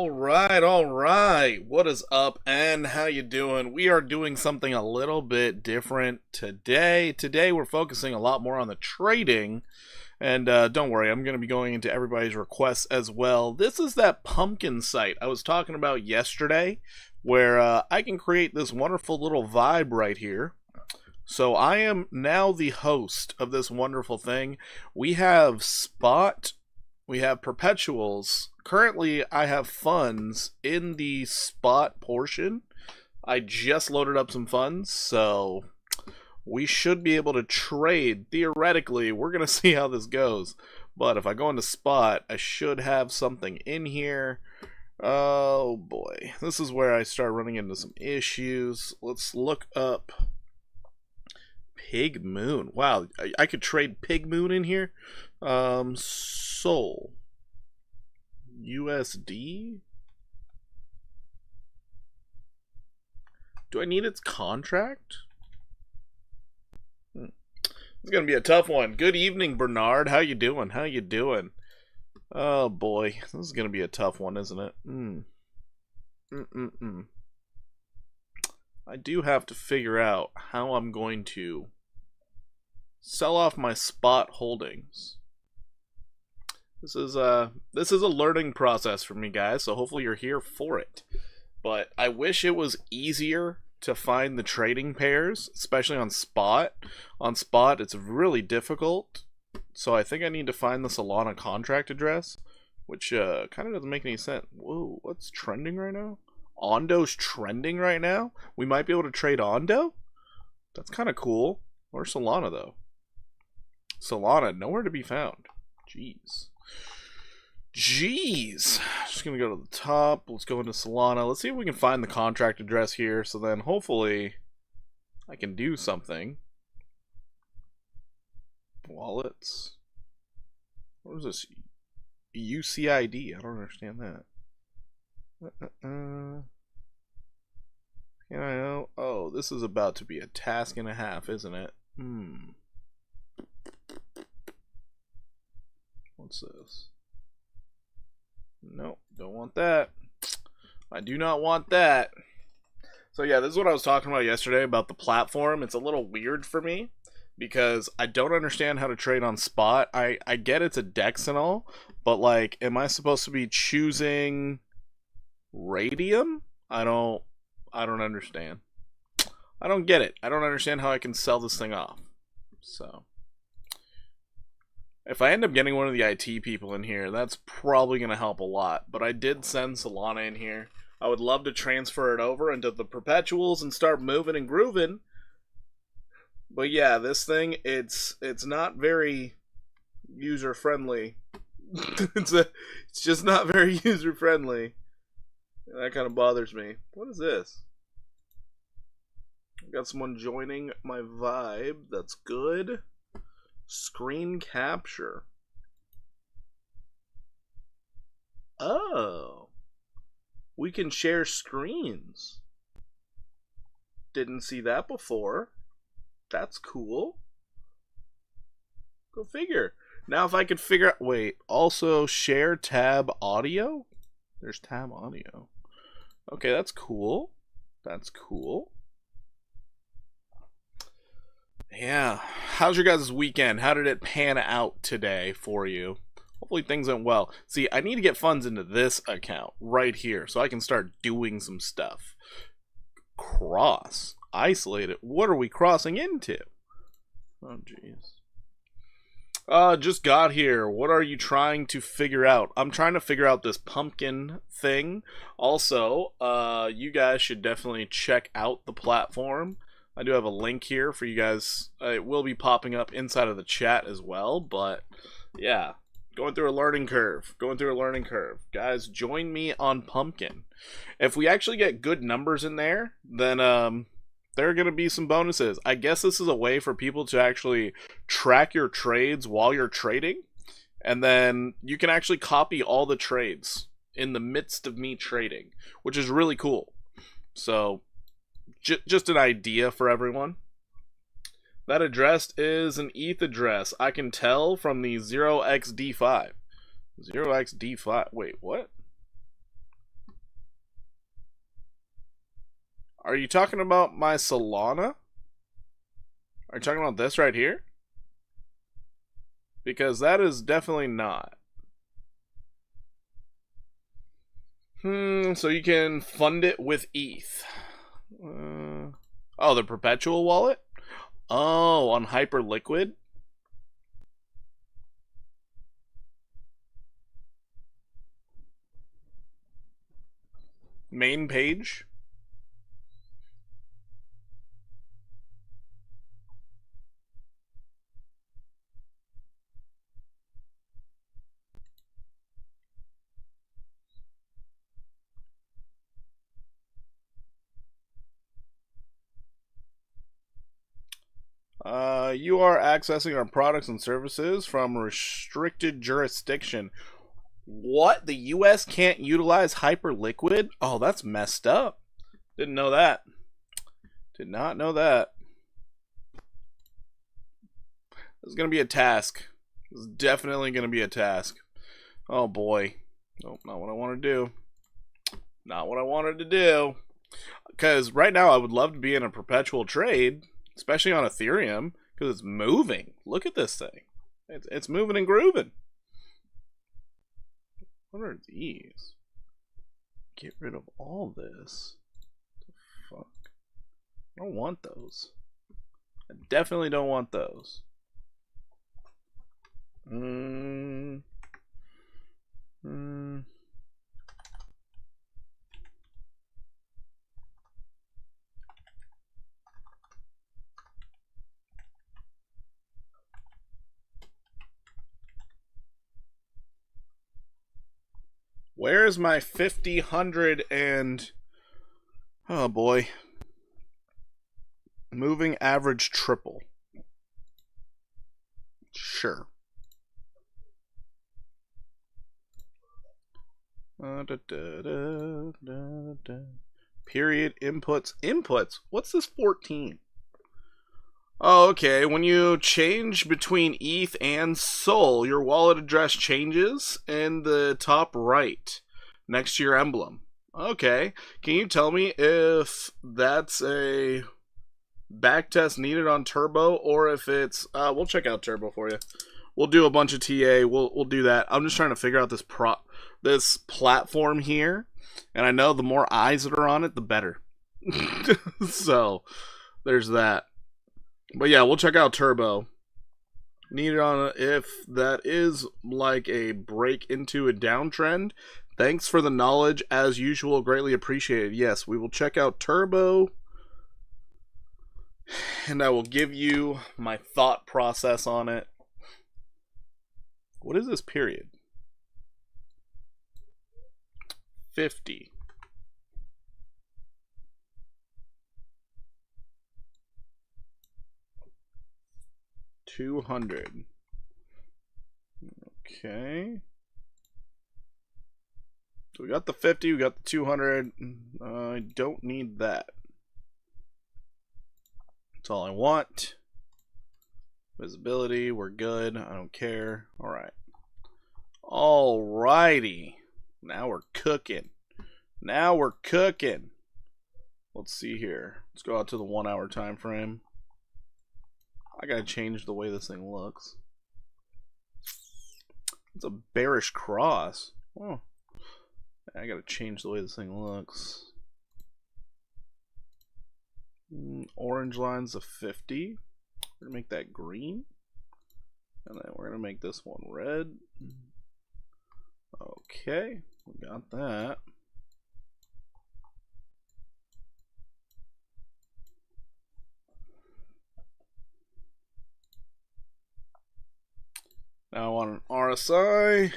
All right. What is up and how you doing? We are doing something a little bit different today. Today we're focusing a lot more on the trading. And don't worry, I'm going to be going into everybody's requests as well. This is that pumpkin site I was talking about yesterday, where I can create this wonderful little vibe right here. So I am now the host of this wonderful thing. We have spot, we have perpetuals. Currently, I have funds in the spot portion. I just loaded up some funds, so we should be able to trade. Theoretically, we're going to see how this goes. But if I go into spot, I should have something in here. Oh boy, this is where I start running into some issues. Let's look up Pig Moon. Wow, I could trade Pig Moon in here. Sol USD. Do I need its contract? It's gonna be a tough one. Good evening, Bernard. How you doing? How you doing? Oh boy, this is gonna be a tough one, isn't it? I do have to figure out how I'm going to sell off my spot holdings. This is a learning process for me, guys, so hopefully you're here for it. But I wish it was easier to find the trading pairs, especially on spot. On spot, it's really difficult. So I think I need to find the Solana contract address, which kind of doesn't make any sense. Whoa, what's trending right now? Ondo's trending right now? We might be able to trade Ondo? That's kind of cool. Where's Solana, though? Solana, nowhere to be found. Jeez. Just gonna go to the top. Let's go into Solana. Let's see if we can find the contract address here, so then hopefully I can do something. Wallets. What is this? UCID. I don't understand that. Oh, this is about to be a task and a half, isn't it? What's this? No, don't want that. I do not want that. So yeah, this is what I was talking about yesterday about the platform. It's a little weird for me because I don't understand how to trade on spot. I get it's a DEX and all, but like, am I supposed to be choosing Radium? I don't understand. I don't get it. I don't understand how I can sell this thing off. So if I end up getting one of the IT people in here, that's probably going to help a lot. But I did send Solana in here. I would love to transfer it over into the perpetuals and start moving and grooving. But yeah, this thing, it's not very user-friendly. It's just not very user-friendly. That kind of bothers me. What is this? Got someone joining my vibe. That's good. Screen capture. Oh. We can share screens. Didn't see that before. That's cool. Go figure. Now if I could figure out... Wait, also share tab audio? There's tab audio. Okay, that's cool. That's cool. Yeah. How's your guys' weekend? How did it pan out today for you? Hopefully things went well. See, I need to get funds into this account right here so I can start doing some stuff. Cross. Isolate it. What are we crossing into? Oh, jeez. Just got here. What are you trying to figure out? I'm trying to figure out this pumpkin thing. Also, you guys should definitely check out the platform. I do have a link here for you guys. It will be popping up inside of the chat as well, but yeah, going through a learning curve. Guys, join me on Pumpkin. If we actually get good numbers in there, then there are going to be some bonuses. I guess this is a way for people to actually track your trades while you're trading, and then you can actually copy all the trades in the midst of me trading, which is really cool. So just an idea for everyone. That address is an ETH address. I can tell from the 0xD5. 0xD5. Wait, what? Are you talking about my Solana? Are you talking about this right here? Because that is definitely not. So you can fund it with ETH. Oh, the perpetual wallet? Oh, on Hyperliquid? Main page? You are accessing our products and services from restricted jurisdiction. What? The US can't utilize Hyperliquid? Oh, that's messed up. Didn't know that. Did not know that. This is going to be a task. This is definitely going to be a task. Oh boy. Nope, not what I want to do. Not what I wanted to do. Because right now I would love to be in a perpetual trade, especially on Ethereum, because it's moving. Look at this thing. It's moving and grooving. What are these? Get rid of all this. What the fuck? I don't want those. I definitely don't want those. Where's my 50, 100, and... Oh boy. Moving average triple. Sure. Period inputs. Inputs? What's this 14? Oh, okay. When you change between ETH and SOL, your wallet address changes in the top right next to your emblem. Okay. Can you tell me if that's a backtest needed on Turbo or if it's... we'll check out Turbo for you. We'll do a bunch of TA. We'll do that. I'm just trying to figure out this platform here. And I know the more eyes that are on it, the better. So, there's that. But yeah, we'll check out Turbo. Needed on if that is like a break into a downtrend. Thanks for the knowledge, as usual. Greatly appreciated. Yes, we will check out Turbo. And I will give you my thought process on it. What is this period? 50. 200. Okay. So we got the 50, we got the 200. I don't need that. That's all I want. Visibility, we're good. I don't care. Alright. Alrighty. Now we're cooking. Now we're cooking. Let's see here. Let's go out to the 1 hour time frame. I gotta change the way this thing looks. It's a bearish cross. Oh. I gotta change the way this thing looks. Orange line's a 50. We're gonna make that green. And then we're gonna make this one red. Okay, we got that. Now on an RSI.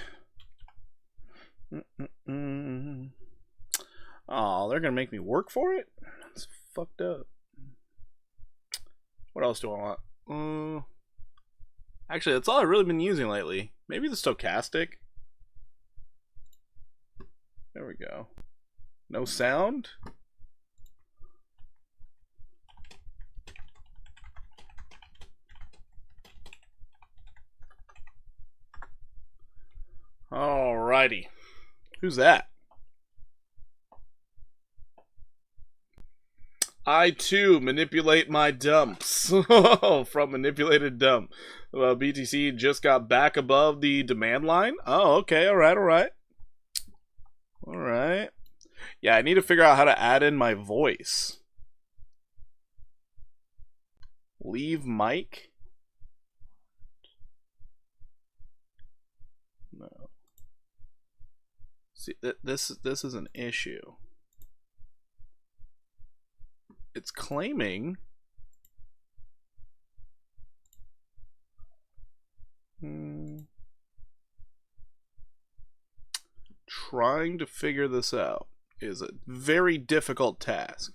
Oh, they're gonna make me work for it? That's fucked up. What else do I want? Actually, that's all I've really been using lately. Maybe the stochastic. There we go. No sound? Alrighty. Who's that? I too manipulate my dumps from manipulated dump. BTC just got back above the demand line. Oh, okay. All right. All right. All right. Yeah, I need to figure out how to add in my voice. Leave mic? No. See, this is an issue. It's claiming trying to figure this out is a very difficult task.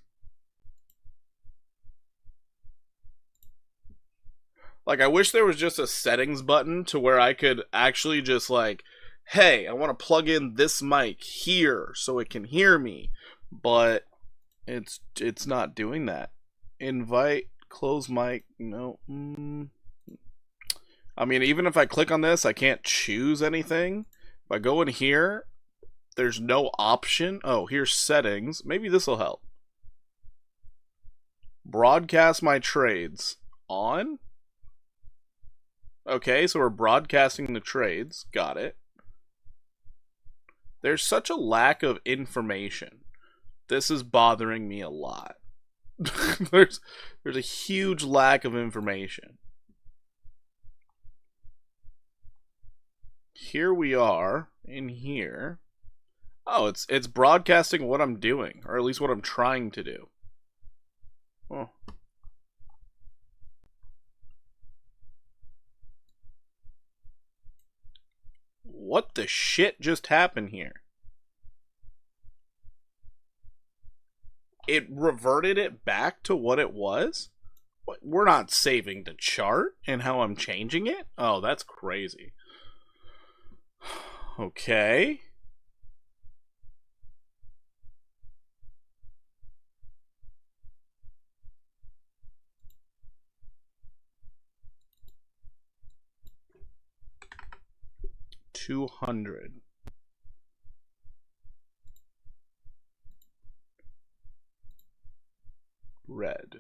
Like, I wish there was just a settings button to where I could actually just like, hey, I want to plug in this mic here so it can hear me, but it's not doing that. Invite, close mic, no. I mean, even if I click on this, I can't choose anything. If I go in here, there's no option. Oh, here's settings. Maybe this will help. Broadcast my trades. On? Okay, so we're broadcasting the trades. Got it. There's such a lack of information. This is bothering me a lot. there's a huge lack of information. Here we are in here. Oh, it's broadcasting what I'm doing, or at least what I'm trying to do. Oh. What the shit just happened here? It reverted it back to what it was? What, we're not saving the chart and how I'm changing it? Oh, that's crazy. Okay. $200. Red.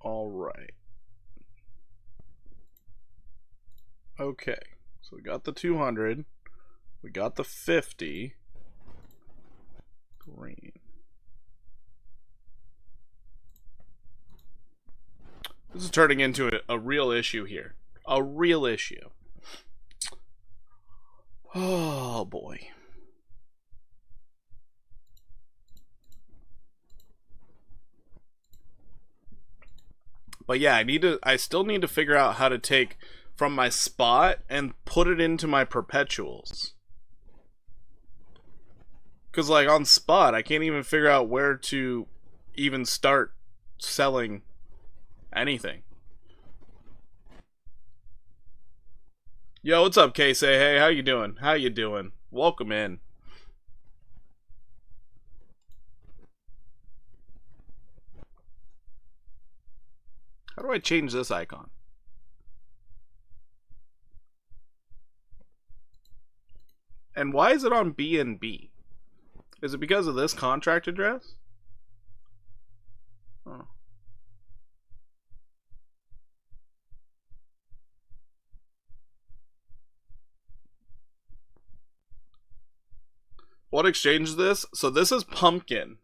All right. Okay. So we got the 200. We got the 50. Green. This is turning into a real issue here. A real issue. Oh boy. But yeah, I still need to figure out how to take from my spot and put it into my perpetuals. Cause like on spot, I can't even figure out where to even start selling anything. Yo, what's up, K? Say, hey, how you doing? How you doing? Welcome in. How do I change this icon? And why is it on BNB? Is it because of this contract address? Oh. What exchange is this? So this is Pumpkin.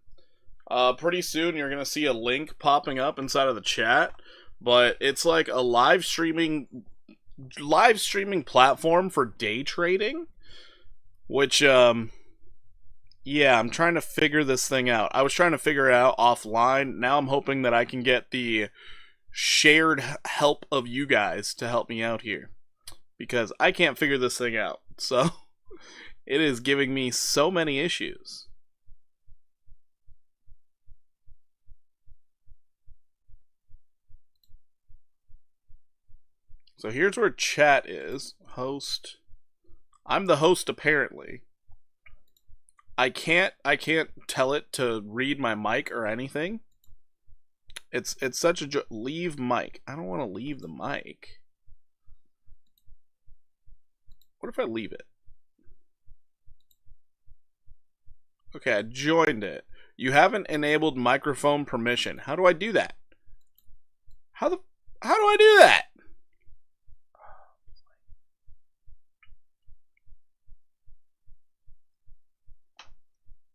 Pretty soon you're gonna see a link popping up inside of the chat, but it's like a live streaming platform for day trading, which yeah, I'm trying to figure this thing out. I was trying to figure it out offline. Now I'm hoping that I can get the shared help of you guys to help me out here, because I can't figure this thing out. So it is giving me so many issues. So here's where chat is. Host. I'm the host apparently. I can't tell it to read my mic or anything. It's such a leave mic. I don't want to leave the mic. What if I leave it? Okay, I joined it. You haven't enabled microphone permission. How do I do that? How do I do that?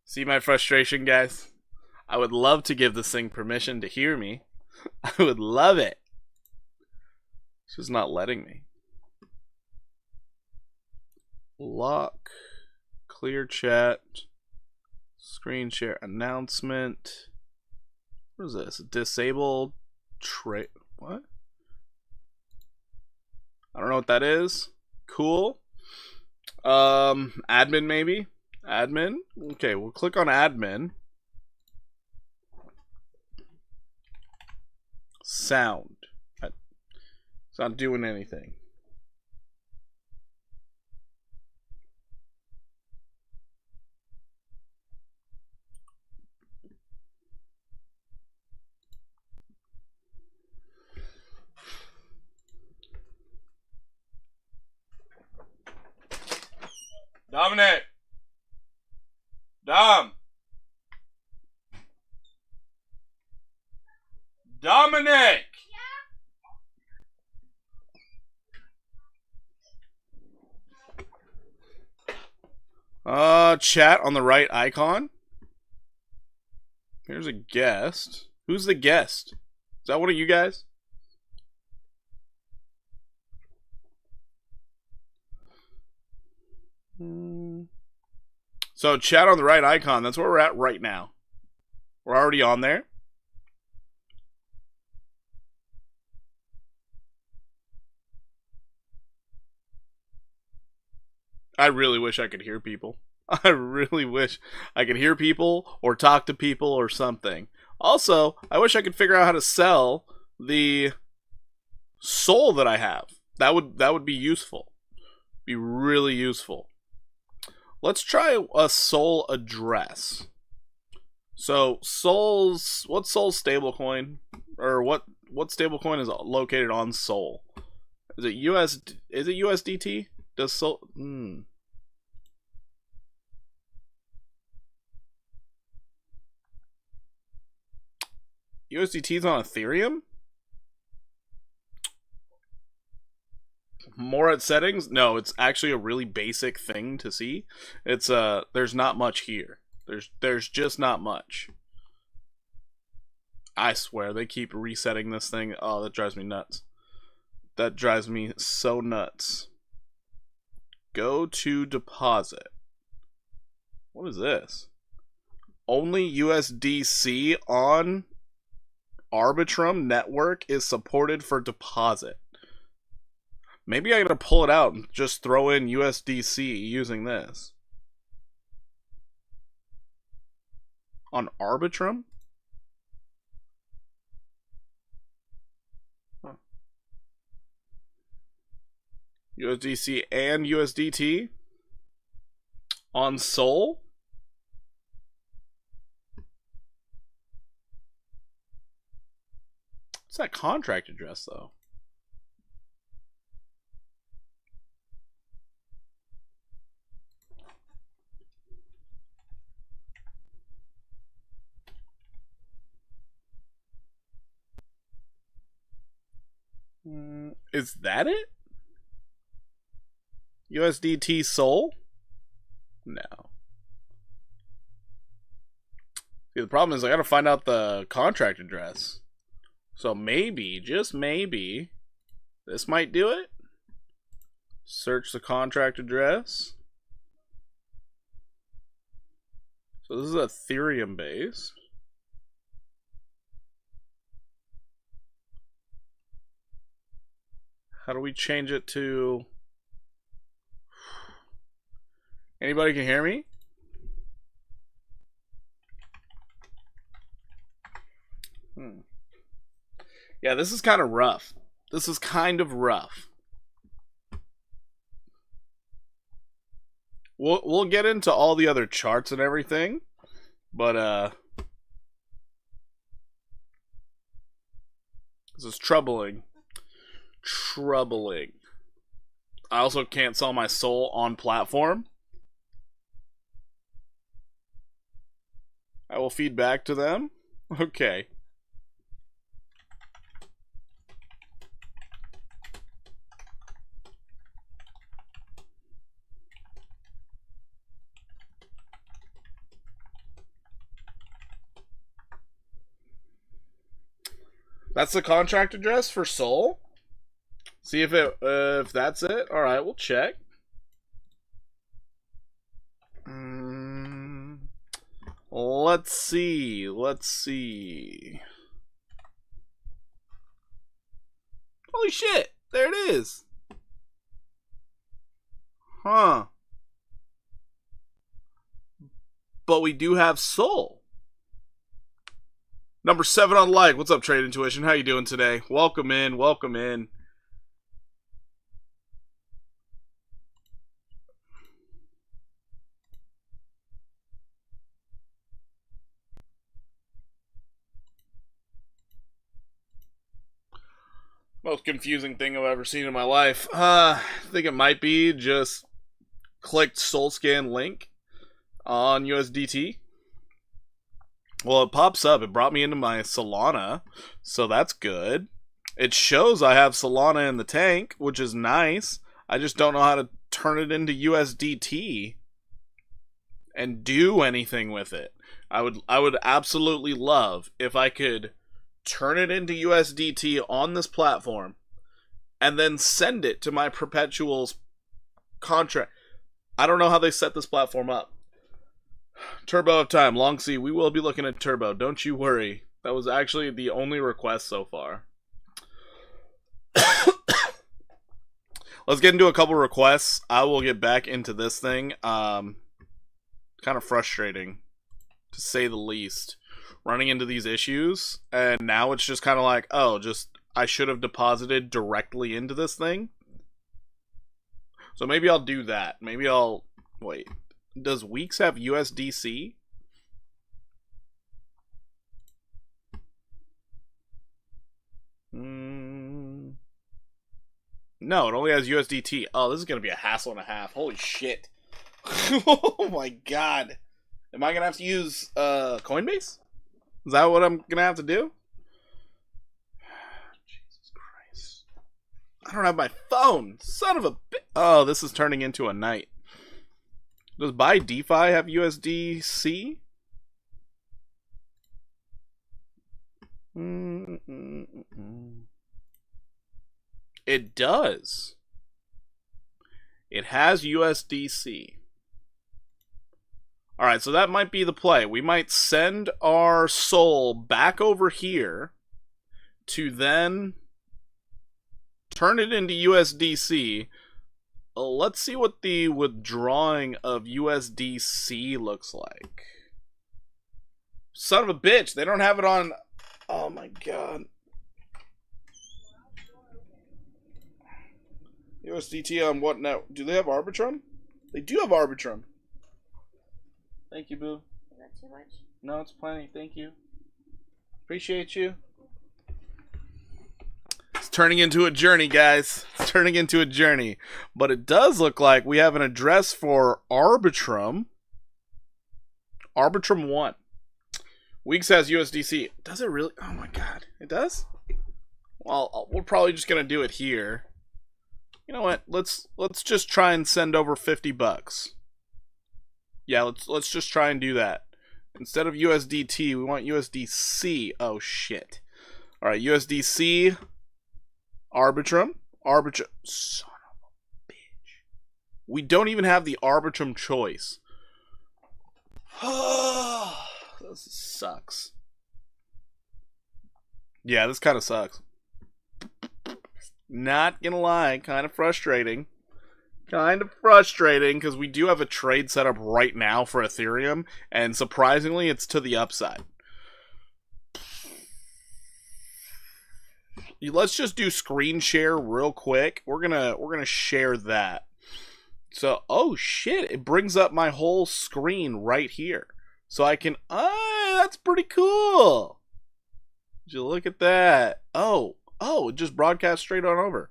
See my frustration, guys? I would love to give this thing permission to hear me. I would love it. It's just not letting me. Lock, clear chat, screen share announcement. What is this? Disabled trade. What? I don't know what that is. Cool. Admin maybe? Admin? Okay, we'll click on admin. Sound. It's not doing anything. Dominic! Dom! Dominic! Chat on the right icon. Here's a guest. Who's the guest? Is that one of you guys? So chat on the right icon, that's where we're at right now. We're already on there. I really wish I could hear people. I really wish I could hear people or talk to people or something. Also, I wish I could figure out how to sell the soul that I have. That would be useful. Be really useful. Let's try a soul address. So Sol's, what's Sol's stablecoin, or what stablecoin is located on Sol? Is it USDT? Does Sol? USDT is on Ethereum? More at settings? No, it's actually a really basic thing to see. It's there's not much here. There's just not much. I swear they keep resetting this thing. Oh, that drives me nuts. That drives me so nuts. Go to deposit. What is this? Only USDC on Arbitrum network is supported for deposit. Maybe I gotta pull it out and just throw in USDC using this. On Arbitrum? Huh. USDC and USDT? On Sol? What's that contract address, though? Is that it? USDT Sol? No. See, the problem is I gotta find out the contract address. So maybe, just maybe, this might do it. Search the contract address. So this is Ethereum based. How do we change it to... Anybody can hear me? Yeah, this is kind of rough. This is kind of rough. We'll get into all the other charts and everything, but this is troubling. Troubling. I also can't sell my soul on platform. I will feed back to them. Okay. That's the contract address for Sol? See if that's it. All right, we'll check. Let's see. Holy shit! There it is. Huh. But we do have Sol. Number 7 on like. What's up, Trade Intuition? How you doing today? Welcome in. Most confusing thing I've ever seen in my life. I think it might be just clicked SolScan link on USDT. Well, it pops up. It brought me into my Solana, so that's good. It shows I have Solana in the tank, which is nice. I just don't know how to turn it into USDT and do anything with it. I would absolutely love if I could turn it into USDT on this platform and then send it to my perpetuals contract. I don't know how they set this platform up. Turbo of time, Long C, we will be looking at Turbo, don't you worry. That was actually the only request so far. Let's get into a couple requests. I will get back into this thing. Kind of frustrating, to say the least, running into these issues, and now it's just kind of like, oh, I should have deposited directly into this thing. So maybe I'll do that. Maybe I'll wait. Does Weeks have USDC? No, it only has USDT. Oh, this is gonna be a hassle and a half. Holy shit. Oh my god. Am I gonna have to use Coinbase? Is that what I'm gonna have to do? Jesus Christ. I don't have my phone. Son of a bitch. Oh, this is turning into a night. Does Buy DeFi have USDC? It does. It has USDC. Alright, so that might be the play. We might send our Sol back over here to then turn it into USDC. Let's see what the withdrawing of USDC looks like. Son of a bitch, they don't have it on... Oh my god. USDT on what now? Do they have Arbitrum? They do have Arbitrum. Thank you, boo. Is that too much? No, it's plenty. Thank you. Appreciate you. It's turning into a journey, guys. It's turning into a journey. But it does look like we have an address for Arbitrum. Arbitrum 1. Weeks has USDC. Does it really? Oh my god. It does? Well, we're probably just going to do it here. You know what? Let's just try and send over $50. Yeah, let's just try and do that. Instead of USDT, we want USDC. Oh shit. All right, USDC Arbitrum. Son of a bitch. We don't even have the Arbitrum choice. This sucks. Yeah, this kind of sucks. Not gonna lie, kind of frustrating. Kind of frustrating, because we do have a trade set up right now for Ethereum, and surprisingly, it's to the upside. Let's just do screen share real quick. We're gonna share that. So, oh shit, it brings up my whole screen right here. So I can, that's pretty cool. Did you look at that? Oh, it just broadcast straight on over.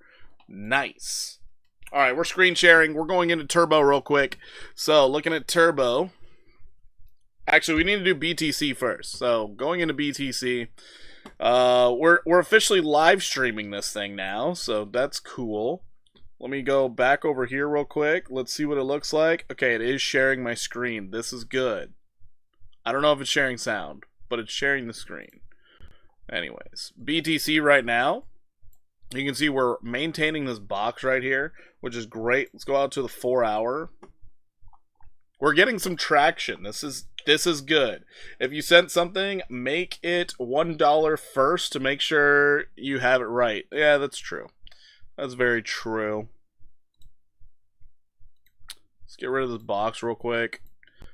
Nice. All right, we're screen sharing. We're going into Turbo real quick. So, looking at Turbo, Actually, we need to do BTC first. So going into BTC, we're officially live streaming this thing now, so that's cool. Let me go back over here real quick. Let's see what it looks like. Okay, it is sharing my screen. This is good. I don't know if it's sharing sound, but it's sharing the screen. Anyways, BTC right now, you can see we're maintaining this box right here, which is great. Let's go out to the 4 hour. We're getting some traction. This is good. If you sent something, make it $1 first to make sure you have it right. Yeah, that's true. That's very true. Let's get rid of this box real quick.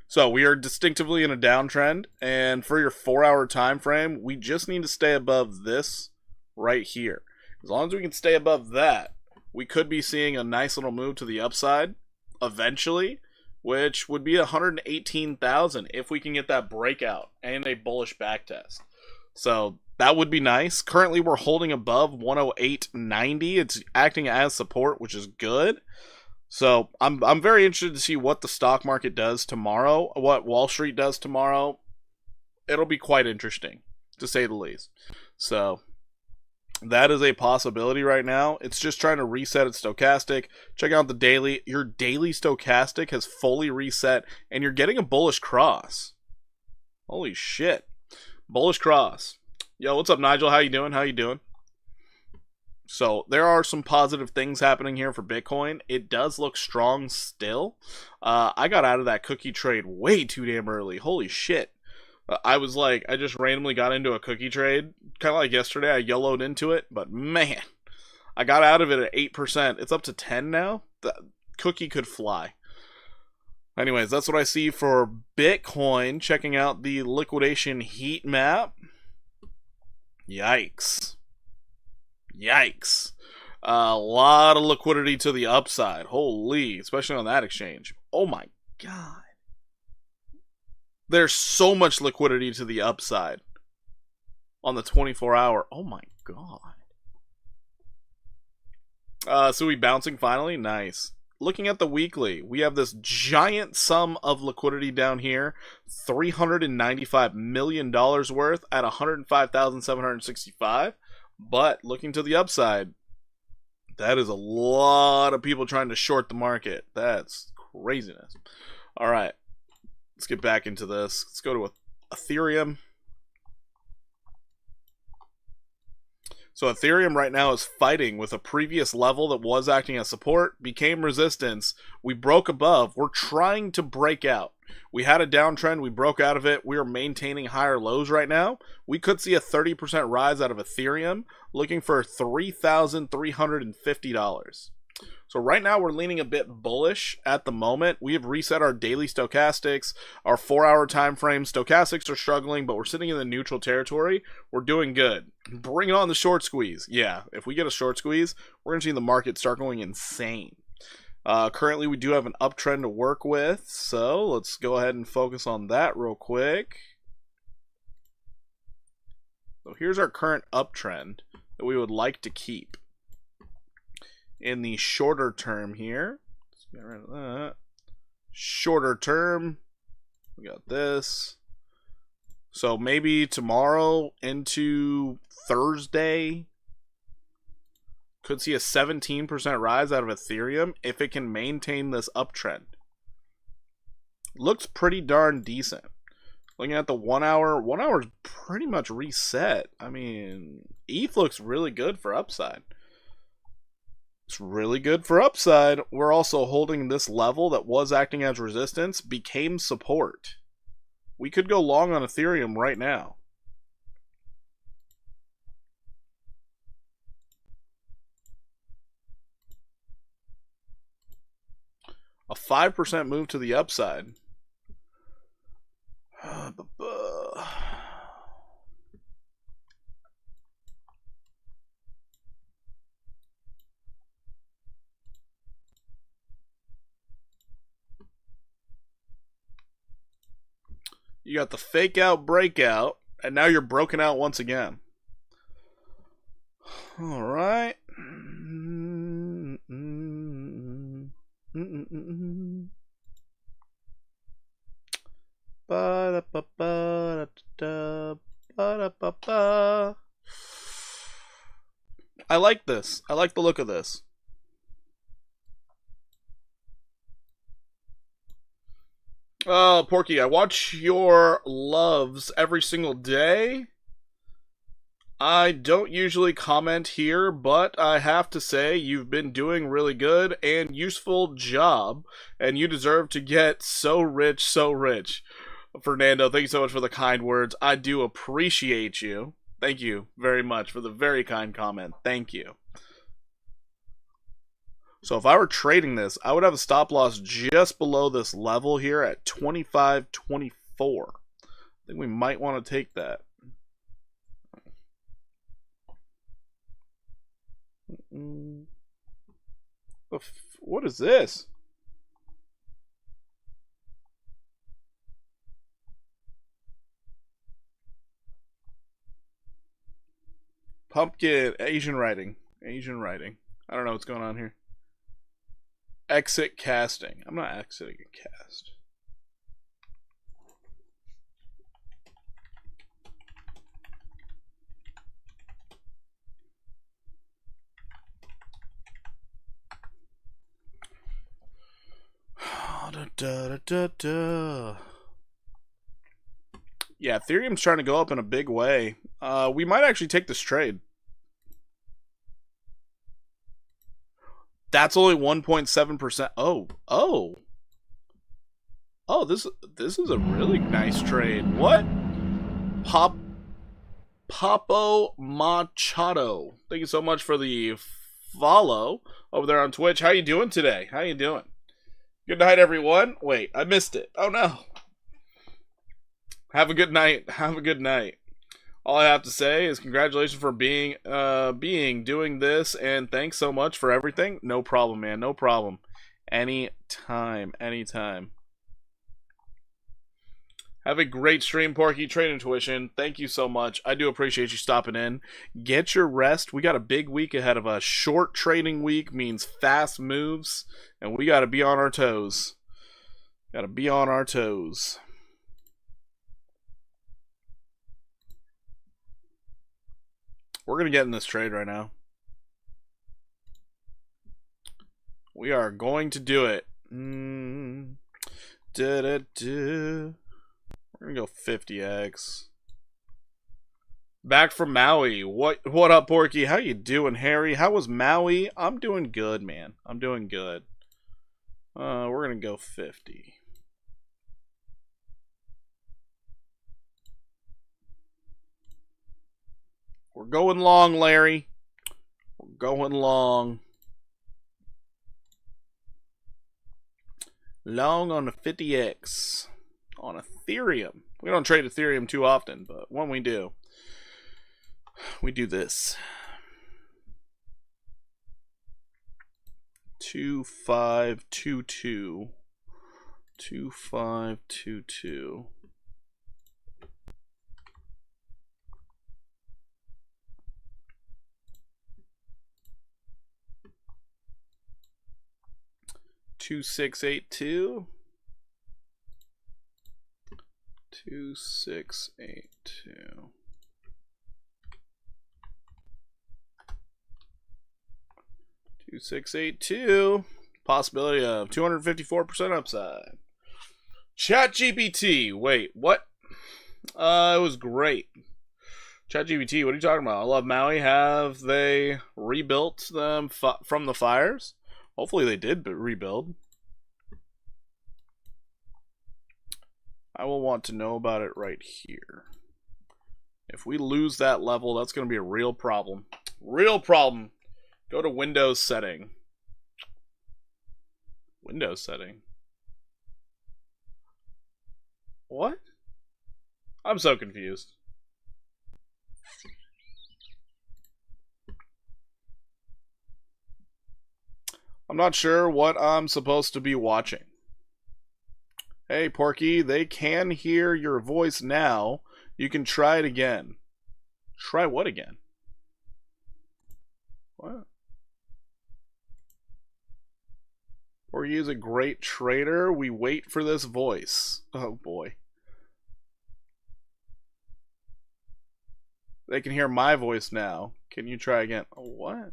So we are distinctively in a downtrend, and for your 4 hour time frame, we just need to stay above this right here. As long as we can stay above that, we could be seeing a nice little move to the upside eventually, which would be 118,000 if we can get that breakout and a bullish backtest. So that would be nice. Currently, we're holding above 108.90. It's acting as support, which is good. So I'm very interested to see what the stock market does tomorrow, what Wall Street does tomorrow. It'll be quite interesting, to say the least. So that is a possibility right now. It's just trying to reset its stochastic. Check out the daily. Your daily stochastic has fully reset, and you're getting a bullish cross. Holy shit. Bullish cross. Yo, what's up, Nigel? How you doing? How you doing? So there are some positive things happening here for Bitcoin. It does look strong still. I got out of that cookie trade way too damn early. Holy shit. I was like, I just randomly got into a cookie trade. Kind of like yesterday, I YOLO'd into it. But man, I got out of it at 8%. It's up to 10 now. The cookie could fly. Anyways, that's what I see for Bitcoin. Checking out the liquidation heat map. Yikes. Yikes. A lot of liquidity to the upside. Holy, especially on that exchange. Oh my god. There's so much liquidity to the upside on the 24 hour. Oh my god. So we bouncing finally? Nice. Looking at the weekly, we have this giant sum of liquidity down here. $395 million worth at 105,765. But looking to the upside, that is a lot of people trying to short the market. That's craziness. All right. Let's get back into this. Let's go to Ethereum. So Ethereum right now is fighting with a previous level that was acting as support, became resistance. We broke above. We're trying to break out. We had a downtrend. We broke out of it. We are maintaining higher lows right now. We could see a 30% rise out of Ethereum, looking for $3,350. So right now we're leaning a bit bullish at the moment. We have reset our daily stochastics, our 4 hour time frame. Stochastics are struggling, but we're sitting in the neutral territory. We're doing good. Bring on the short squeeze. Yeah, if we get a short squeeze, we're going to see the market start going insane. Currently, we do have an uptrend to work with, so let's go ahead and focus on that real quick. So here's our current uptrend that we would like to keep. In the shorter term here, let's get rid of that. Shorter term, we got this. So maybe tomorrow into Thursday, could see a 17% rise out of Ethereum if it can maintain this uptrend. Looks pretty darn decent. Looking at the 1 hour, 1 hour is pretty much reset. I mean, ETH looks really good for upside. It's really good for upside. We're also holding this level that was acting as resistance, became support. We could go long on Ethereum right now. A 5% move to the upside. You got the fake out breakout, and now you're broken out once again. All right. I like this. I like the look of this. Porky, I watch your loves every single day. I don't usually comment here, but I have to say you've been doing really good and useful job, and you deserve to get so rich, so rich. Fernando, thank you so much for the kind words. I do appreciate you. Thank you very much for the very kind comment. Thank you. So if I were trading this, I would have a stop loss just below this level here at 25.24. I think we might want to take that. What is this? Pumpkin, Asian writing. Asian writing. I don't know what's going on here. Exit casting. I'm not exiting a cast. Yeah, Ethereum's trying to go up in a big way. We might actually take this trade. That's only 1.7%. Oh, this is a really nice trade. What? Papo Machado. Thank you so much for the follow over there on Twitch. How you doing today? How you doing? Good night, everyone. Wait, I missed it. Oh no. Have a good night. Have a good night. All I have to say is congratulations for doing this, and thanks so much for everything. No problem, man. No problem. Anytime. Have a great stream, Porky. Trade Intuition. Thank you so much. I do appreciate you stopping in. Get your rest. We got a big week ahead of us. Short trading week means fast moves, and we got to be on our toes. Got to be on our toes. We're going to get in this trade right now. We are going to do it. We're going to go 50x. Back from Maui. What up, Porky? How you doing, Harry? How was Maui? I'm doing good, man. I'm doing good. We're going to go 50. We're going long, Larry. We're going long. Long on the 50x. On Ethereum. We don't trade Ethereum too often, but when we do this. 2522. 2522. 2682. 2682. 2682. Possibility of 254% upside. ChatGPT. Wait, what? It was great. ChatGPT, what are you talking about? I love Maui. Have they rebuilt them from the fires? Hopefully they did rebuild. I will want to know about it right here. If we lose that level, that's going to be a real problem. Real problem. Go to Windows setting. Windows setting. What? I'm so confused. I'm not sure what I'm supposed to be watching. Hey, Porky, they can hear your voice now. You can try it again. Try what again? What? Porky is a great trader. We wait for this voice. Oh, boy. They can hear my voice now. Can you try again? What?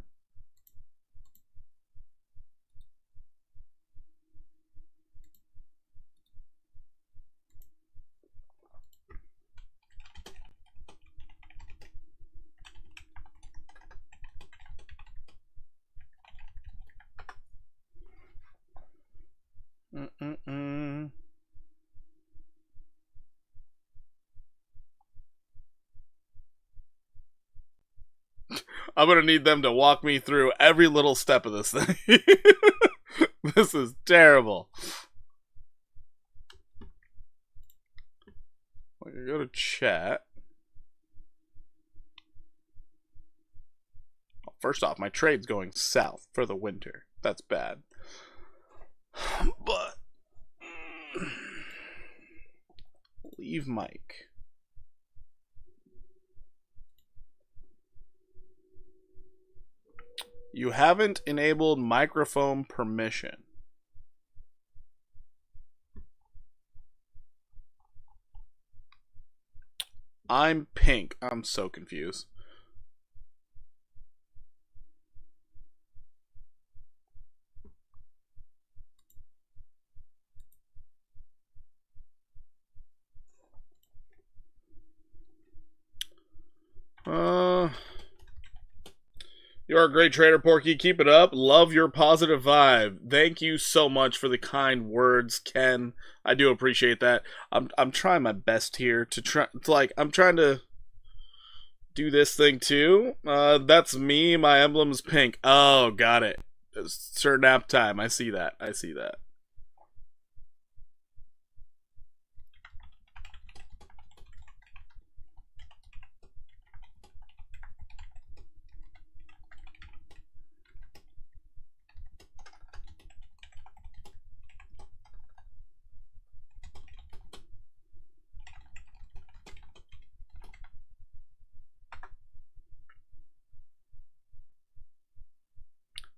I'm gonna need them to walk me through every little step of this thing. This is terrible. I can go to chat. First off, my trade's going south for the winter. That's bad. But leave mic. You haven't enabled microphone permission. I'm pink. I'm so confused. You're a great trader, Porky. Keep it up. Love your positive vibe. Thank you so much for the kind words, Ken. I do appreciate that. I'm trying my best here to try. I'm trying to do this thing too. That's me. My emblem's pink. Oh, got it. It's certain nap time. I see that. I see that.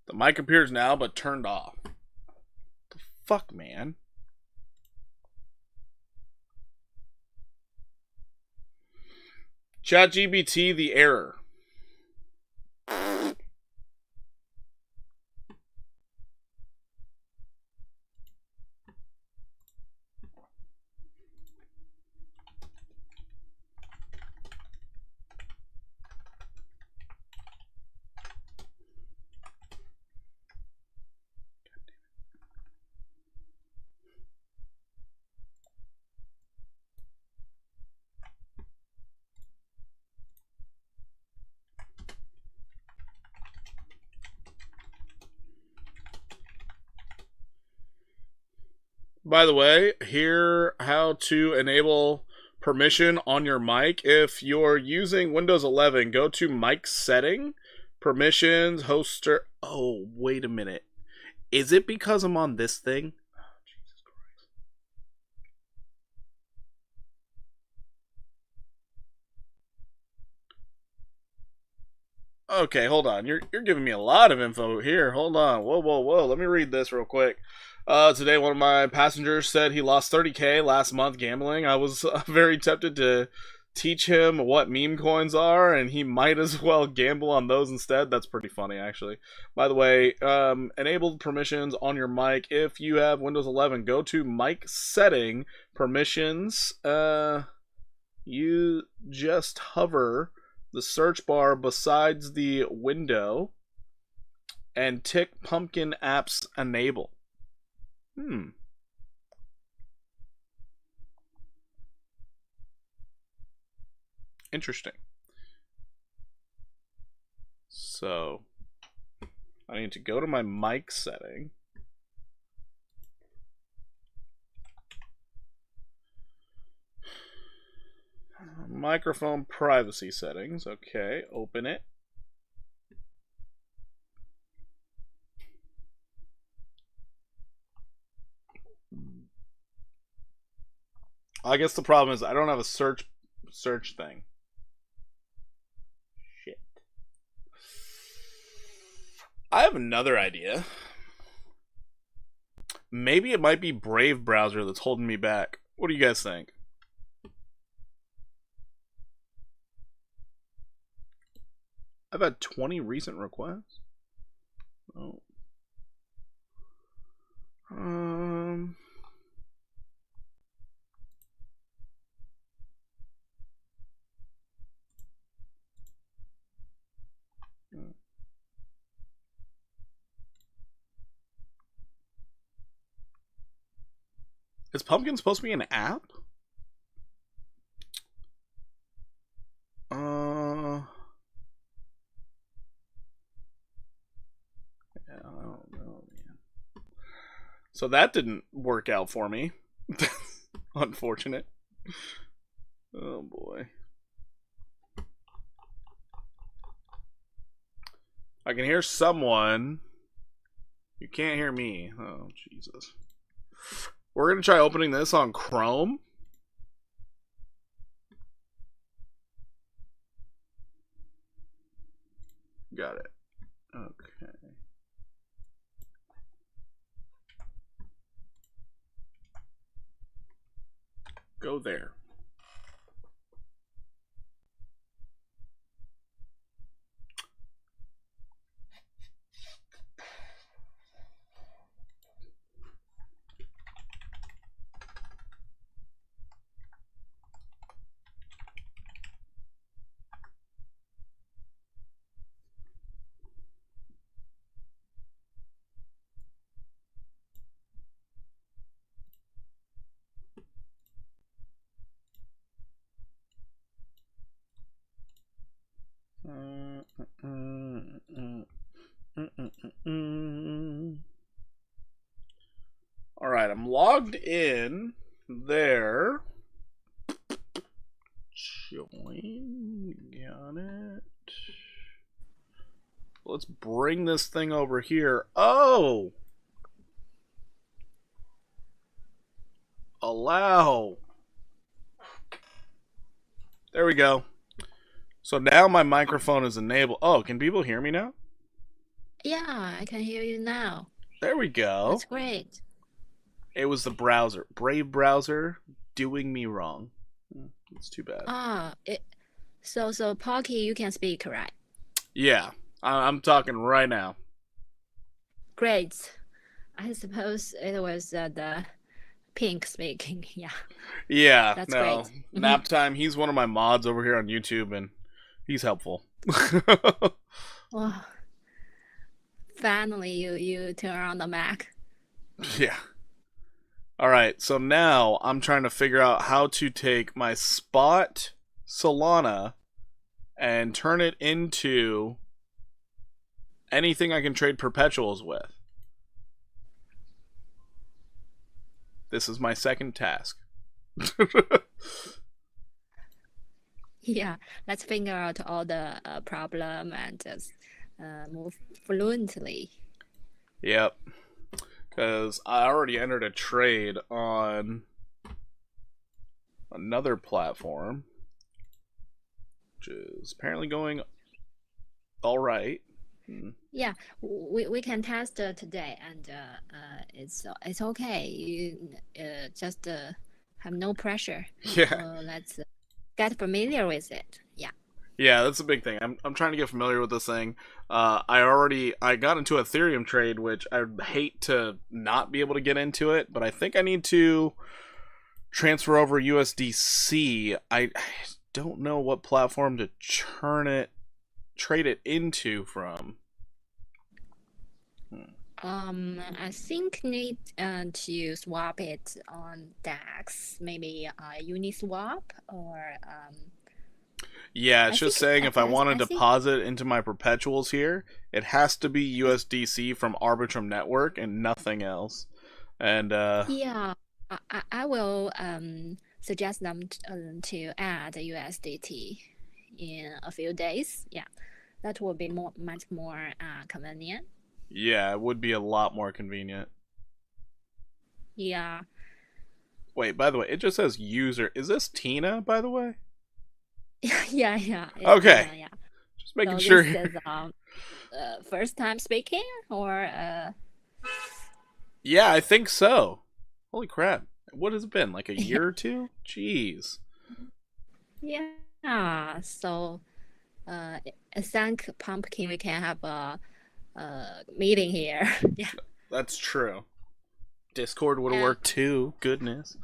The mic appears now, but turned off. What the fuck, man? ChatGPT, the error. By the way, here how to enable permission on your mic. If you're using Windows 11, go to mic setting, permissions, hoster. Oh, wait a minute. Is it because I'm on this thing? Oh, Jesus Christ. Okay, hold on. You're giving me a lot of info here. Hold on. Whoa. Let me read this real quick. Today, one of my passengers said he lost 30K last month gambling. I was very tempted to teach him what meme coins are, and he might as well gamble on those instead. That's pretty funny, actually. By the way, enabled permissions on your mic. If you have Windows 11, go to mic setting, permissions. You just hover the search bar besides the window and tick Pumpkin Apps Enable. Interesting. So, I need to go to my mic setting. Microphone privacy settings. Okay, open it. I guess the problem is I don't have a search thing. Shit. I have another idea. Maybe it might be Brave browser that's holding me back. What do you guys think? I've had 20 recent requests. Oh. Is Pumpkin supposed to be an app? Yeah, I don't know, man. So that didn't work out for me. Unfortunate. Oh boy. I can hear someone. You can't hear me. Oh, Jesus. We're going to try opening this on Chrome. Got it. Okay. Go there. All right, I'm logged in there. Join. Got it. Let's bring this thing over here. Oh! Allow. There we go. So now my microphone is enabled. Oh, can people hear me now? Yeah, I can hear you now. There we go. That's great. It was the browser. Brave browser doing me wrong. It's too bad. So Pocky, you can speak, right? Yeah, I'm talking right now. Great. I suppose it was the pink speaking. Yeah, Yeah, that's no. great. Nap time, he's one of my mods over here on YouTube, and he's helpful. Well, finally, you turn on the Mac. Yeah. Alright, so now I'm trying to figure out how to take my spot Solana and turn it into anything I can trade perpetuals with. This is my second task. Yeah, let's figure out all the problem and just move fluently. Yep. Because I already entered a trade on another platform, which is apparently going all right. Yeah, we can test today, and it's okay. You just have no pressure. Yeah. Let's get familiar with it. Yeah. Yeah, that's a big thing. I'm trying to get familiar with this thing. I got into Ethereum trade, which I hate to not be able to get into it, but I think I need to transfer over USDC. I don't know what platform to trade it into from. I think need to swap it on DAX, maybe Uniswap or Yeah, it's just saying if I want to I think deposit into my perpetuals here, it has to be USDC from Arbitrum Network and nothing else. And yeah, I will suggest them to add USDT in a few days. Yeah, that will be much more convenient. yeah, it would be a lot more convenient. Yeah. Wait, by the way, it just says user. Is this Tina, by the way? Yeah. Okay. Yeah. Just making So sure. this is first time speaking or Yeah, I think so. Holy crap. What has it been? Like a year or two? Jeez. yeah. So uh, thank Pumpkin, we can have a meeting here. Yeah. That's true. Discord would have Yeah. worked too. Goodness.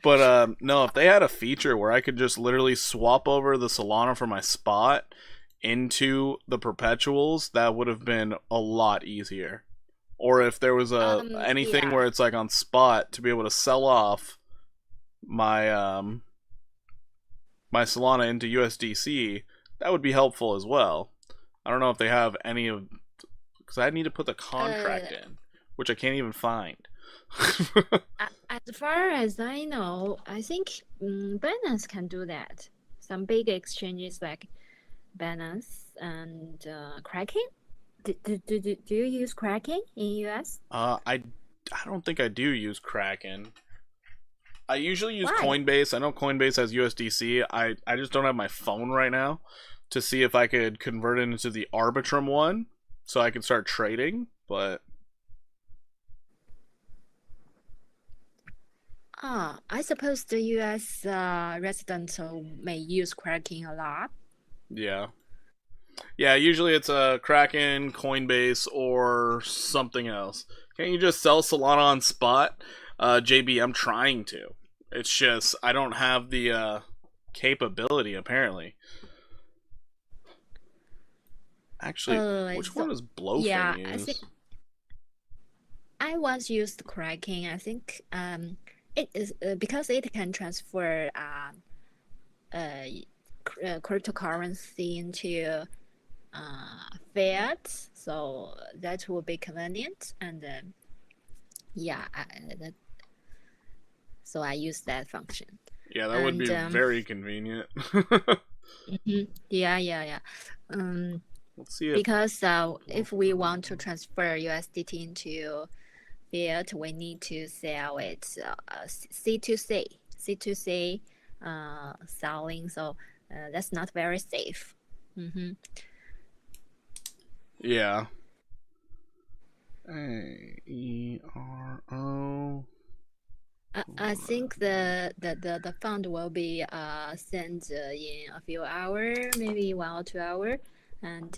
But no, if they had a feature where I could just literally swap over the Solana for my spot into the perpetuals, that would have been a lot easier. Or if there was a anything Yeah. where it's like on spot to be able to sell off my my Solana into USDC, that would be helpful as well. I don't know if they have any of, because I need to put the contract Uh, in, which I can't even find. as far as I know, I think Binance can do that. Some big exchanges like Binance and Kraken. Do you use Kraken in US? I don't think I do use Kraken. I usually use Why? Coinbase. I know Coinbase has USDC. I just don't have my phone right now to see if I could convert it into the Arbitrum one so I can start trading. But I suppose the US residents may use Kraken a lot. yeah, yeah. Usually it's a Kraken, Coinbase, or something else. Can't you just sell Solana on spot? JB, I'm trying to. It's just I don't have the capability apparently. Actually, which one So does Blowfin yeah, I think use? I once used Kraken. I think it is because it can transfer uh, cryptocurrency into fiat, so that will be convenient. And yeah, so I use that function. Yeah, that would And be very convenient. yeah, yeah, yeah. Um, Let's see if because if we want to transfer USDT into fiat, we need to sell it C2C, C2C selling. So that's not very safe. Mm-hmm. yeah. AERO. I think the fund will be sent in a few hours, maybe 1 or 2 hours, and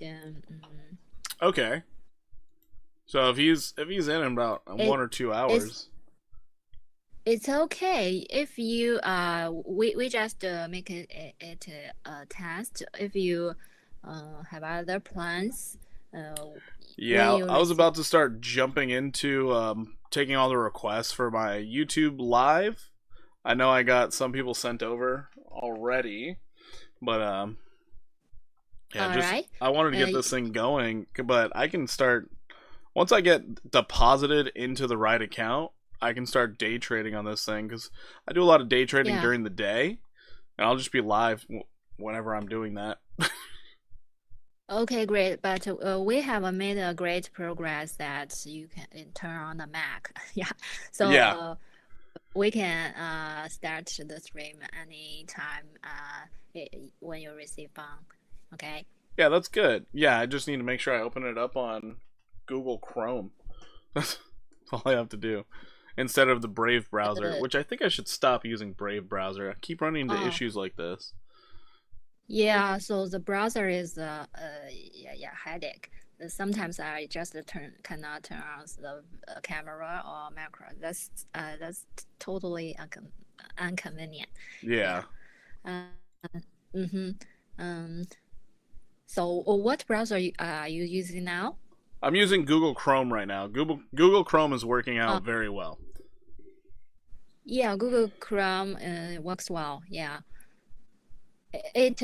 Okay. So if he's in about it 1 or 2 hours. it's it's okay if you we just make it a test. If you have other plans, uh, when Yeah, you I was receive. about to start jumping into taking all the requests for my YouTube live. I know I got some people sent over already, but yeah, All just right. I wanted to get Uh, this thing going, but I can start once I get deposited into the right account. I can start day trading on this thing because I do a lot of day trading yeah. during the day, and I'll just be live whenever I'm doing that. Okay, great. But we have made a great progress that you can turn on the Mac. Yeah. So Yeah, we can start the stream anytime when you receive phone. Okay. yeah, that's good. Yeah, I just need to make sure I open it up on Google Chrome. That's all I have to do. Instead of the Brave browser, Uh, which I think I should stop using Brave browser. I keep running into oh, issues like this. yeah. So the browser is yeah headache. Sometimes I just cannot turn on the camera or macro. That's totally inconvenient. Yeah. Yeah. Uh, mm-hmm. Um. So what browser are you using now? I'm using Google Chrome right now. Google Chrome is working Uh, out very well. yeah, Google Chrome works well. Yeah, it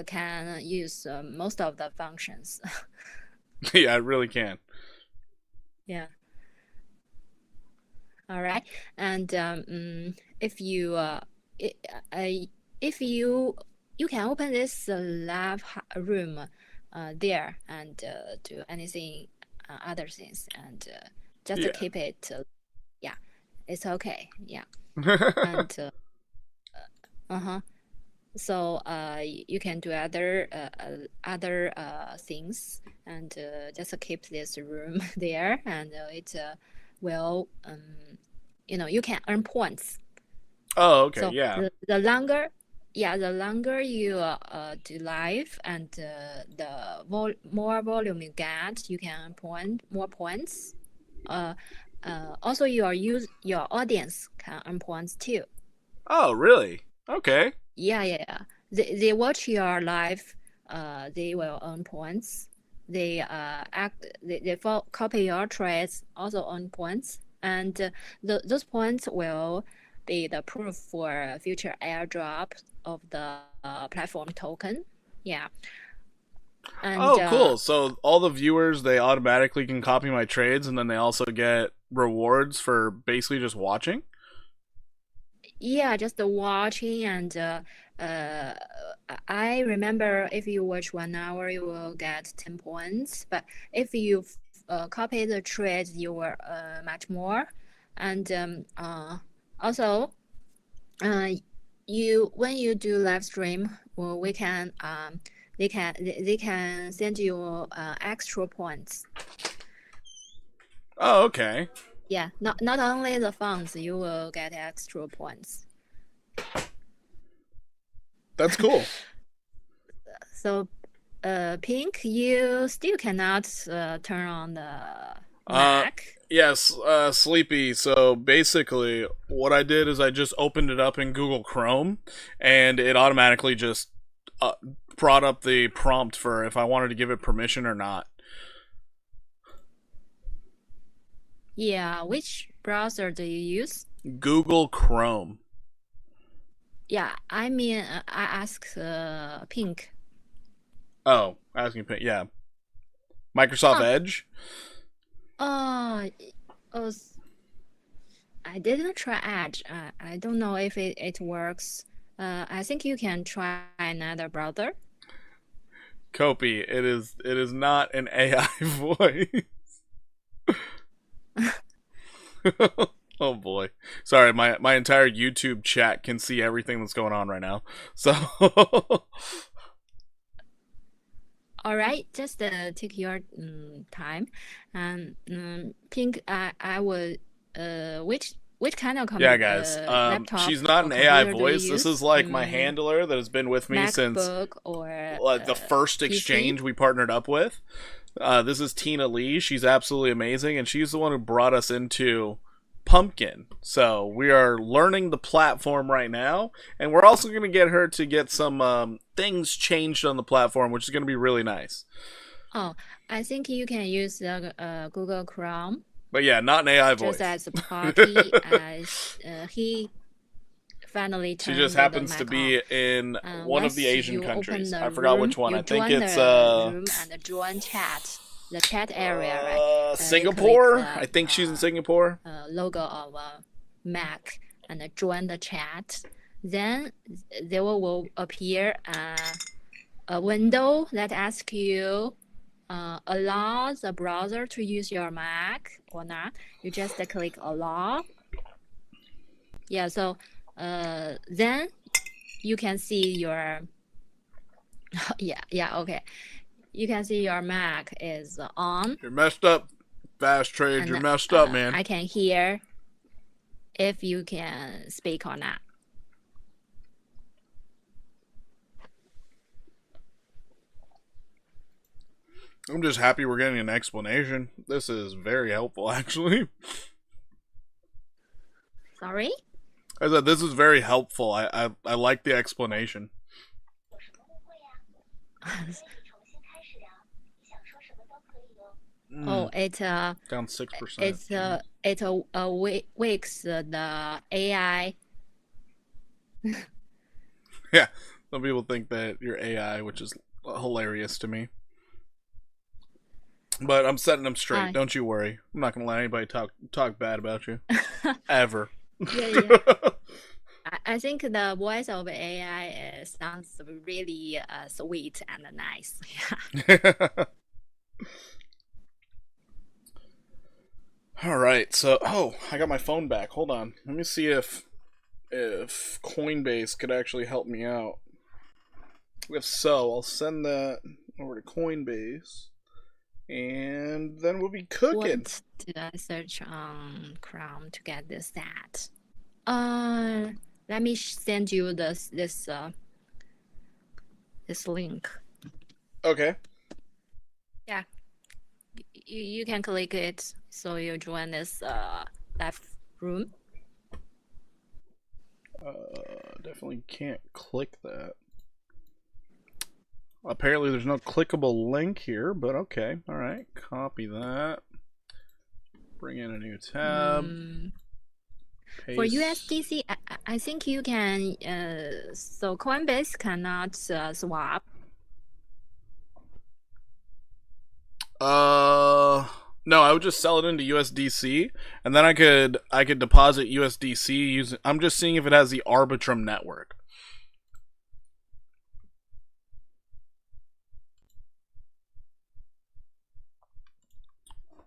can use most of the functions. Yeah, I really can. Yeah. All right. And if you if you can open this lab room there and do anything other things and just Yeah. keep it yeah, it's okay. Yeah. And uh-huh. So you can do other things and just keep this room there, and it will you can earn points. Oh, okay. So Yeah. the longer yeah, the longer you do live and more volume you get, you can point more points. Uh, Also your audience can earn points too. Oh, really? Okay. Yeah. They watch your live. They will earn points. They copy your trades, also earn points, and those points will be the proof for future airdrop of the platform token. Yeah, and Oh, cool. So all the viewers, they automatically can copy my trades, and then they also get rewards for basically just watching? yeah, just the watching and I remember if you watch 1 hour, you will get 10 points. But if you copy the trades, you will much more. And also, uh, you when you do live stream, well, we can they can send you extra points. Oh, okay. Yeah, not only the funds, you will get extra points. That's cool. So, Pink, you still cannot turn on the Uh, Mac. yes, Sleepy. So basically, what I did is I just opened it up in Google Chrome, and it automatically just uh, brought up the prompt for if I wanted to give it permission or not. Yeah, which browser do you use? Google Chrome. Yeah, I mean, I asked Pink. Oh, asking, yeah, Microsoft Oh, Edge. oh, oh, I didn't try Edge. I don't know if it works. I think you can try another browser. Kopi, it is not an AI voice. Oh boy. Sorry, my entire YouTube chat can see everything that's going on right now. So All right, just take your time. And Pink, I will. Which kind of yeah, guys. laptop She's not or an AI computer do you voice. This is use? like my handler that has been with me since MacBook or the first PC? exchange we partnered up with. This is Tina Lee. She's absolutely amazing, and she's the one who brought us into Pumpkin. So we are learning the platform right now, and we're also going to get her to get some things changed on the platform, which is going to be really nice. Oh, I think you can use the Google Chrome But yeah, not an AI just voice. as a party as he finally She just turned the happens to mic on. be in one of the Once Asian you open countries. the I forgot which room, one. you I think join it's the room and join chat, the chat area, right? You click Singapore. I the think she's in Singapore. logo of a Mac and join the chat. Then there will appear a window that asks you allow the browser to use your Mac or not. You just click allow. Yeah, so then you can see your okay. You can see your Mac is on. You're messed up. Fast trade. You're And messed up, man. I can hear if you can speak or not. I'm just happy we're getting an explanation. This is very helpful, actually. Sorry? I said this is very helpful. I like the explanation. Oh, it Down 6%. wakes the AI. Yeah, some people think that you're AI, which is hilarious to me. But I'm setting them straight. Don't you worry. I'm not gonna let anybody talk bad about you ever. Yeah. I think the voice of AI sounds really sweet and nice. Yeah. All right. So, I got my phone back. Hold on. Let me see if Coinbase could actually help me out. If so, I'll send that over to Coinbase, and then we'll be cooking. What did I search on Chrome to get this stat? Let me send you this link. Okay. Yeah, you can click it so you join this live room. Definitely can't click that. Apparently there's no clickable link here, but okay. All right. Copy that. Bring in a new tab. Paste. For USDC, I think you can, so Coinbase cannot swap. No, I would just sell it into USDC, and then I could deposit USDC using. I'm just seeing if it has the Arbitrum network.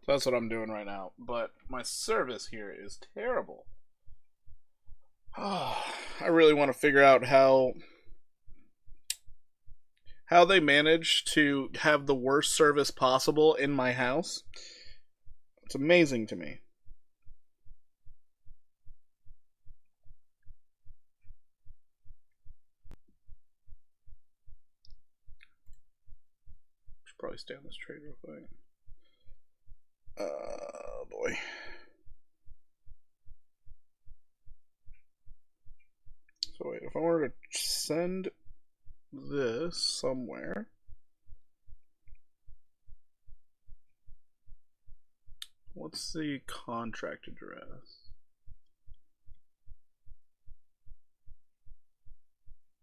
So that's what I'm doing right now. But my service here is terrible. I really want to figure out how they manage to have the worst service possible in my house. It's amazing to me. Should probably stay on this trade real quick. Oh boy. So wait, if I were to send this somewhere, what's the contract address?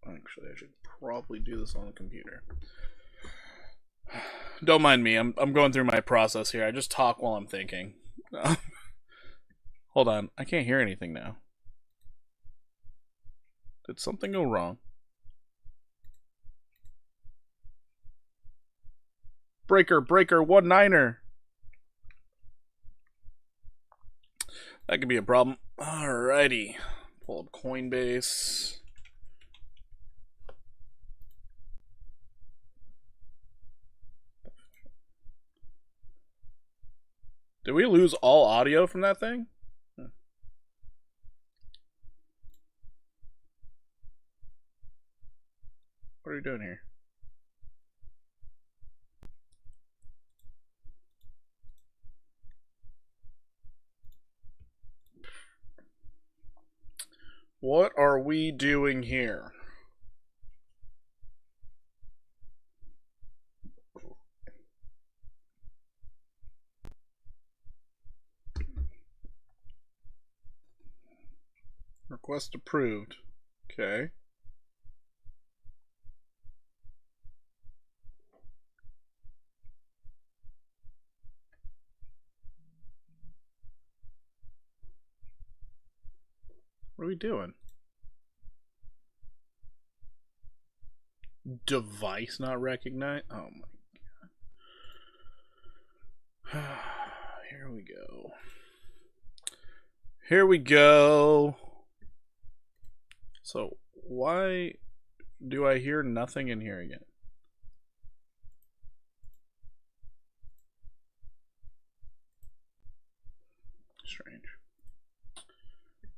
Actually, I should probably do this on the computer. Don't mind me. I'm going through my process here. I just talk while I'm thinking. Hold on. I can't hear anything now. Did something go wrong? Breaker, 1-9er. That could be a problem. Alrighty. Pull up Coinbase. Did we lose all audio from that thing? What are you doing here? What are we doing here? Request approved. Okay. What are we doing? Device not recognized? Oh my god. Here we go. Here we go. So, why do I hear nothing in here again? Strange.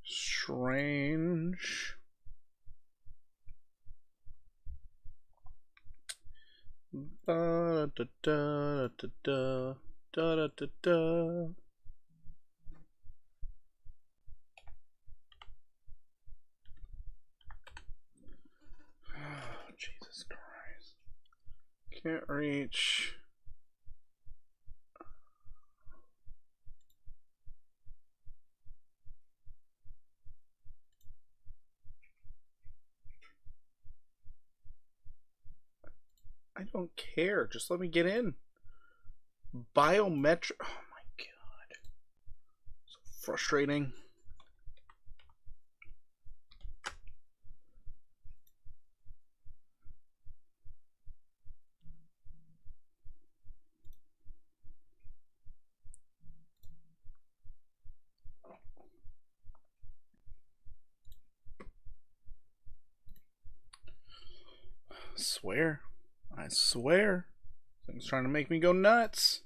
Strange. Da da da da da da da da da. Oh, Jesus Christ. Can't reach. I don't care. Just let me get in. Biometric. Oh my god. So frustrating. I swear. Thing's trying to make me go nuts.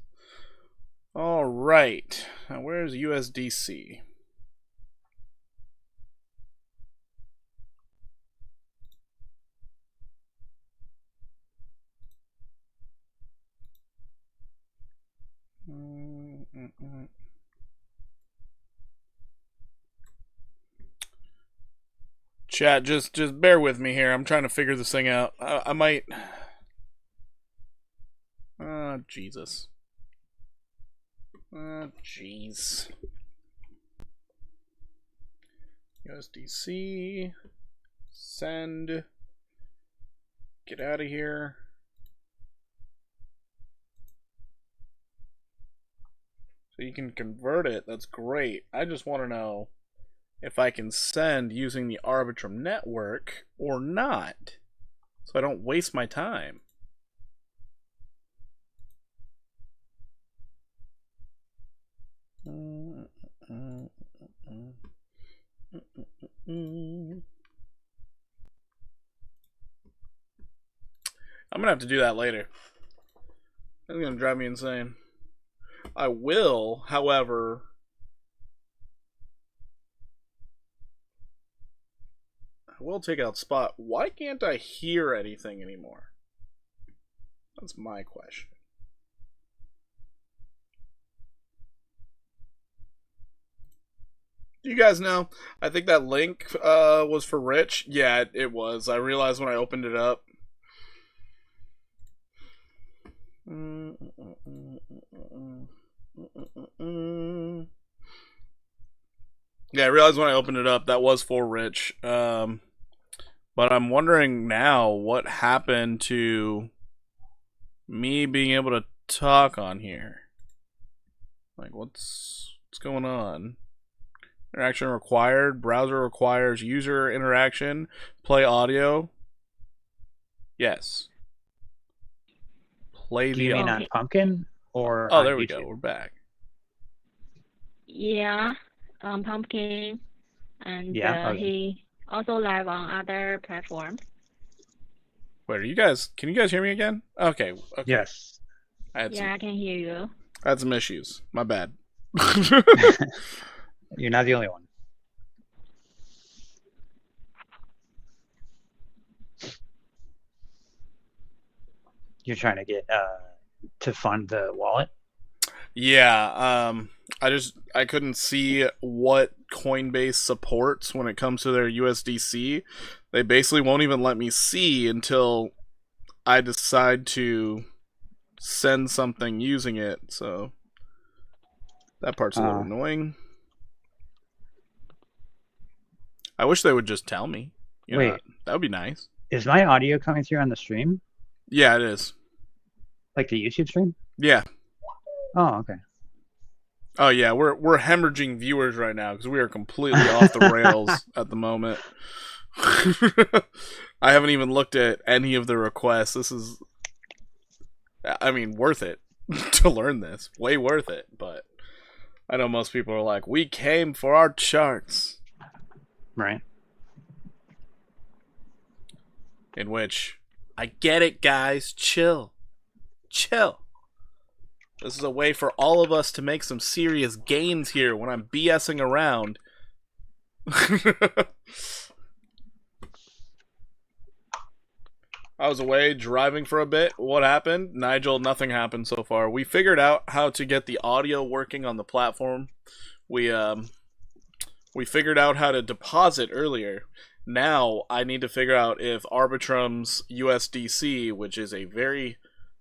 Alright. Now where's USDC? Chat, just bear with me here. I'm trying to figure this thing out. I might. Jesus. Jeez. USDC. Send. Get out of here. So you can convert it. That's great. I just want to know if I can send using the Arbitrum network or not, so I don't waste my time. I'm gonna have to do that later. That's gonna drive me insane. I will, however, I will take out spot. Why can't I hear anything anymore? That's my question. Do you guys know? I think that link was for Rich. Yeah, it was. I realized when I opened it up. Yeah, I realized when I opened it up that was for Rich. But I'm wondering now what happened to me being able to talk on here. Like, what's going on? Interaction required. Browser requires user interaction. Play audio. Yes. Play Do you the mean audio. on Pumpkin or Oh, on there we YouTube? go. We're back. Yeah, Pumpkin, and Yeah, okay. he also live on other platforms. Wait, are you guys? Can you guys hear me again? Okay. Yes. I can hear you. I had some issues. My bad. You're not the only one. You're trying to get to fund the wallet? Yeah, I couldn't see what Coinbase supports when it comes to their USDC. They basically won't even let me see until I decide to send something using it. So that part's a little annoying. I wish they would just tell me. Wait, that would be nice. is my audio coming through on the stream? Yeah, it is. Like the YouTube stream? Yeah. Oh, okay. Oh yeah, we're hemorrhaging viewers right now because we are completely off the rails at the moment. I haven't even looked at any of the requests. This is, I mean, worth it to learn this. Way worth it. But I know most people are like, we came for our charts. Right. In which, I get it, guys. Chill. Chill. This is a way for all of us to make some serious gains here when I'm BSing around. I was away driving for a bit. What happened? Nigel, nothing happened so far. We figured out how to get the audio working on the platform. We figured out how to deposit earlier. Now I need to figure out if Arbitrum's USDC, which is a very,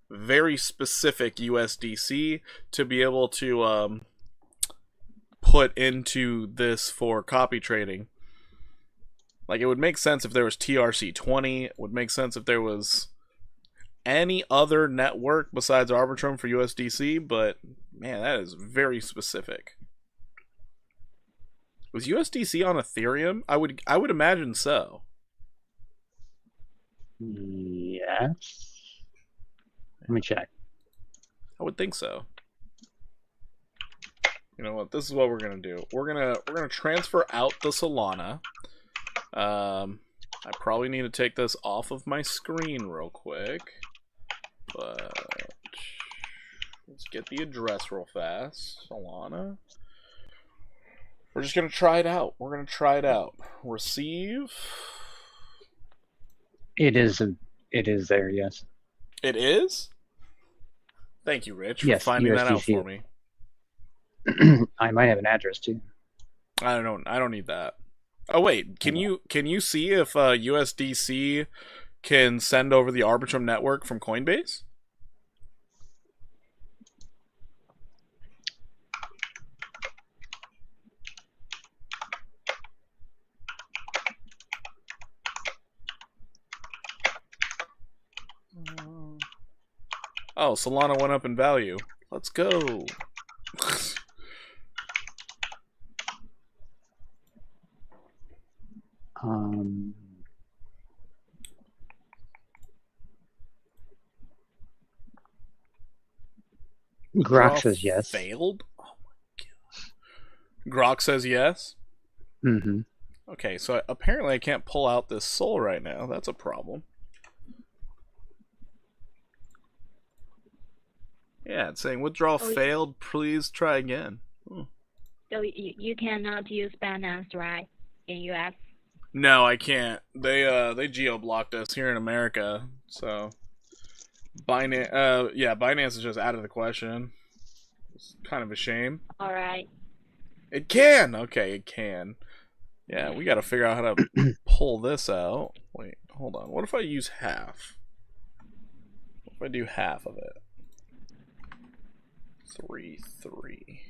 very specific USDC, to be able to put into this for copy trading. Like, it would make sense if there was TRC20. It would make sense if there was any other network besides Arbitrum for USDC, but man, that is very specific. Was USDC on Ethereum? I would imagine so. Yes. Let me check. I would think so. You know what? This is what we're gonna do. We're gonna transfer out the Solana. I probably need to take this off of my screen real quick, but let's get the address real fast. Solana. We're just gonna try it out. We're gonna try it out. Receive. It is there, yes. It is? Thank you, Rich, for Yes, finding that out USDC. for me. I might have an address too. I don't need that. Oh wait, can you see if USDC can send over the Arbitrum network from Coinbase? Oh, Solana went up in value. Let's go. Grok says yes. Failed? Oh my god. Grok says yes? Mm-hmm. Okay, so apparently I can't pull out this soul right now. That's a problem. Yeah, it's saying withdrawal failed. Please try again. So you cannot use Binance, right, in US? No, I can't. They geo-blocked us here in America, so Binance is just out of the question. It's kind of a shame. All right. It can. Okay, it can. Yeah, we got to figure out how to pull this out. Wait, hold on. What if I use half? What if I do half of it? 3, 3.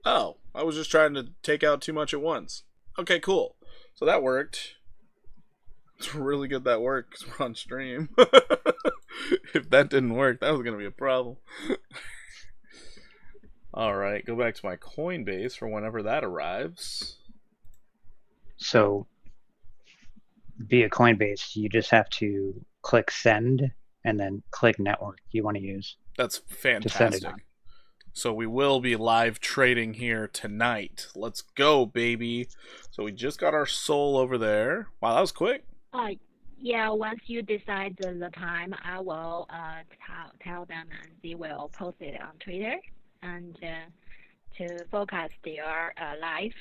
Oh, I was just trying to take out too much at once. Okay, cool. So that worked. It's really good that worked because we're on stream. If that didn't work, that was going to be a problem. Alright, go back to my Coinbase for whenever that arrives. So via Coinbase, you just have to click send and then click network you want to use. That's fantastic. To send it on. So we will be live trading here tonight. Let's go, baby. So we just got our soul over there. Wow, that was quick. Yeah, once you decide the time, I will tell them and they will post it on Twitter and to forecast their live.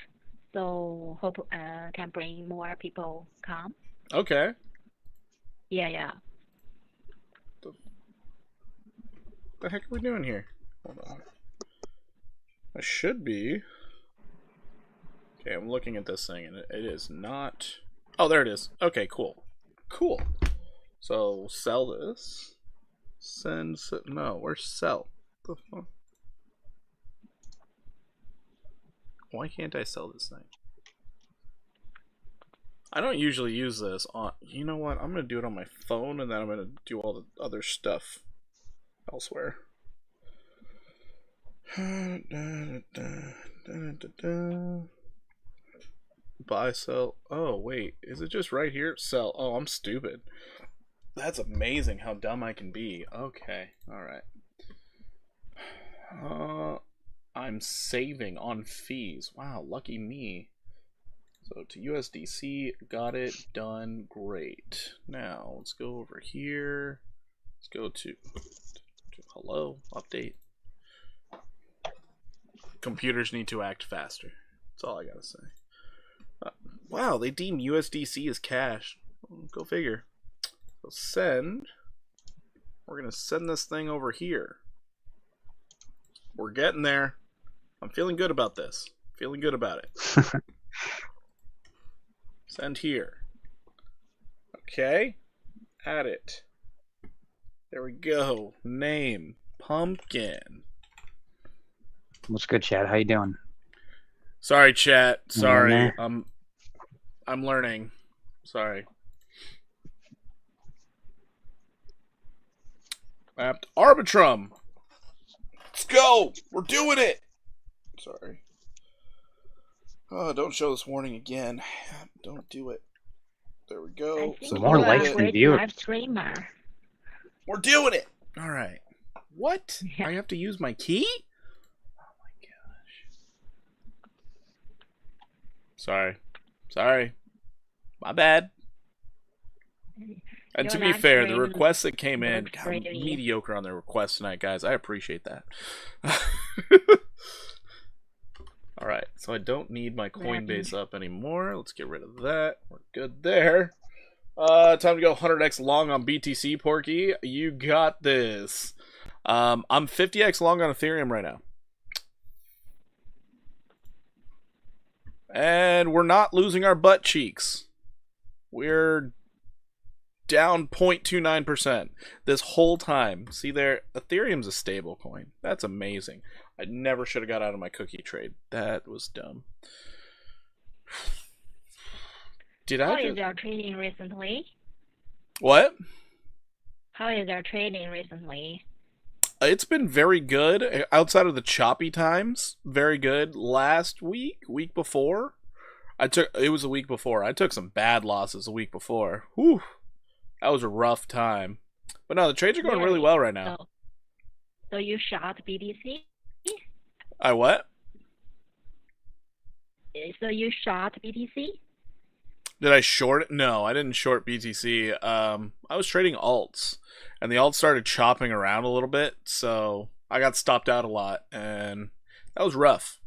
So hope can bring more people come. Okay. Yeah. The heck are we doing here? Hold on. I should be. Okay, I'm looking at this thing and it is not. Oh, there it is. Okay, cool. Cool. So sell this. Send. No, where's sell? What the fuck? Why can't I sell this thing? I don't usually use this on. You know what? I'm gonna do it on my phone and then I'm gonna do all the other stuff elsewhere. Buy, sell. Oh, wait. Is it just right here? Sell. Oh, I'm stupid. That's amazing how dumb I can be. Okay. Alright. I'm saving on fees. Wow, lucky me. So to USDC, got it, done, great. Now, let's go over here. Let's go to hello, update. Computers need to act faster. That's all I gotta say. Wow, they deem USDC as cash. Go figure. So send. We're gonna send this thing over here. We're getting there. I'm feeling good about this. Feeling good about it. Send here. Okay. Add it. There we go. Name. Pumpkin. What's good, Chad? How you doing? Sorry, chat. Sorry. I'm learning. Sorry. Mapped Arbitrum. Let's go. We're doing it. Sorry. Oh, don't show this warning again. Don't do it. There we go. So more likes than viewers. Live streamer. We're doing it. All right. What? Yeah. I have to use my key? Oh my gosh. Sorry. My bad. And to be fair, the requests that came in, God, I'm mediocre on the requests tonight, guys. I appreciate that. Alright, so I don't need my Coinbase up anymore. Let's get rid of that. We're good there. Time to go 100x long on BTC, Porky. You got this. I'm 50x long on Ethereum right now. And we're not losing our butt cheeks. We're down 0.29% this whole time. See there, Ethereum's a stable coin. That's amazing. I never should have got out of my cookie trade. That was dumb. How is your trading recently? What? How is your trading recently? It's been very good outside of the choppy times. Very good. Last week before, it was a week before. I took some bad losses a week before. Whew. That was a rough time. But no, the trades are going really well right now. So you short BTC? I what? So you short BTC? Did I short it? No, I didn't short BTC. I was trading alts, and the alts started chopping around a little bit, so I got stopped out a lot, and that was rough.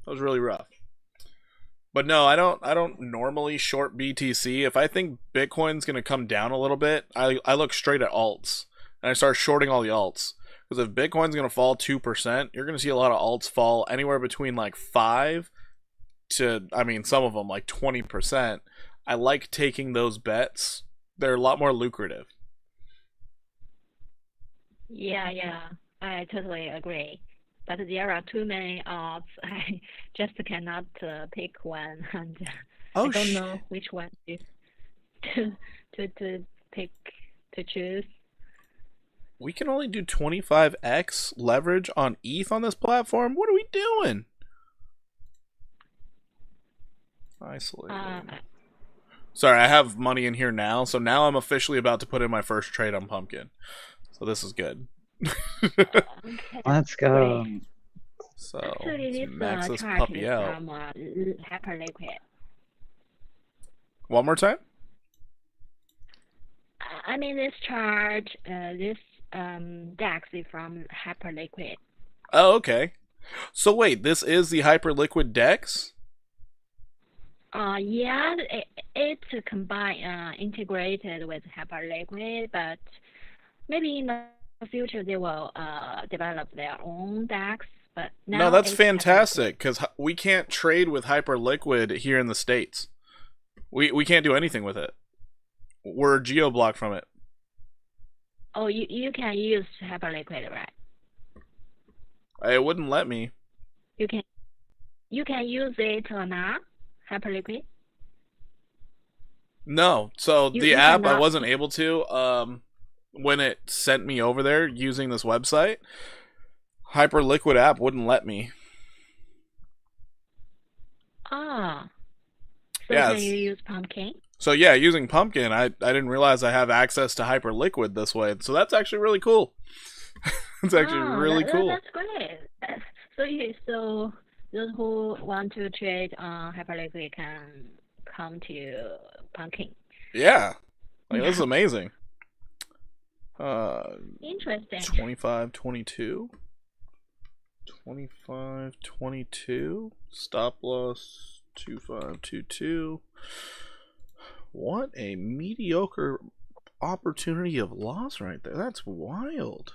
That was really rough. But no, I don't normally short BTC. If I think Bitcoin's gonna come down a little bit, I look straight at alts, and I start shorting all the alts. Because if Bitcoin's gonna fall 2%, you're gonna see a lot of alts fall anywhere between like 5 to, I mean, some of them like 20%. I like taking those bets. They're a lot more lucrative. Yeah, I totally agree. But there are too many odds. I just cannot pick one, and I don't know which one to pick to choose. We can only do 25x leverage on ETH on this platform. What are we doing? Isolated. Sorry, I have money in here now, so now I'm officially about to put in my first trade on Pumpkin. So this is good. Okay, Let's go. great. So Actually, let's this max this chart puppy is out. from Hyperliquid. One more time? I mean, this chart, this DAX is from Hyperliquid. Oh, okay. So wait, this is the Hyperliquid DEX? Yeah, it's combined, integrated with Hyperliquid, but maybe in the future they will develop their own DAX. But now No, that's it's fantastic, because we can't trade with Hyperliquid here in the States. We can't do anything with it. We're geo-blocked from it. Oh, you can use Hyperliquid, right? It wouldn't let me. You can use it or not, Hyperliquid. No, so You the app I cannot. wasn't able to when it sent me over there using this website. Hyperliquid app wouldn't let me. Ah, so Yeah, can you use Pumpkin? So yeah, using Pumpkin, I didn't realize I have access to Hyperliquid this way. So that's actually really cool. It's actually really cool. That's great. So those who want to trade on Hyperliquid can come to Pumpkin. Yeah. Like this is amazing. Interesting. 25, 22. 25, 22. Stop loss 2522. What a mediocre opportunity of loss right there. That's wild.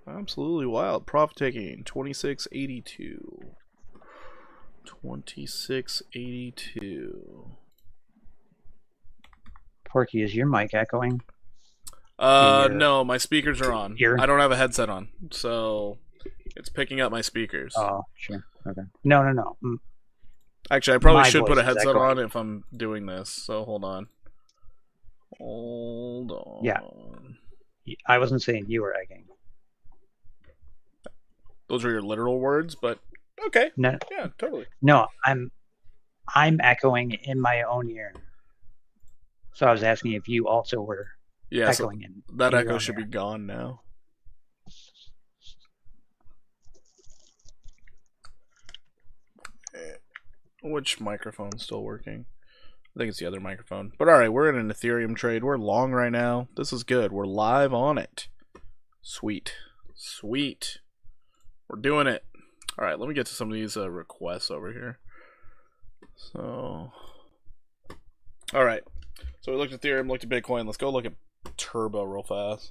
Absolutely wild. Profit taking 2682. 2682. Porky, is your mic echoing? No, my speakers are on. Here? I don't have a headset on, so it's picking up my speakers. Oh, sure. Okay. No. Actually, I probably My should put a voice is headset on echoing. if I'm doing this, so hold on. Hold on. Yeah. I wasn't saying you were egging. Those are your literal words, but okay. No, Yeah, totally. no, I'm echoing in my own ear. So I was asking if you also were Yeah, so echoing in that your echo own should ear. be gone now. Which microphone's still working? I think it's the other microphone. But alright, we're in an Ethereum trade. We're long right now. This is good. We're live on it. Sweet. Sweet. We're doing it. Alright, let me get to some of these requests over here. So, alright. So we looked at Ethereum, looked at Bitcoin. Let's go look at Turbo real fast.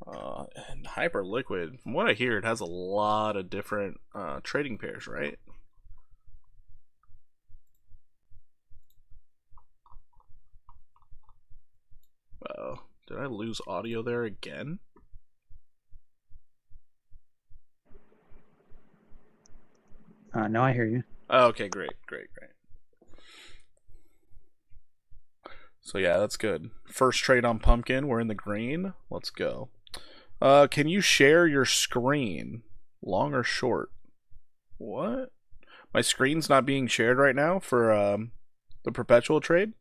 And hyper liquid. From what I hear, it has a lot of different trading pairs, right? Oh, did I lose audio there again? No, I hear you. Oh, okay, great. So yeah, that's good. First trade on Pumpkin. We're in the green. Let's go. Can you share your screen? Long or short? What? My screen's not being shared right now for the perpetual trade?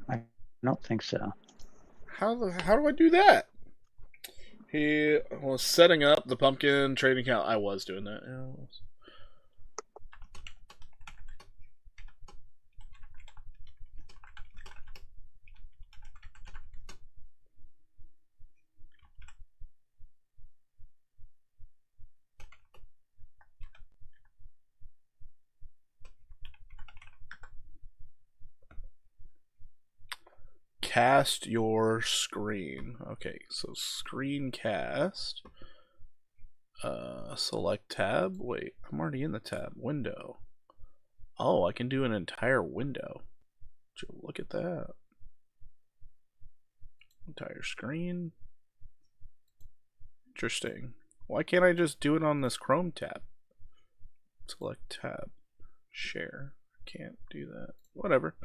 I don't think so. How do I do that? He was setting up the Pumpkin trading account. I was doing that. Yeah, I was. Cast your screen. Okay, so screencast. Select tab. Wait, I'm already in the tab. Window. Oh, I can do an entire window. Look at that. Entire screen. Interesting. Why can't I just do it on this Chrome tab? Select tab. Share. Can't do that. Whatever.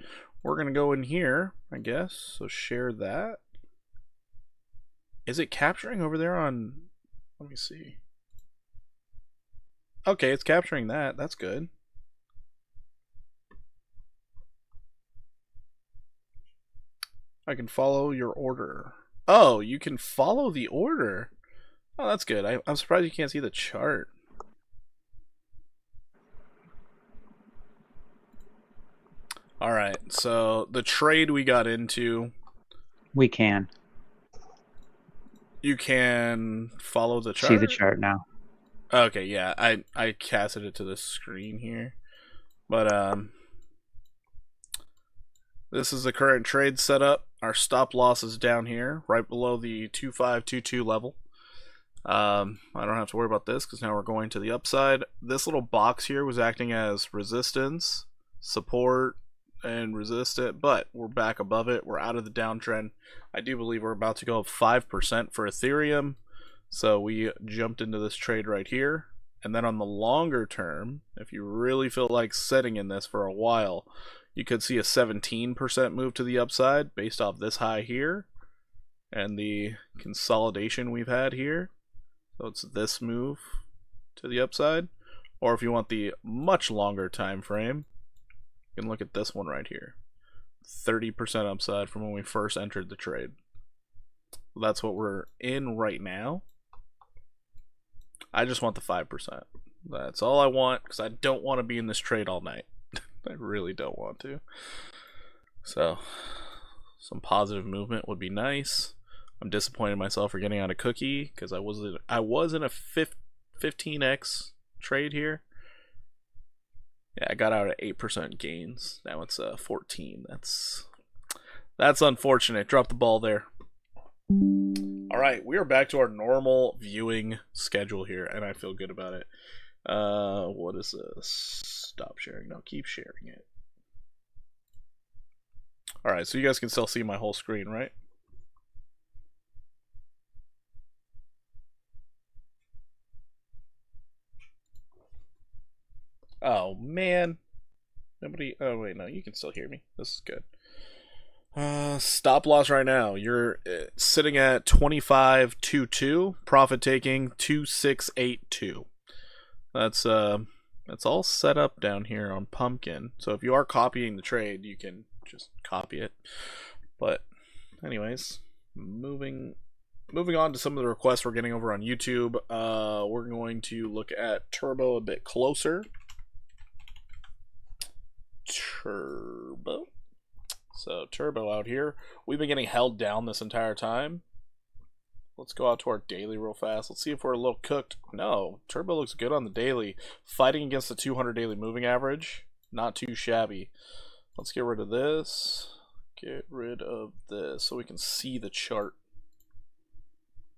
We're going to go in here, I guess. So share that. Is it capturing over there on... Let me see. Okay, it's capturing that. That's good. I can follow your order. Oh, you can follow the order. Oh, that's good. I'm surprised you can't see the chart. Alright, so the trade we got into... We can. You can follow the chart? See the chart now. Okay, yeah, I casted it to the screen here. But, this is the current trade setup. Our stop loss is down here, right below the 2522 level. I don't have to worry about this because now we're going to the upside. This little box here was acting as resistance, support, and resist it, but we're back above it. We're out of the downtrend. I do believe we're about to go up 5% for Ethereum. So we jumped into this trade right here. And then on the longer term, if you really feel like sitting in this for a while, you could see a 17% move to the upside based off this high here and the consolidation we've had here. So it's this move to the upside. Or if you want the much longer time frame, you can look at this one right here. 30% upside from when we first entered the trade. That's what we're in right now. I just want the 5%. That's all I want because I don't want to be in this trade all night. I really don't want to. So, some positive movement would be nice. I'm disappointed in myself for getting out a cookie because I was in a 15x trade here. Yeah, I got out at 8% gains. Now it's 14. That's unfortunate. Dropped the ball there. All right, we are back to our normal viewing schedule here, and I feel good about it. What is this? Stop sharing. No, keep sharing it. All right, so you guys can still see my whole screen, right? Oh, man. Nobody... Oh, wait, no, you can still hear me. This is good. Stop loss right now. You're sitting at 25.22. Profit taking 2682. That's all set up down here on Pumpkin. So if you are copying the trade, you can just copy it. But anyways, moving on to some of the requests we're getting over on YouTube. We're going to look at Turbo a bit closer. Turbo. So Turbo out here. We've been getting held down this entire time. Let's go out to our daily real fast. Let's see if we're a little cooked. No, Turbo looks good on the daily. Fighting against the 200 daily moving average. Not too shabby. Let's get rid of this. get rid of this so we can see the chart.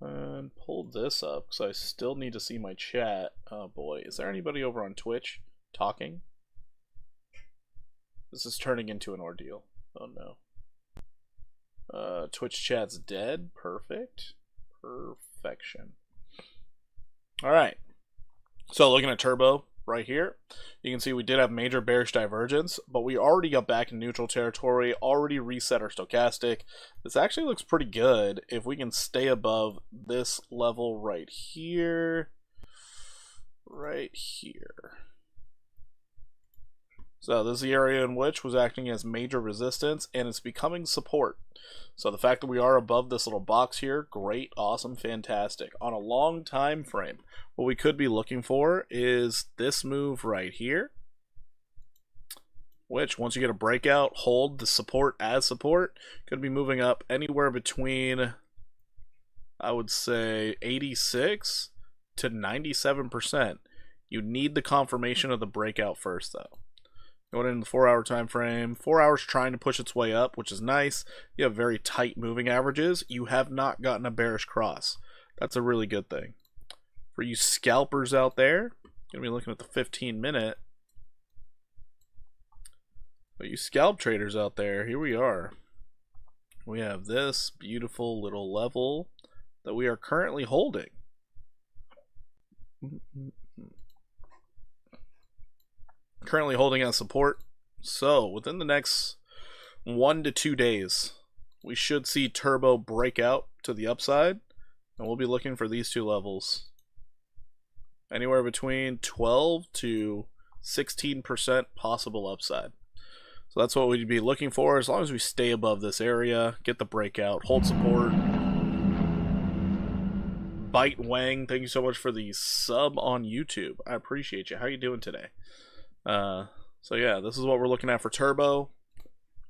And pull this up because I still need to see my chat. Oh boy, is there anybody over on Twitch talking? This is turning into an ordeal. Oh no. Twitch chat's dead. Perfect. Perfection. Alright. So looking at Turbo right here, you can see we did have major bearish divergence, but we already got back in neutral territory, already reset our stochastic. This actually looks pretty good if we can stay above this level right here. Right here. So this is the area in which was acting as major resistance, and it's becoming support. So the fact that we are above this little box here, great, awesome, fantastic. On a long time frame, what we could be looking for is this move right here, which once you get a breakout, hold the support as support, could be moving up anywhere between, I would say, 86 to 97%. You need the confirmation of the breakout first, though. Going into the 4-hour time frame, 4 hours trying to push its way up, which is nice. You have very tight moving averages. You have not gotten a bearish cross. That's a really good thing. For you scalpers out there, gonna be looking at the 15-minute. But you scalp traders out there, here we are. We have this beautiful little level that we are currently holding. Currently holding as support. So within the next 1 to 2 days, we should see Turbo break out to the upside, and we'll be looking for these two levels. Anywhere between 12 to 16% possible upside. So that's what we'd be looking for as long as we stay above this area, get the breakout, hold support. Bite Wang, thank you so much for the sub on YouTube. I appreciate you. How you doing today? So yeah, this is what we're looking at for Turbo.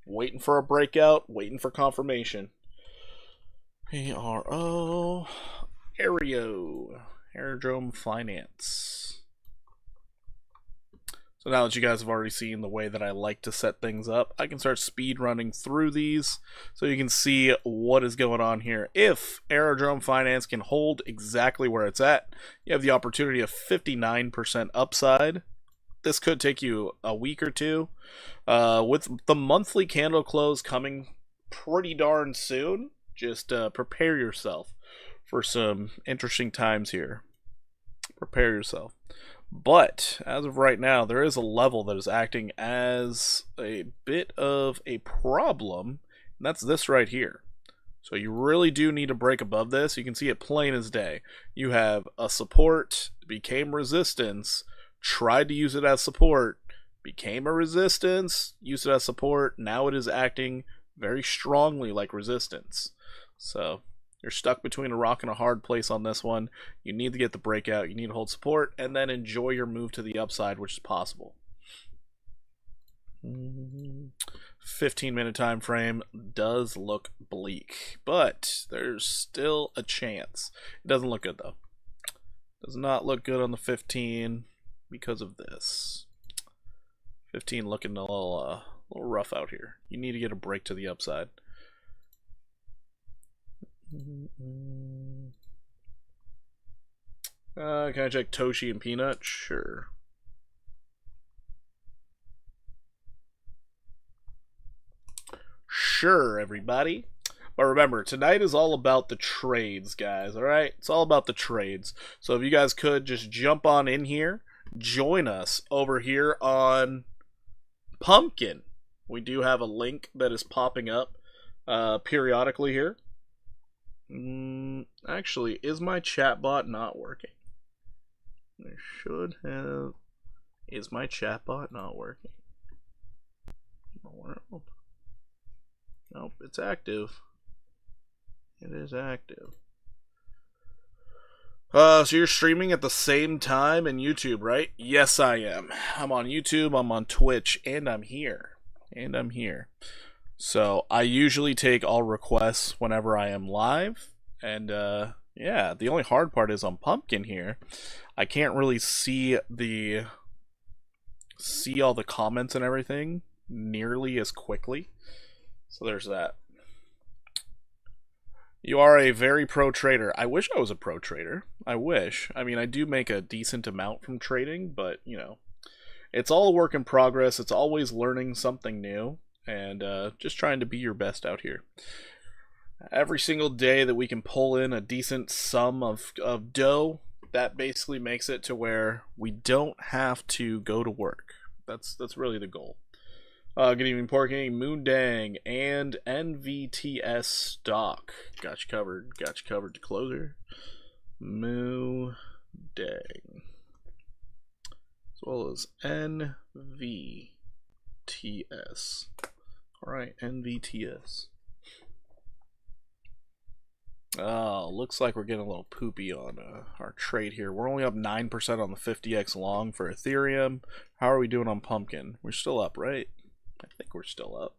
Waiting for a breakout, waiting for confirmation. ARO, Aerodrome Finance. So now that you guys have already seen the way that I like to set things up, I can start speed running through these so you can see what is going on here. If Aerodrome Finance can hold exactly where it's at, you have the opportunity of 59% upside. This could take you a week or two. With the monthly candle close coming pretty darn soon, just prepare yourself for some interesting times here. Prepare yourself. But as of right now, there is a level that is acting as a bit of a problem, and that's this right here. So you really do need to break above this. You can see it plain as day. You have a support, became resistance, tried to use it as support, became a resistance, used it as support, now it is acting very strongly like resistance. So you're stuck between a rock and a hard place on this one. You need to get the breakout, you need to hold support, and then enjoy your move to the upside, which is possible. 15-minute time frame does look bleak, but there's still a chance. It doesn't look good though. Does not look good on the 15 because of this. 15 looking a little rough out here. You need to get a break to the upside. Can I check Toshi and Peanut? Sure. Sure, everybody. But remember, tonight is all about the trades, guys, alright? It's all about the trades. So if you guys could just jump on in here, join us over here on Pumpkin. We do have a link that is popping up periodically here. Actually, is my chatbot not working? I should have. Is my chatbot not working? Nope, it's active. It is active. So you're streaming at the same time in YouTube, right? Yes, I am. I'm on YouTube, I'm on Twitch, and I'm here. So I usually take all requests whenever I am live. And yeah, the only hard part is on Pumpkin here. I can't really see all the comments and everything nearly as quickly. So there's that. You are a very pro trader. I wish I was a pro trader. I wish. I mean, I do make a decent amount from trading, but, you know, it's all a work in progress. It's always learning something new and just trying to be your best out here. Every single day that we can pull in a decent sum of dough, that basically makes it to where we don't have to go to work. That's really the goal. Good evening, Porking, Moondang, and NVTS stock. Got you covered. Got you covered to closer. Moondang. As well as NVTS. Alright, NVTS. Oh, looks like we're getting a little poopy on our trade here. We're only up 9% on the 50x long for Ethereum. How are we doing on Pumpkin? We're still up, right? I think we're still up.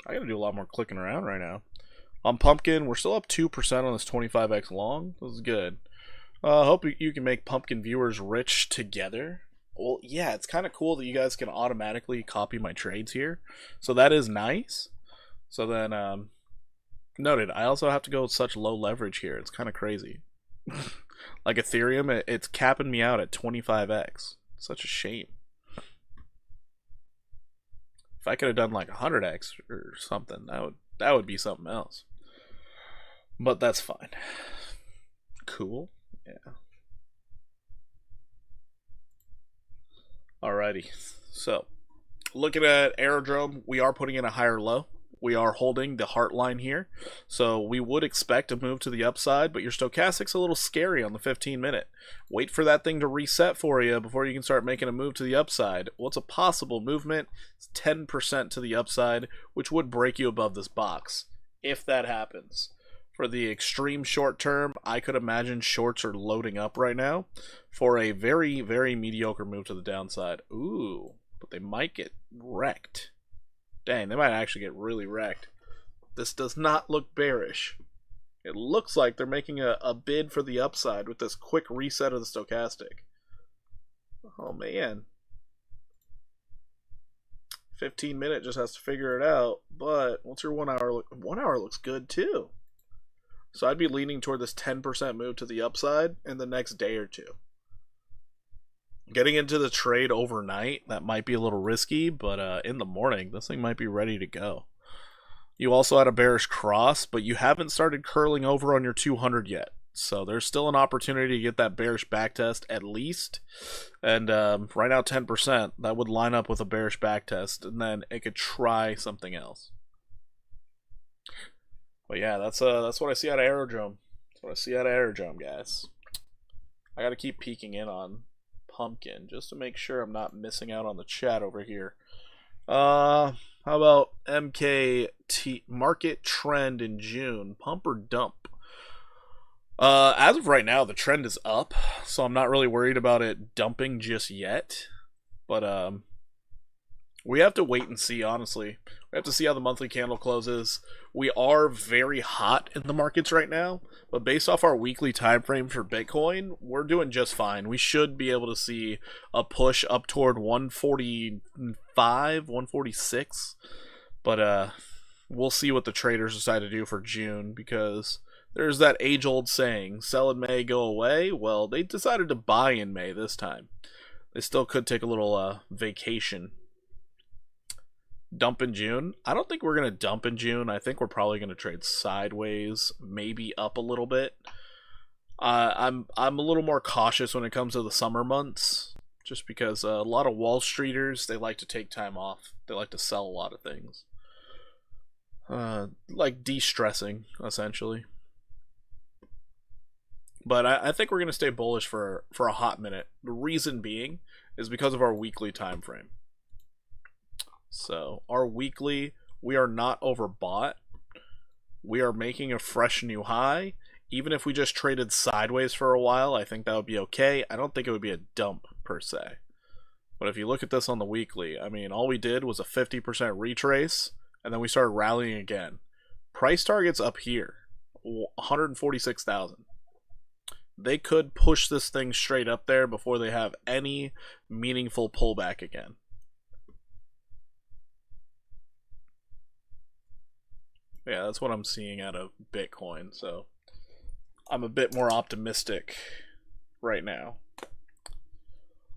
I gotta do a lot more clicking around right now. On Pumpkin, we're still up 2% on this 25x long. This is good. Hope you can make Pumpkin viewers rich together. Well, yeah, it's kind of cool that you guys can automatically copy my trades here. So that is nice. So then, noted, I also have to go with such low leverage here. It's kind of crazy. Like Ethereum, it's capping me out at 25x. Such a shame. If I could have done like 100x or something, that would be something else. But that's fine. Cool. Yeah. Alrighty. So, looking at Aerodrome, we are putting in a higher low. We are holding the heart line here. So we would expect a move to the upside, but your stochastic's a little scary on the 15-minute. Wait for that thing to reset for you before you can start making a move to the upside. What's a possible movement? It's 10% to the upside, which would break you above this box, if that happens. For the extreme short term, I could imagine shorts are loading up right now for a very, very mediocre move to the downside. Ooh, but they might get wrecked. Dang, they might actually get really wrecked. This does not look bearish. It looks like they're making a bid for the upside with this quick reset of the stochastic. Oh, man. 15-minute just has to figure it out. But what's your 1 hour? 1 hour looks good, too. So I'd be leaning toward this 10% move to the upside in the next day or two. Getting into the trade overnight, that might be a little risky, but in the morning, this thing might be ready to go. You also had a bearish cross, but you haven't started curling over on your 200 yet. So there's still an opportunity to get that bearish backtest at least. And right now, 10%, that would line up with a bearish backtest, and then it could try something else. But yeah, that's what I see out of Aerodrome. That's what I see out of Aerodrome, guys. I got to keep peeking in on Pumpkin just to make sure I'm not missing out on the chat over here. How about MKT market trend in June? Pump or dump? As of right now, the trend is up, so I'm not really worried about it dumping just yet. But we have to wait and see, honestly. We have to see how the monthly candle closes. We are very hot in the markets right now, but based off our weekly time frame for Bitcoin, we're doing just fine. We should be able to see a push up toward 145, 146. But we'll see what the traders decide to do for June, because there's that age-old saying, sell in May, go away. Well, they decided to buy in May this time. They still could take a little vacation. Dump in June? I don't think we're going to dump in June. I think we're probably going to trade sideways, maybe up a little bit. I'm a little more cautious when it comes to the summer months, just because a lot of Wall Streeters, they like to take time off. They like to sell a lot of things. Like de-stressing, essentially. But I think we're going to stay bullish for a hot minute. The reason being is because of our weekly time frame. So our weekly, we are not overbought. We are making a fresh new high. Even if we just traded sideways for a while, I think that would be okay. I don't think it would be a dump per se. But if you look at this on the weekly, I mean, all we did was a 50% retrace, and then we started rallying again. Price target's up here, 146,000. They could push this thing straight up there before they have any meaningful pullback again. Yeah, that's what I'm seeing out of Bitcoin, so I'm a bit more optimistic right now.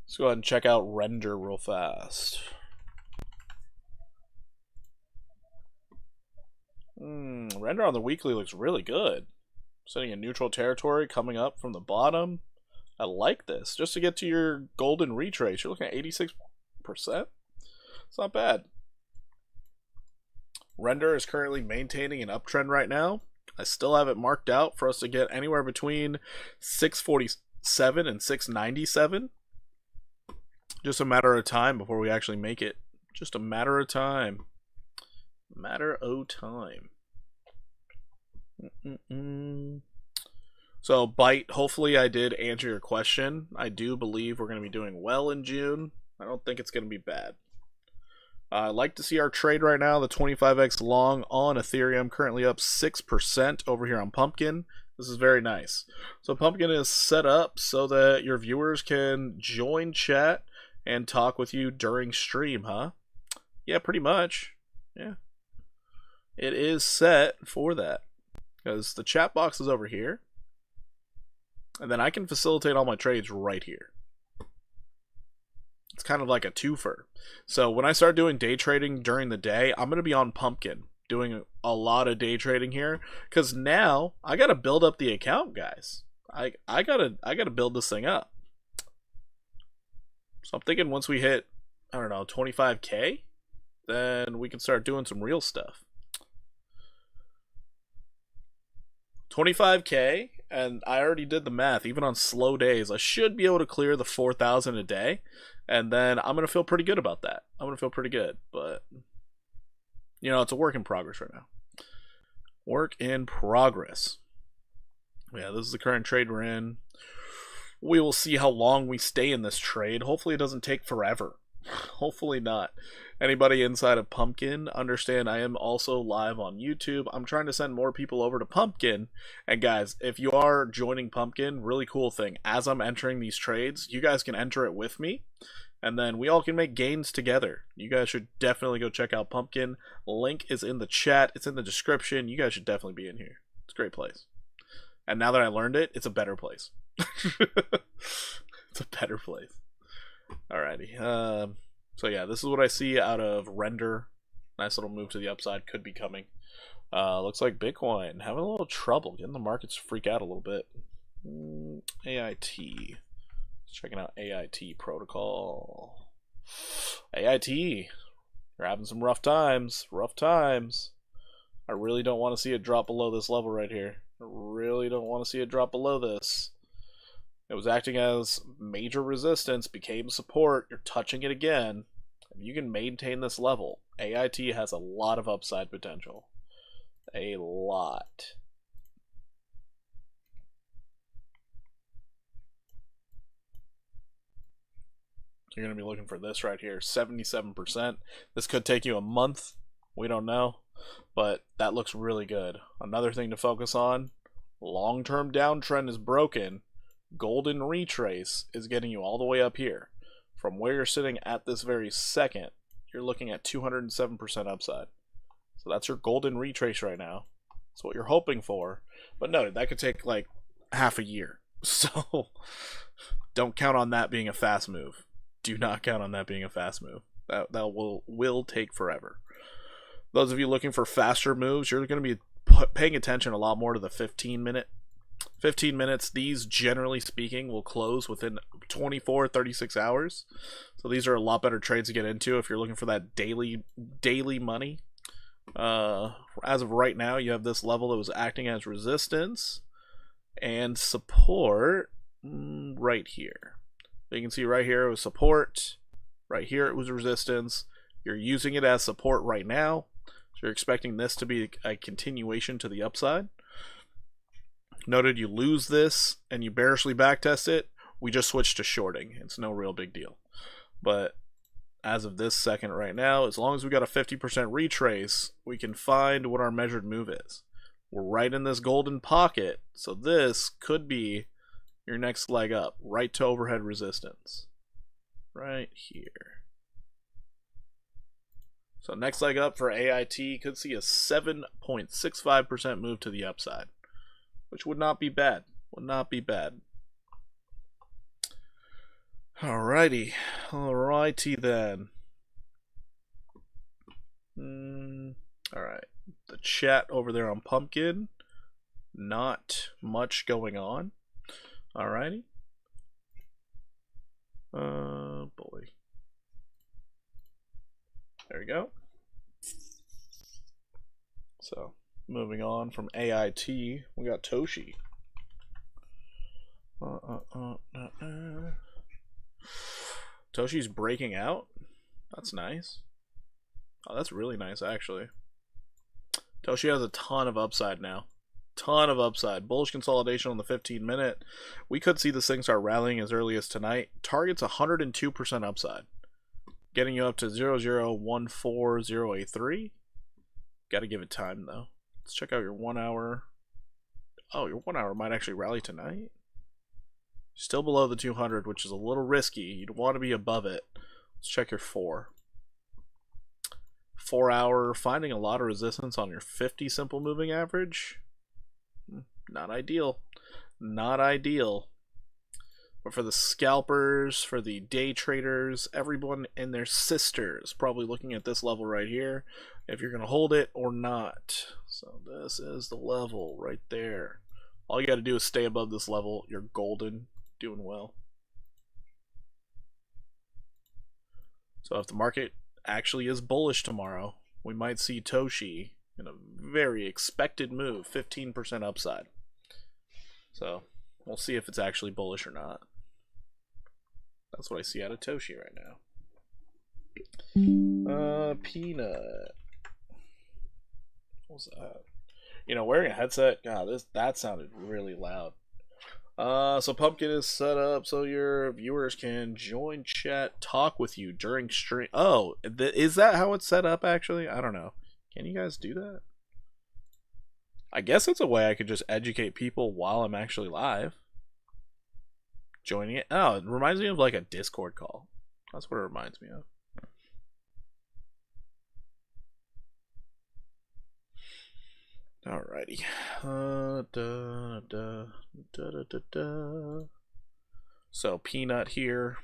Let's go ahead and check out Render real fast. Render on the weekly looks really good. Setting a neutral territory, coming up from the bottom. I like this. Just to get to your golden retrace, you're looking at 86%. It's not bad. Render is currently maintaining an uptrend right now. I still have it marked out for us to get anywhere between 647 and 697. Just a matter of time before we actually make it. Just a matter of time. Matter of time. So, Byte, hopefully I did answer your question. I do believe we're going to be doing well in June. I don't think it's going to be bad. I like to see our trade right now, the 25x long on Ethereum, currently up 6% over here on Pumpkin. This is very nice. So Pumpkin is set up so that your viewers can join chat and talk with you during stream, huh? Yeah, pretty much. Yeah. It is set for that. Because the chat box is over here. And then I can facilitate all my trades right here. It's kind of like a twofer. So when I start doing day trading during the day, I'm going to be on Pumpkin doing a lot of day trading here, because now I got to build up the account, guys. I gotta build this thing up. So I'm thinking once we hit, I don't know, 25k, then we can start doing some real stuff. 25k, and I already did the math. Even on slow days, I should be able to clear the 4,000 a day, and then I'm gonna feel pretty good about that. I'm gonna feel pretty good, but you know, it's a work in progress right now. Work in progress. Yeah, this is the current trade we're in. We will see how long we stay in this trade. Hopefully it doesn't take forever. Hopefully not. Anybody inside of Pumpkin, understand I am also live on YouTube. I'm trying to send more people over to Pumpkin. And guys, if you are joining Pumpkin, really cool thing. As I'm entering these trades, you guys can enter it with me. And then we all can make gains together. You guys should definitely go check out Pumpkin. Link is in the chat. It's in the description. You guys should definitely be in here. It's a great place. And now that I learned it, it's a better place. It's a better place. Alrighty. So yeah, this is what I see out of Render. Nice little move to the upside could be coming. Looks like Bitcoin having a little trouble getting the markets to freak out a little bit. AIT. Checking out AIT protocol. AIT. You're having some rough times. Rough times. I really don't want to see it drop below this level right here. I really don't want to see it drop below this. It was acting as major resistance, became support. You're touching it again. If you can maintain this level, AIT has a lot of upside potential. A lot. You're going to be looking for this right here, 77%. This could take you a month. We don't know. But that looks really good. Another thing to focus on, long-term downtrend is broken. Golden retrace is getting you all the way up here. From where you're sitting at this very second, you're looking at 207% upside. So that's your golden retrace right now. That's what you're hoping for. But noted, that could take like half a year. So don't count on that being a fast move. Do not count on that being a fast move. That will take forever. Those of you looking for faster moves, you're going to be paying attention a lot more to the 15 minutes. These, generally speaking, will close within 24-36 hours. So these are a lot better trades to get into if you're looking for that daily money. As of right now, you have this level that was acting as resistance and support right here. So you can see right here it was support. Right here it was resistance. You're using it as support right now. So you're expecting this to be a continuation to the upside. Noted you lose this and you bearishly backtest it, we just switch to shorting. It's no real big deal. But as of this second right now, as long as we got a 50% retrace, we can find what our measured move is. We're right in this golden pocket, so this could be your next leg up, right to overhead resistance. Right here. So next leg up for AIT could see a 7.65% move to the upside, which would not be bad. Would not be bad. Alrighty. Alrighty then. Alright. The chat over there on Pumpkin. Not much going on. Alrighty. Boy. There we go. So, moving on from AIT, we got Toshi. Toshi's breaking out. That's nice. Oh, that's really nice, actually. Toshi has a ton of upside now. Ton of upside. Bullish consolidation on the 15-minute. We could see this thing start rallying as early as tonight. Target's 102% upside. Getting you up to 0014083. Gotta give it time, though. Let's check out your 1 hour. Oh, your 1 hour might actually rally tonight. Still below the 200, which is a little risky. You'd want to be above it. Let's check your 4. 4 hour, finding a lot of resistance on your 50 simple moving average. Not ideal. Not ideal. But for the scalpers, for the day traders, everyone and their sisters probably looking at this level right here, if you're going to hold it or not. So this is the level right there. All you got to do is stay above this level. You're golden. Doing well. So if the market actually is bullish tomorrow, we might see Toshi in a very expected move, 15% upside. So we'll see if it's actually bullish or not. That's what I see out of Toshi right now. Peanut. What's that? You know, wearing a headset, God, that sounded really loud. So Pumpkin is set up so your viewers can join chat, talk with you during stream. Oh, is that how it's set up, actually? I don't know. Can you guys do that? I guess it's a way I could just educate people while I'm actually live. Joining it. Oh, it reminds me of like a Discord call. That's what it reminds me of. Alrighty. So Peanut here.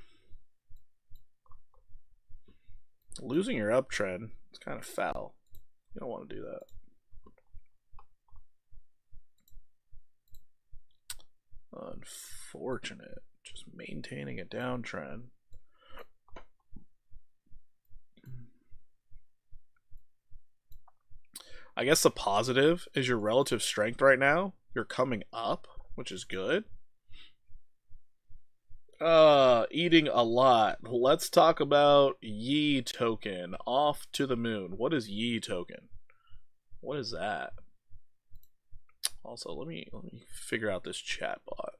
Losing your uptrend. It's kind of foul. You don't want to do that. Unfortunate. Just maintaining a downtrend. I guess the positive is your relative strength right now. You're coming up, which is good. Eating a lot. Let's talk about Yi token. Off to the moon. What is Yi token? What is that? Also, let me figure out this chat bot.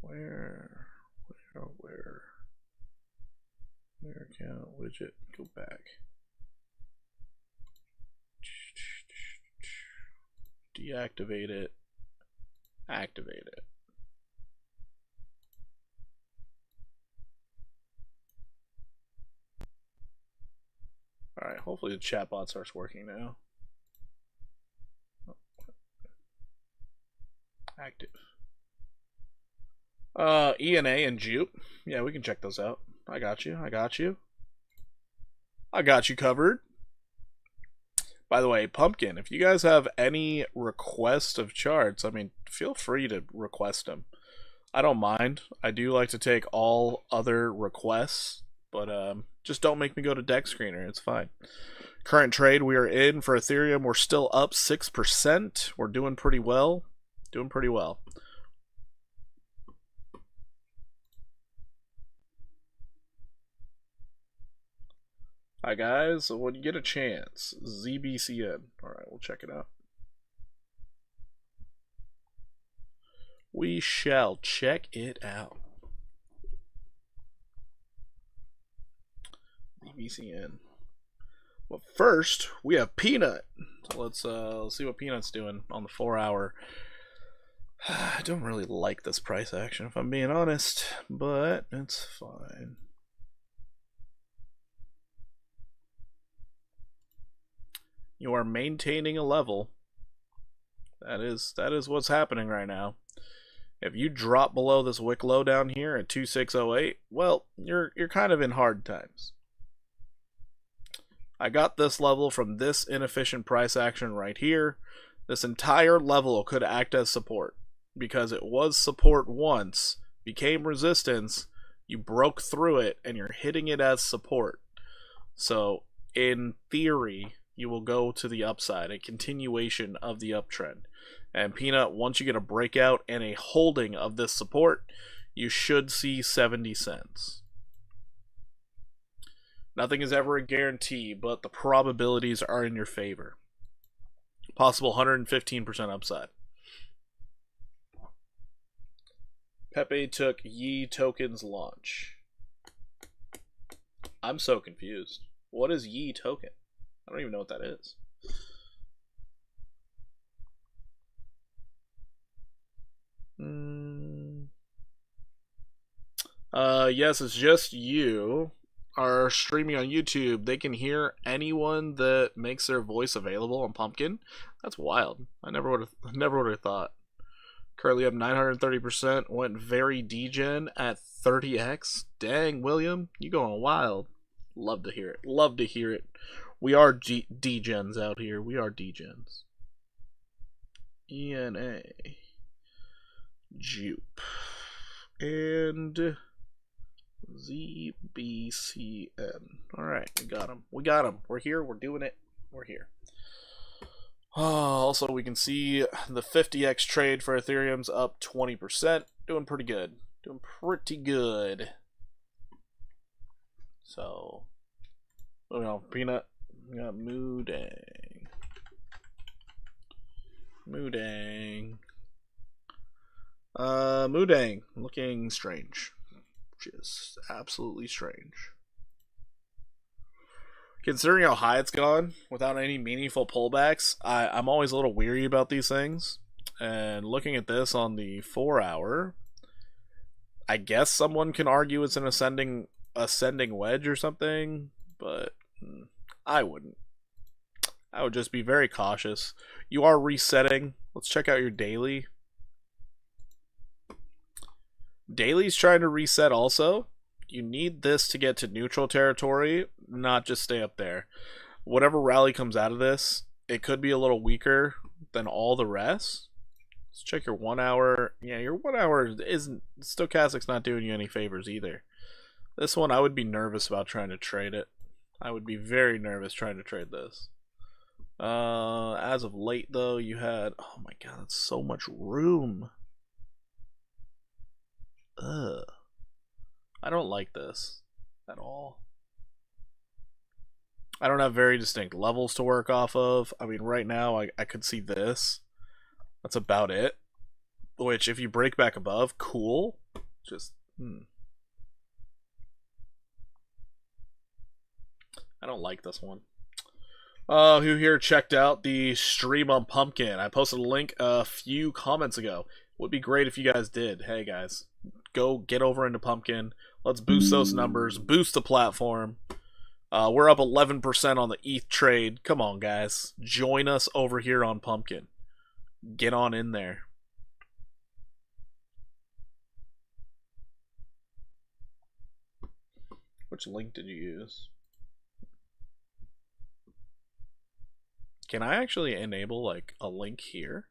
Where account widget, go back. Deactivate it. Activate it. Alright, hopefully the chatbot starts working now. Active. ENA and Jupe. Yeah, we can check those out. I got you. I got you. I got you covered. By the way, Pumpkin, if you guys have any requests of charts, I mean, feel free to request them. I don't mind. I do like to take all other requests, but just don't make me go to Deck Screener. It's fine. Current trade we are in for Ethereum, we're still up 6%. We're doing pretty well. Doing pretty well. Hi guys, so when you get a chance, ZBCN. Alright, we'll check it out. We shall check it out. ZBCN. But first, we have Peanut. So let's see what Peanut's doing on the 4 hour. I don't really like this price action, if I'm being honest, but it's fine. You are maintaining a level. That is what's happening right now. If you drop below this wick low down here at 2608, well, you're kind of in hard times. I got this level from this inefficient price action right here. This entire level could act as support because it was support once, became resistance, you broke through it, and you're hitting it as support. So, in theory, you will go to the upside, a continuation of the uptrend. And Peanut, once you get a breakout and a holding of this support, you should see 70 cents. Nothing is ever a guarantee, but the probabilities are in your favor. Possible 115% upside. Pepe took Yi tokens launch. I'm so confused. What is Yi token? I don't even know what that is. Yes, it's just you are streaming on YouTube. They can hear anyone that makes their voice available on Pumpkin. That's wild. I never would have thought. Currently up 930%. Went very degen at 30x. Dang, William, you going wild. Love to hear it. Love to hear it. We are degens out here. We are degens. ENA. Jupe. And ZBCN. Alright, we got him. We got him. We're here. We're doing it. We're here. Also, we can see the 50x trade for Ethereum's up 20%. Doing pretty good. Doing pretty good. So, moving on. Peanut. We got Moodang. Moodang. Moodang. Looking strange. Just absolutely strange. Considering how high it's gone without any meaningful pullbacks, I'm always a little weary about these things. And looking at this on the 4 hour, I guess someone can argue it's an ascending wedge or something, but I wouldn't. I would just be very cautious. You are resetting. Let's check out your daily. Daily's trying to reset also. You need this to get to neutral territory, not just stay up there. Whatever rally comes out of this, it could be a little weaker than all the rest. Let's check your 1 hour. Yeah, your 1 hour isn't, stochastic's not doing you any favors either. This one, I would be nervous about trying to trade it. I would be very nervous trying to trade this. As of late though, you had, oh my god, that's so much room. Ugh. I don't like this at all. I don't have very distinct levels to work off of. I mean, right now, I could see this. That's about it. Which, if you break back above, cool. Just, I don't like this one. Who here checked out the stream on Pumpkin? I posted a link a few comments ago. Would be great if you guys did. Hey, guys. Go get over into Pumpkin. Let's boost those numbers. Boost the platform. We're up 11% on the ETH trade. Come on, guys. Join us over here on Pumpkin. Get on in there. Which link did you use? Can I actually enable like a link here?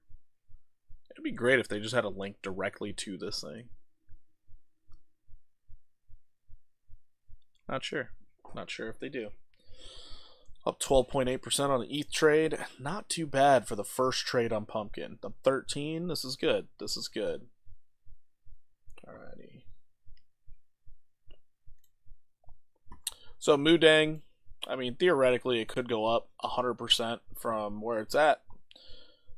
It'd be great if they just had a link directly to this thing. Not sure. Not sure if they do. Up 12.8% on the ETH trade. Not too bad for the first trade on Pumpkin. Up 13. This is good. This is good. Alrighty. So Moodang, I mean, theoretically, it could go up 100% from where it's at.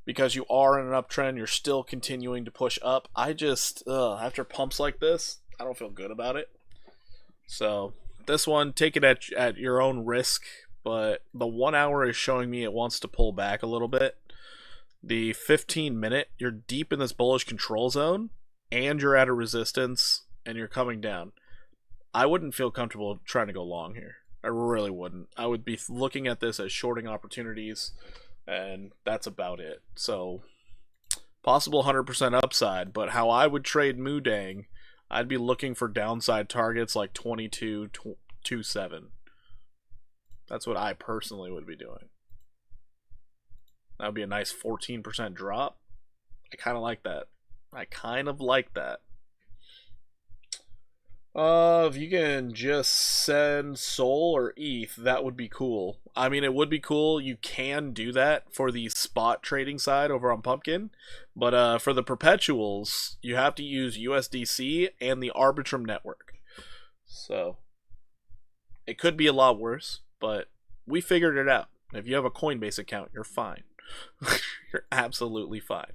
Because you are in an uptrend, you're still continuing to push up. I just, after pumps like this, I don't feel good about it. So, this one, take it at your own risk. But the 1 hour is showing me it wants to pull back a little bit. The 15-minute, you're deep in this bullish control zone, and you're at a resistance, and you're coming down. I wouldn't feel comfortable trying to go long here. I really wouldn't. I would be looking at this as shorting opportunities, and that's about it. So, possible 100% upside, but how I would trade Moodang, I'd be looking for downside targets like 22.27. That's what I personally would be doing. That would be a nice 14% drop. I kind of like that. If you can just send Sol or ETH, that would be cool. I mean, it would be cool. You can do that for the spot trading side over on Pumpkin. But for the perpetuals, you have to use USDC and the Arbitrum network. So, it could be a lot worse, but we figured it out. If you have a Coinbase account, you're fine. You're absolutely fine.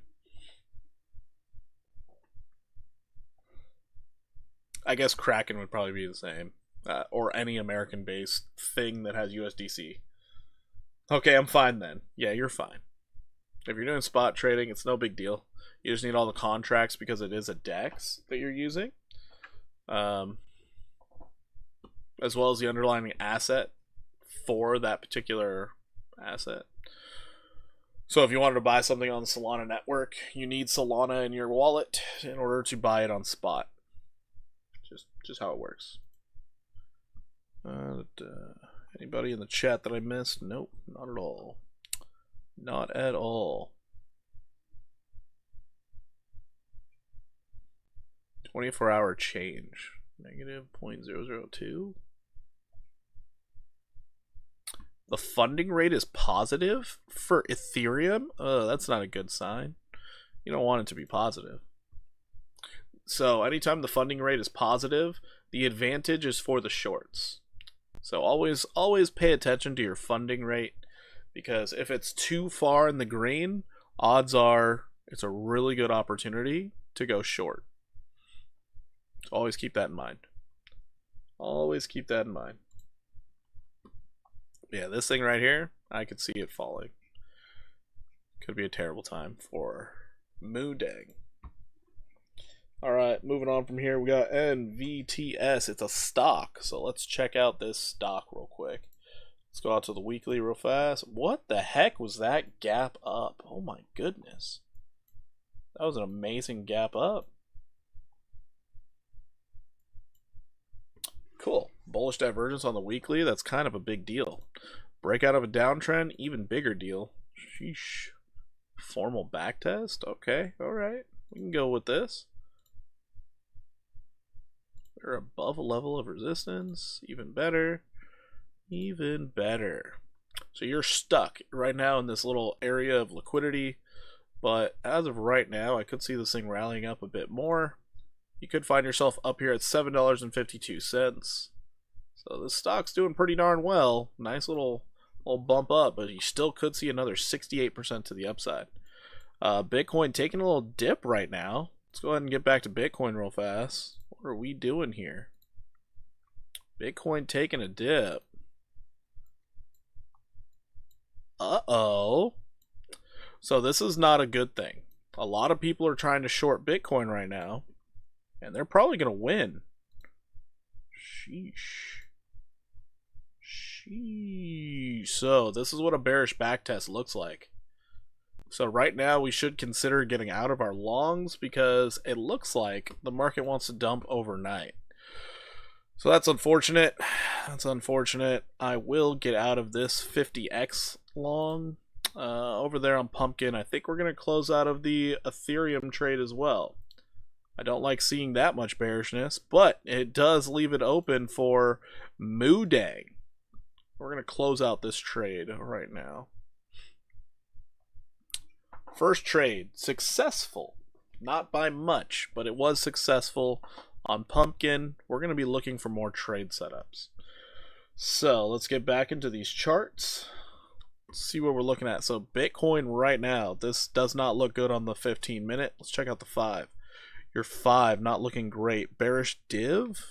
I guess Kraken would probably be the same. Or any American-based thing that has USDC. Okay, I'm fine then. Yeah, you're fine. If you're doing spot trading, it's no big deal. You just need all the contracts because it is a DEX that you're using. As well as the underlying asset for that particular asset. So if you wanted to buy something on the Solana network, you need Solana in your wallet in order to buy it on spot. Just how it works. Anybody in the chat that I missed? Nope, not at all. Not at all. 24-hour change. Negative 0.002. The funding rate is positive for Ethereum? That's not a good sign. You don't want it to be positive. So anytime the funding rate is positive, the advantage is for the shorts. So always pay attention to your funding rate, because if it's too far in the green, odds are it's a really good opportunity to go short. So always keep that in mind. Always keep that in mind. Yeah, this thing right here, I could see it falling. Could be a terrible time for Moodang. Alright, moving on from here, we got NVTS. It's a stock, so let's check out this stock real quick. Let's go out to the weekly real fast. What the heck was that gap up? Oh my goodness. That was an amazing gap up. Cool. Bullish divergence on the weekly, that's kind of a big deal. Breakout of a downtrend, even bigger deal. Sheesh. Formal backtest? Okay, alright. We can go with this. We're above a level of resistance. Even better. Even better. So you're stuck right now in this little area of liquidity. But as of right now, I could see this thing rallying up a bit more. You could find yourself up here at $7.52. So this stock's doing pretty darn well. Nice little bump up, but you still could see another 68% to the upside. Bitcoin taking a little dip right now. Let's go ahead and get back to Bitcoin real fast. What are we doing here? Bitcoin taking a dip. Uh-oh. So this is not a good thing. A lot of people are trying to short Bitcoin right now, and they're probably going to win. Sheesh. Sheesh. So this is what a bearish backtest looks like. So right now we should consider getting out of our longs because it looks like the market wants to dump overnight. So that's unfortunate. That's unfortunate. I will get out of this 50x long over there on Pumpkin. I think we're going to close out of the Ethereum trade as well. I don't like seeing that much bearishness, but it does leave it open for Moodang. We're going to close out this trade right now. First trade, successful. Not by much, but it was successful on Pumpkin. We're going to be looking for more trade setups. So let's get back into these charts. Let's see what we're looking at. So Bitcoin right now, this does not look good on the 15-minute. Let's check out the 5. Your 5 not looking great. Bearish div?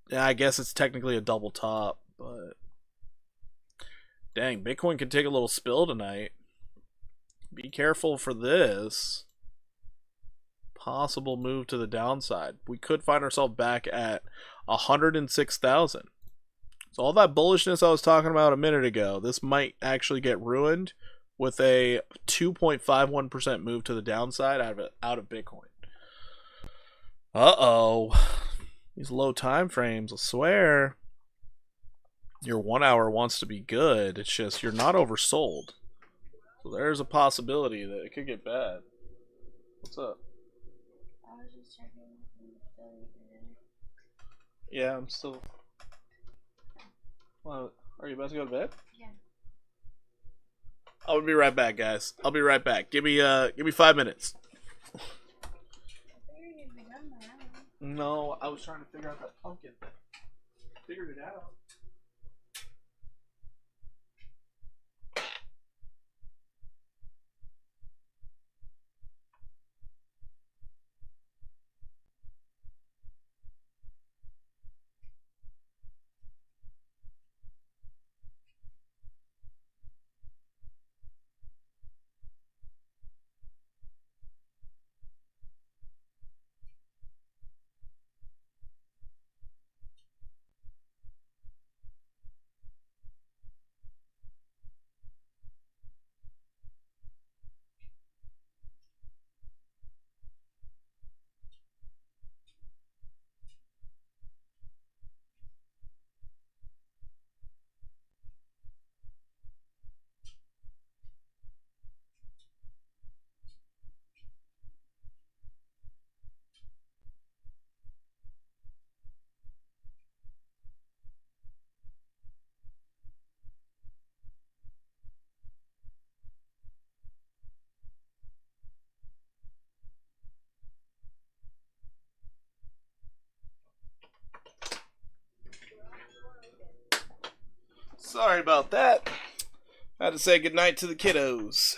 Yeah, I guess it's technically a double top, but dang, Bitcoin could take a little spill tonight. be careful for this possible move to the downside. We could find ourselves back at 106,000. So all that bullishness I was talking about a minute ago, this might actually get ruined with a 2.51% move to the downside out of Bitcoin. Uh-oh. These low time frames, I swear. Your 1 hour wants to be good. It's just you're not oversold. So there's a possibility that it could get bad. What's up? I was just checking. Yeah, I'm still. Well, are you about to go to bed? Yeah. I'll be right back, guys. I'll be right back. Give me 5 minutes. I figured you'd be done by now. No, I was trying to figure out that pumpkin thing. Figured it out. Sorry about that. I had to say goodnight to the kiddos.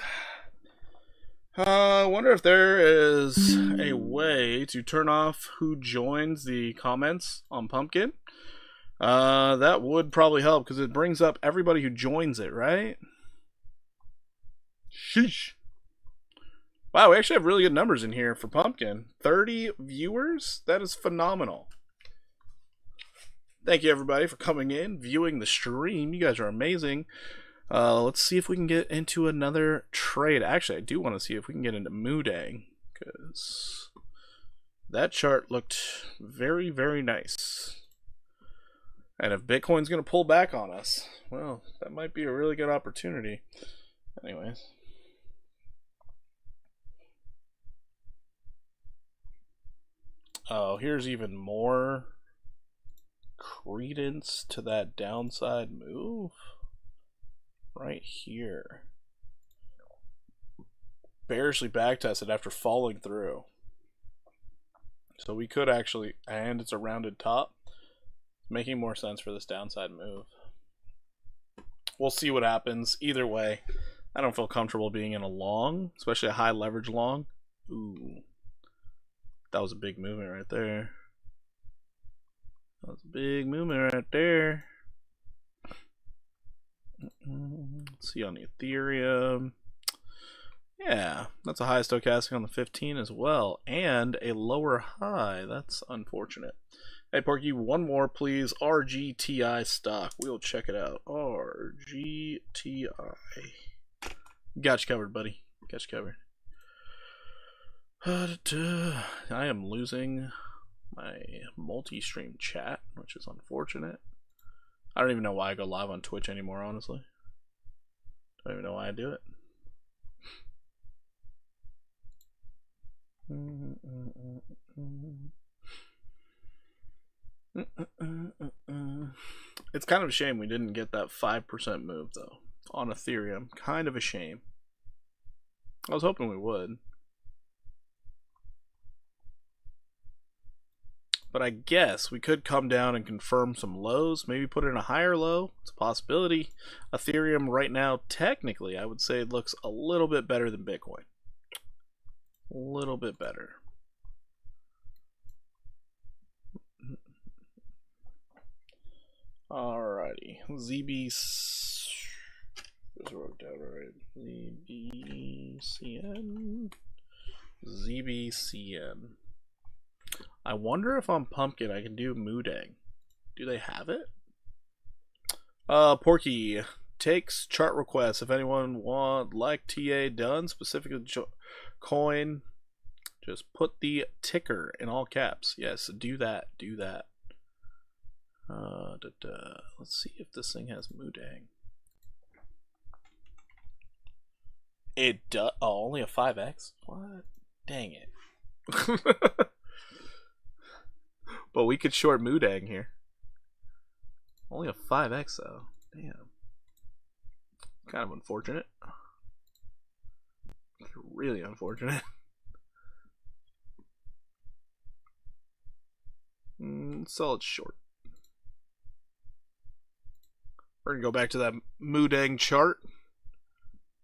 I wonder if there is a way to turn off who joins the comments on Pumpkin. That would probably help because it brings up everybody who joins it, right? Sheesh. Wow, we actually have really good numbers in here for Pumpkin. 30 viewers? That is phenomenal. Thank you, everybody, for coming in, viewing the stream. You guys are amazing. Let's see if we can get into another trade. Actually, I do want to see if we can get into Moodang, because that chart looked very, very nice. And if Bitcoin's going to pull back on us, well, that might be a really good opportunity. Anyways. Oh, here's even more credence to that downside move right here. Bearishly backtested after falling through. So we could actually, and it's a rounded top, making more sense for this downside move. We'll see what happens. Either way, I don't feel comfortable being in a long, especially a high leverage long. Ooh, that was a big movement right there. That was a big movement right there. Let's see on the Ethereum. Yeah, that's a high stochastic on the 15 as well, and a lower high. That's unfortunate. Hey, Porky, one more, please. RGTI stock. We'll check it out. RGTI. Got you covered, buddy. Got you covered. I am losing my multi-stream chat, which is unfortunate. I don't even know why I go live on Twitch anymore, honestly. Don't even know why I do it. It's kind of a shame we didn't get that 5% move, though, on Ethereum. Kind of a shame. I was hoping we would. But I guess we could come down and confirm some lows, maybe put in a higher low. It's a possibility. Ethereum right now, technically, I would say it looks a little bit better than Bitcoin. A little bit better. Alrighty. ZB. Just wrote down right. ZB CN. ZBCN. I wonder if on Pumpkin I can do Moodang. Do they have it? Porky takes chart requests. If anyone like TA done, specific coin, just put the ticker in all caps. Yes, do that. Do that. Let's see if this thing has Moodang. It does. Oh, only a 5x? What? Dang it. But we could short Moodang here. Only a 5x though. Damn. Kind of unfortunate. Really unfortunate. Solid short. We're going to go back to that Moodang chart.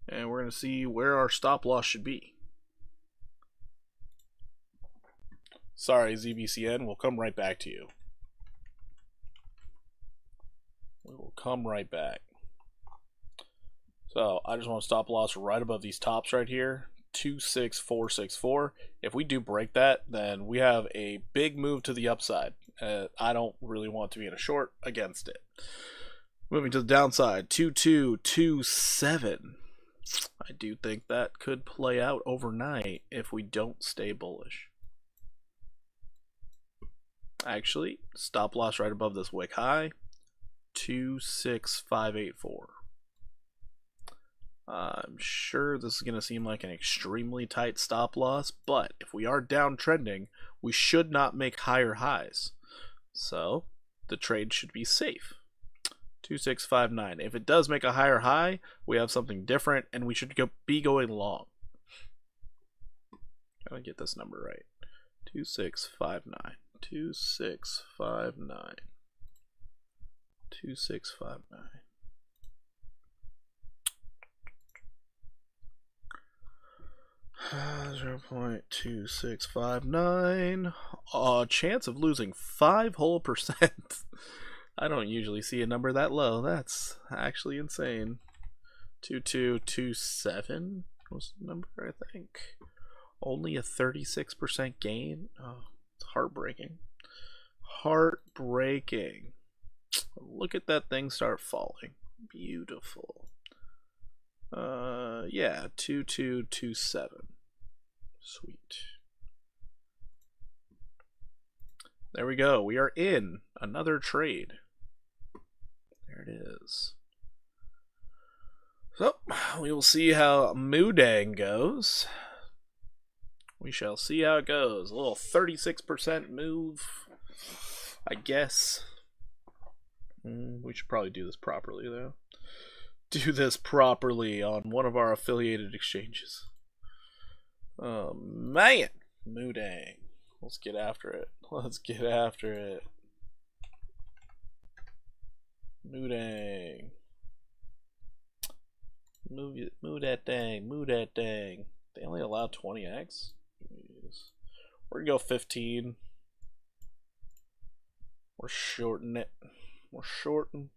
And we're going to see where our stop loss should be. Sorry, ZBCN. We'll come right back to you. We will come right back. So, I just want to stop loss right above these tops right here. 26464. If we do break that, then we have a big move to the upside. I don't really want to be in a short against it. Moving to the downside, 2227. I do think that could play out overnight if we don't stay bullish. Actually, stop loss right above this wick high, 26584. I'm sure this is going to seem like an extremely tight stop loss, but if we are downtrending, we should not make higher highs. So, the trade should be safe. 2659. If it does make a higher high, we have something different, and we should be going long. Gotta get this number right. 2659. 2659. 2659. Uh, 0.2659. Chance of losing 5 whole percent. I don't usually see a number that low. That's actually insane. 2227 was the number, I think. Only a 36% gain. Oh, it's heartbreaking. Heartbreaking. Look at that thing start falling. Beautiful. Yeah, 2227. Sweet. There we go. We are in another trade. There it is. So, we will see how Moodang goes. We shall see how it goes. A little 36% move, I guess. We should probably do this properly, though. Do this properly on one of our affiliated exchanges. Oh, man. Moodang. Let's get after it. Let's get after it. Moodang. Move that thing. Move that thing. They only allow 20x? Jeez. We're gonna go 15. We're shorting it. We're shorting.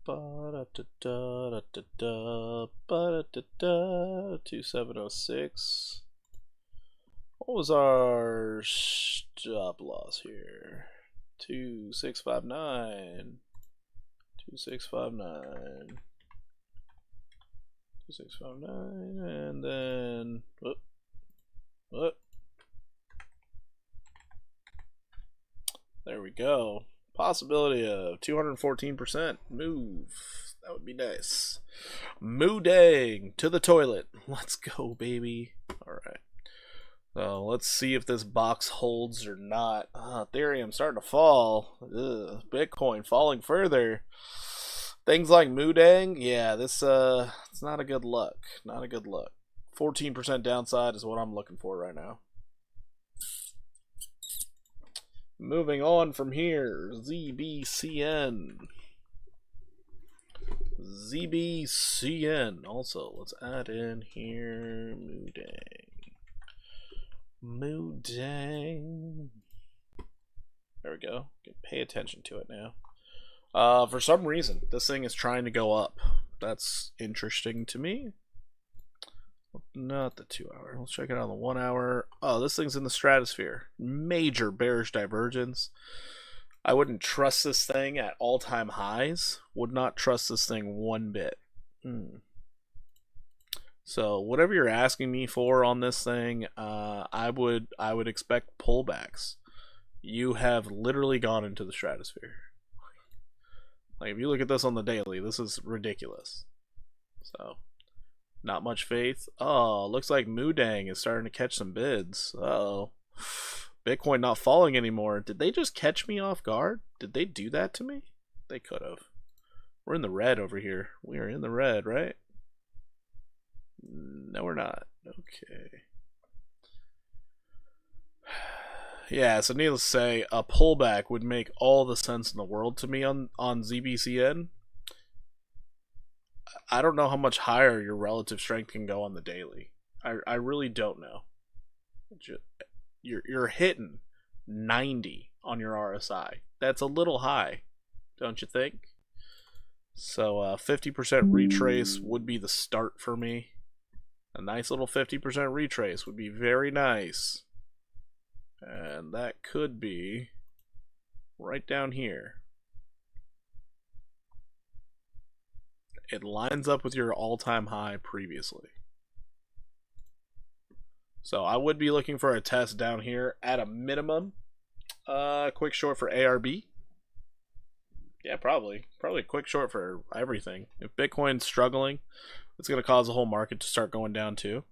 2706. What was our stop loss here? 2659. 2659. 2659. And then what? There we go. Possibility of 214% move. That would be nice. Moodang to the toilet. Let's go, baby. Alright. So let's see if this box holds or not. Ethereum starting to fall. Ugh. Bitcoin falling further. Things like Moodang, yeah, this it's not a good look. Not a good look. 14% downside is what I'm looking for right now. Moving on from here, ZBCN. ZBCN. Also, let's add in here Moodang. Moodang. There we go. Pay attention to it now. For some reason, this thing is trying to go up. That's interesting to me. Not the 2 hour. Let's check it out on the 1 hour. Oh, this thing's in the stratosphere. Major bearish divergence. I wouldn't trust this thing at all-time highs. Would not trust this thing one bit. So whatever you're asking me for on this thing, I would expect pullbacks. You have literally gone into the stratosphere. Like if you look at this on the daily, this is ridiculous. So not much faith. Oh, looks like Moodang is starting to catch some bids. Uh-oh. Bitcoin not falling anymore. Did they just catch me off guard? Did they do that to me? They could have. We're in the red over here. We are in the red, right? No, we're not. Okay. Yeah, so needless to say, a pullback would make all the sense in the world to me on ZBCN. I don't know how much higher your relative strength can go on the daily. I really don't know. You're hitting 90 on your RSI. That's a little high, don't you think? So 50% retrace would be the start for me. A nice little 50% retrace would be very nice. And that could be right down here. It lines up with your all-time high previously. So I would be looking for a test down here at a minimum. Quick short for ARB. Yeah, probably a quick short for everything. If Bitcoin's struggling, it's going to cause the whole market to start going down too.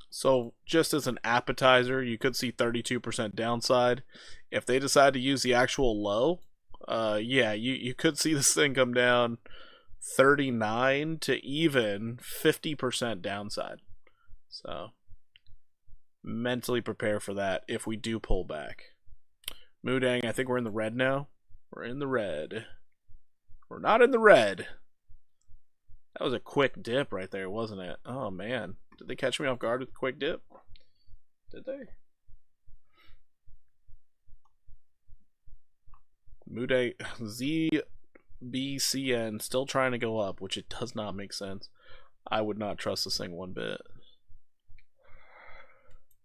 So just as an appetizer, you could see 32% downside. If they decide to use the actual low, yeah, you could see this thing come down 39 to even 50% downside. So mentally prepare for that if we do pull back. Moodang, I think we're in the red now. We're in the red. We're not in the red. That was a quick dip right there, wasn't it? Oh man. Did they catch me off guard with a quick dip? Did they? Moodang, ZBCN still trying to go up, which it does not make sense. I would not trust this thing one bit.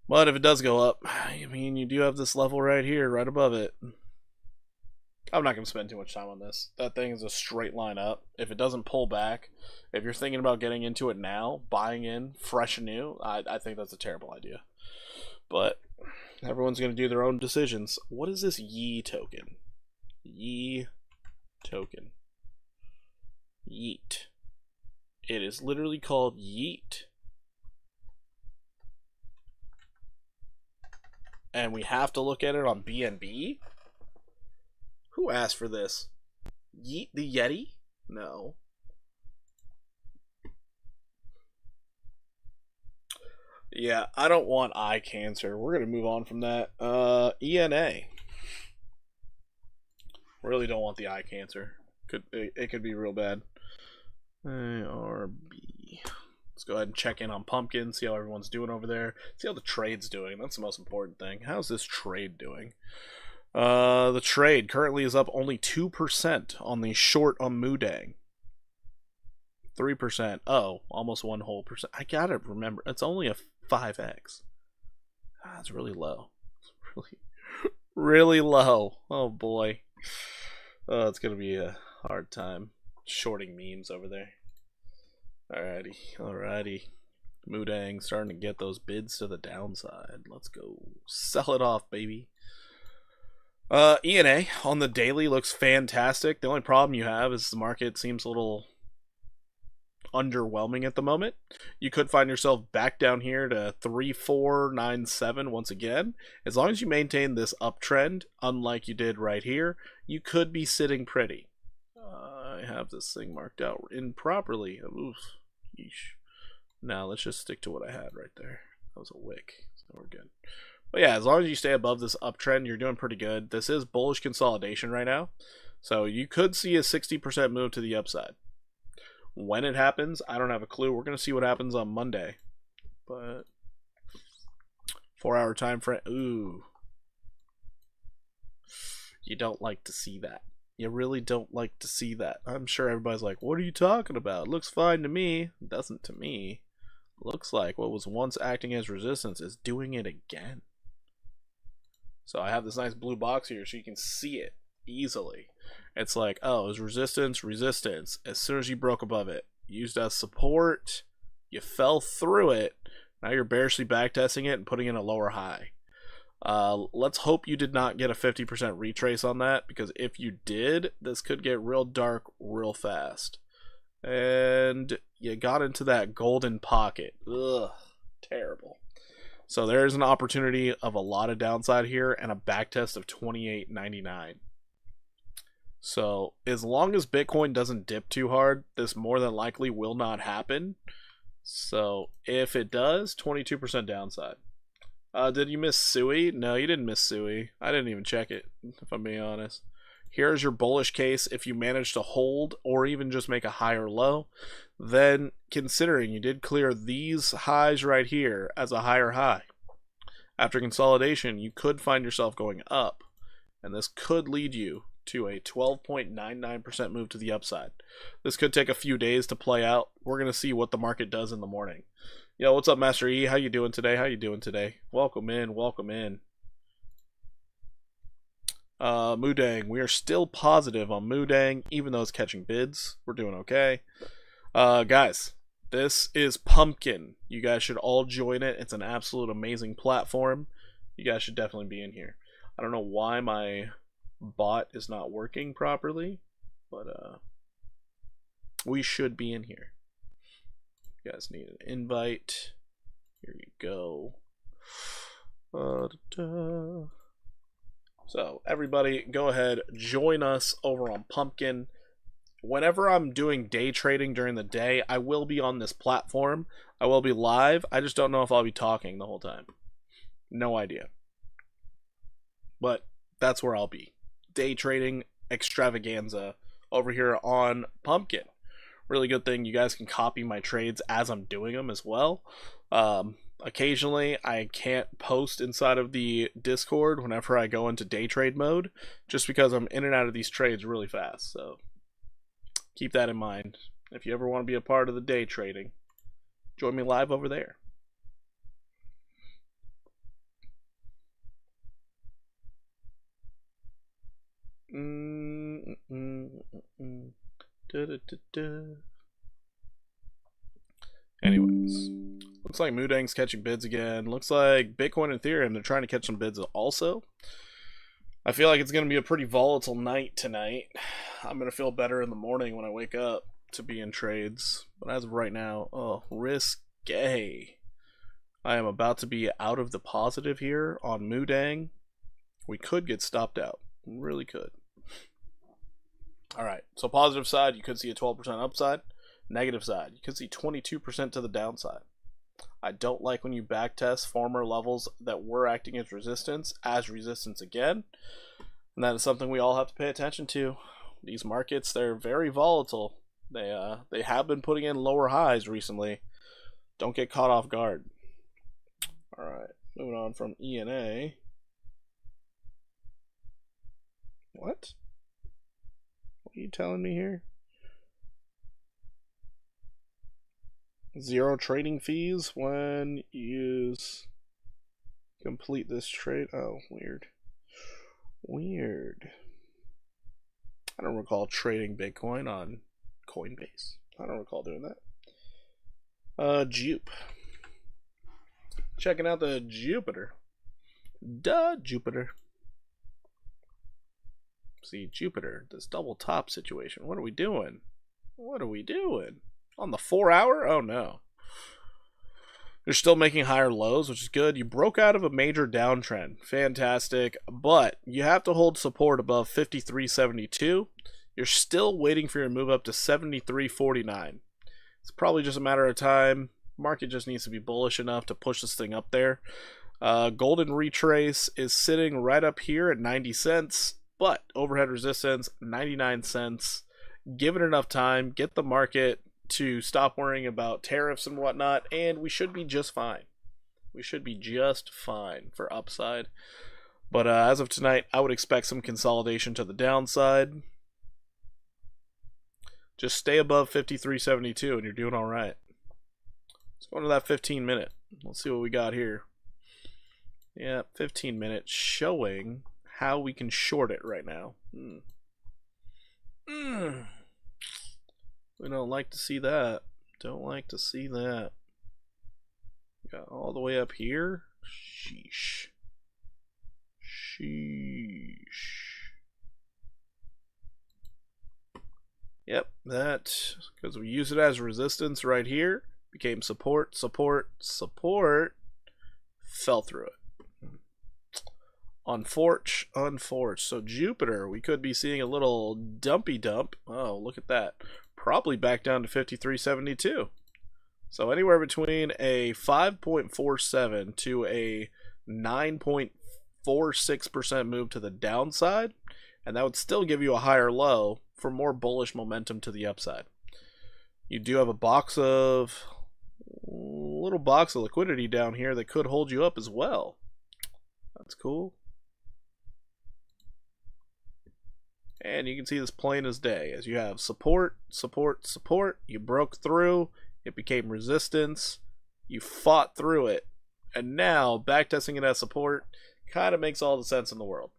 But if it does go up, I mean, you do have this level right here, right above it. I'm not going to spend too much time on this. That thing is a straight line up. If it doesn't pull back, if you're thinking about getting into it now, buying in fresh and new, I think that's a terrible idea. But everyone's going to do their own decisions. What is this Yi token? Yi token. Yeet. It is literally called Yeet. And we have to look at it on BNB? Who asked for this? Yeet the Yeti? No. Yeah, I don't want eye cancer. We're going to move on from that. ENA. Really don't want the eye cancer. It could be real bad. ARB. Let's go ahead and check in on Pumpkin, see how everyone's doing over there. See how the trade's doing. That's the most important thing. How's this trade doing? The trade currently is up only 2% on the short on Moodang. 3%. Oh, almost 1 whole percent. I gotta remember, it's only a 5x. It's really low. It's really low. Oh boy. Oh, it's gonna be a hard time shorting memes over there. Alrighty. Moodang starting to get those bids to the downside. Let's go sell it off, baby. ENA on the daily looks fantastic. The only problem you have is the market seems a little underwhelming at the moment. You could find yourself back down here to 3497 once again. As long as you maintain this uptrend, unlike you did right here, you could be sitting pretty. I have this thing marked out improperly. Oof. Yeesh. Now let's just stick to what I had right there. That was a wick, so we're good. But yeah, as long as you stay above this uptrend, you're doing pretty good. This is bullish consolidation right now, so you could see a 60% move to the upside. When it happens, I don't have a clue. We're going to see what happens on Monday. But 4-hour time frame. Ooh. You don't like to see that. You really don't like to see that. I'm sure everybody's like, what are you talking about? It looks fine to me. It doesn't to me. It looks like what was once acting as resistance is doing it again. So I have this nice blue box here so you can see it easily. It's like, oh, it was resistance, resistance. As soon as you broke above it, used as support, you fell through it. Now you're bearishly backtesting it and putting in a lower high. Let's hope you did not get a 50% retrace on that, because if you did, this could get real dark real fast. And you got into that golden pocket. Ugh, terrible. So there's an opportunity of a lot of downside here and a backtest of 28.99. So as long as Bitcoin doesn't dip too hard, this more than likely will not happen. So if it does, 22% downside. Did you miss Sui? No, you didn't miss Sui. I didn't even check it, if I'm being honest. Here's your bullish case. If you manage to hold or even just make a higher low, then considering you did clear these highs right here as a higher high, after consolidation, you could find yourself going up. And this could lead you to a 12.99% move to the upside. This could take a few days to play out. We're going to see what the market does in the morning. Yo, what's up, Master E? How you doing today? How you doing today? Welcome in, welcome in. Moodang, we are still positive on Moodang, even though it's catching bids. We're doing okay. Guys, this is Pumpkin. You guys should all join it. It's an absolute amazing platform. You guys should definitely be in here. I don't know why my bot is not working properly, but we should be in here. You guys need an invite. Here you go. So everybody, go ahead, join us over on Pumpkin. Whenever I'm doing day trading during the day, I will be on this platform. I will be live. I just don't know if I'll be talking the whole time. No idea. But that's where I'll be. Day trading extravaganza over here on Pumpkin. Really good thing, you guys can copy my trades as I'm doing them as well. Occasionally I can't post inside of the Discord whenever I go into day trade mode, just because I'm in and out of these trades really fast. So keep that in mind. If you ever want to be a part of the day trading, join me live over there. Anyways, looks like Moodang's catching bids again. Looks like Bitcoin and Ethereum, they're trying to catch some bids also. I feel like it's going to be a pretty volatile night tonight. I'm going to feel better in the morning when I wake up to be in trades. But as of right now, oh, risque. I am about to be out of the positive here on Moodang. We could get stopped out. We really could. Alright, so positive side, you could see a 12% upside. Negative side, you could see 22% to the downside. I don't like when you backtest former levels that were acting as resistance again. And that is something we all have to pay attention to. These markets, they're very volatile. They have been putting in lower highs recently. Don't get caught off guard. Alright, moving on from ENA. What? What are you telling me here? 0 trading fees when you complete this trade. Oh, weird. Weird. I don't recall trading Bitcoin on Coinbase. I don't recall doing that. Jupe. Checking out the Jupiter. Jupiter. See, Jupiter, this double top situation. What are we doing? What are we doing? On the 4 hour? Oh no. You're still making higher lows, which is good. You broke out of a major downtrend. Fantastic. But you have to hold support above 53.72. You're still waiting for your move up to 73.49. It's probably just a matter of time. Market just needs to be bullish enough to push this thing up there. Golden retrace is sitting right up here at 90 cents. But overhead resistance, 99 cents. Give it enough time. Get the market to stop worrying about tariffs and whatnot, and we should be just fine. We should be just fine for upside. But as of tonight, I would expect some consolidation to the downside. Just stay above 53.72 and you're doing all right. Let's go into that 15 minute. Let's see what we got here. Yeah, 15 minutes showing how we can short it right now. We don't like to see that. Don't like to see that. Got all the way up here. Sheesh. Yep, that, because we use it as resistance right here, became support, fell through it. Unforged. So Jupiter, we could be seeing a little dumpy dump. Oh, look at that. Probably back down to 53.72. So anywhere between a 5.47 to a 9.46% move to the downside, and that would still give you a higher low for more bullish momentum to the upside. You do have a little box of liquidity down here that could hold you up as well. That's cool. And you can see this plain as day as you have support. You broke through, it became resistance, you fought through it, and now backtesting it as support kind of makes all the sense in the world.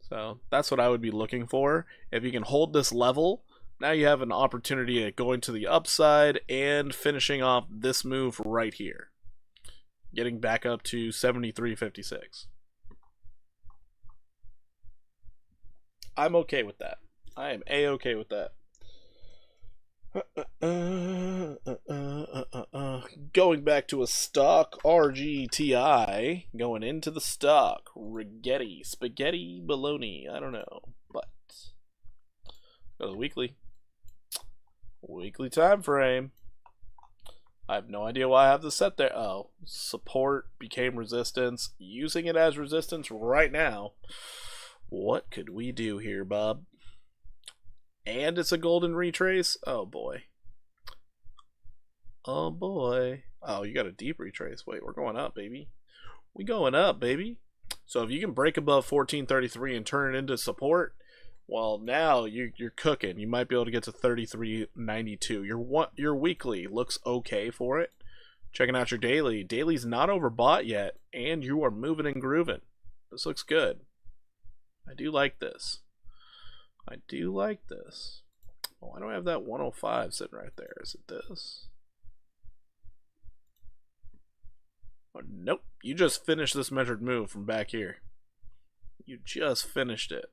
So that's what I would be looking for. If you can hold this level, now you have an opportunity at going to the upside and finishing off this move right here, getting back up to 73.56. I'm okay with that. I am a-okay with that. Going back to a stock, RGTI, going into the stock, Rigetti, spaghetti, bologna, I don't know, but go to the weekly time frame. I have no idea why I have this set there. Oh, support became resistance, using it as resistance right now. What could we do here, Bob? And it's a golden retrace? Oh boy. Oh boy. Oh, you got a deep retrace. Wait, we're going up, baby. We going up, baby. So if you can break above 1433 and turn it into support, well, now you're cooking. You might be able to get to 33.92. Your weekly looks okay for it. Checking out your daily. Daily's not overbought yet, and you are moving and grooving. This looks good. I do like this. Oh, why do I have that 105 sitting right there? Is it this? Oh, nope. You just finished this measured move from back here. You just finished it.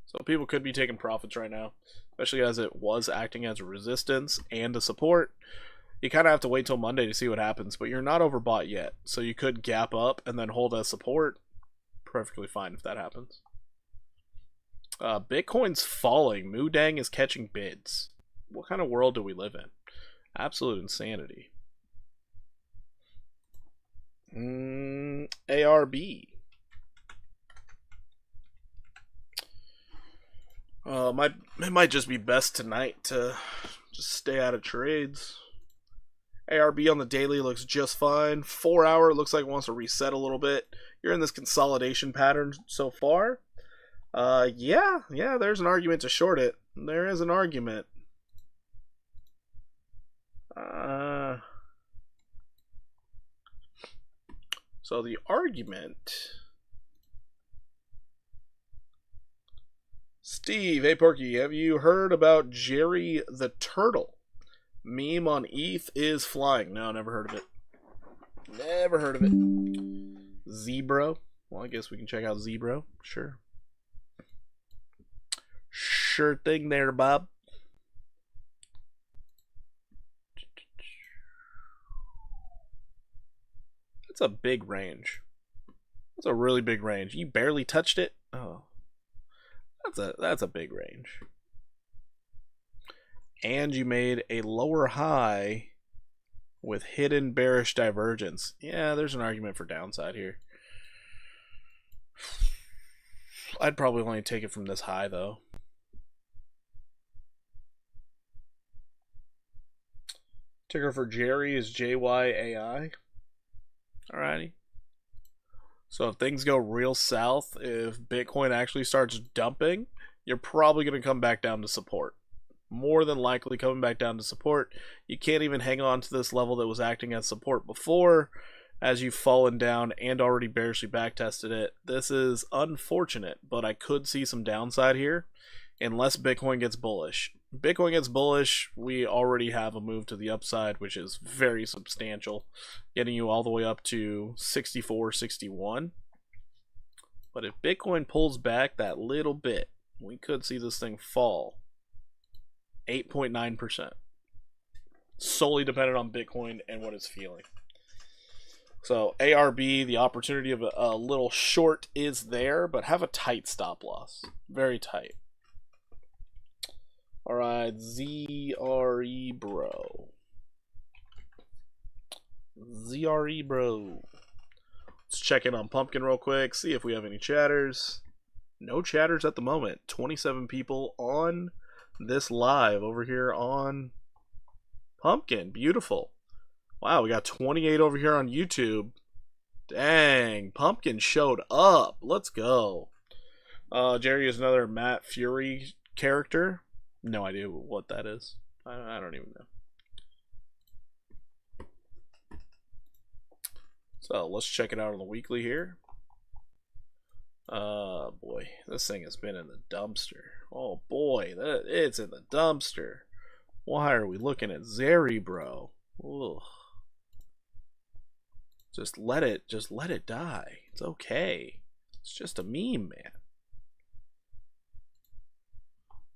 So people could be taking profits right now, especially as it was acting as a resistance and a support. You kind of have to wait till Monday to see what happens, but you're not overbought yet. So you could gap up and then hold as support. Perfectly fine if that happens. Bitcoin's falling. Moodang is catching bids. What kind of world do we live in? Absolute insanity. ARB. It might just be best tonight to just stay out of trades. ARB on the daily looks just fine. 4 hour looks like it wants to reset a little bit. You're in this consolidation pattern so far. Yeah, there's an argument to short it. There is an argument. So the argument... Steve, hey Porky, have you heard about Jerry the Turtle? Meme on ETH is flying. No, never heard of it. Never heard of it. Zebro. Well, I guess we can check out Zebro. Sure. Sure thing there, Bob. That's a big range. That's a really big range. You barely touched it? Oh. That's a big range. And you made a lower high with hidden bearish divergence. Yeah, there's an argument for downside here. I'd probably only take it from this high though. Ticker for Jerry is JYAI. Alrighty. So if things go real south, if Bitcoin actually starts dumping, you're probably going to come back down to support. More than likely coming back down to support. You can't even hang on to this level that was acting as support before, as you've fallen down and already bearishly backtested it. This is unfortunate, but I could see some downside here unless Bitcoin gets bullish. Bitcoin gets bullish, we already have a move to the upside, which is very substantial, getting you all the way up to 64, 61. But if Bitcoin pulls back that little bit, we could see this thing fall 8.9%. Solely dependent on Bitcoin and what it's feeling. So ARB, the opportunity of a little short is there, but have a tight stop loss. Very tight. Alright, ZRE bro. ZRE bro. Let's check in on Pumpkin real quick, see if we have any chatters. No chatters at the moment. 27 people on this live over here on Pumpkin. Beautiful. Wow, we got 28 over here on YouTube. Dang, Pumpkin showed up. Let's go. Jerry is another Matt Fury character. No idea what that is. I don't even know. So let's check it out on the weekly here. Boy, this thing has been in the dumpster. Oh boy, it's in the dumpster. Why are we looking at Zeri, bro? Ugh. Just let it die. It's okay. It's just a meme, man.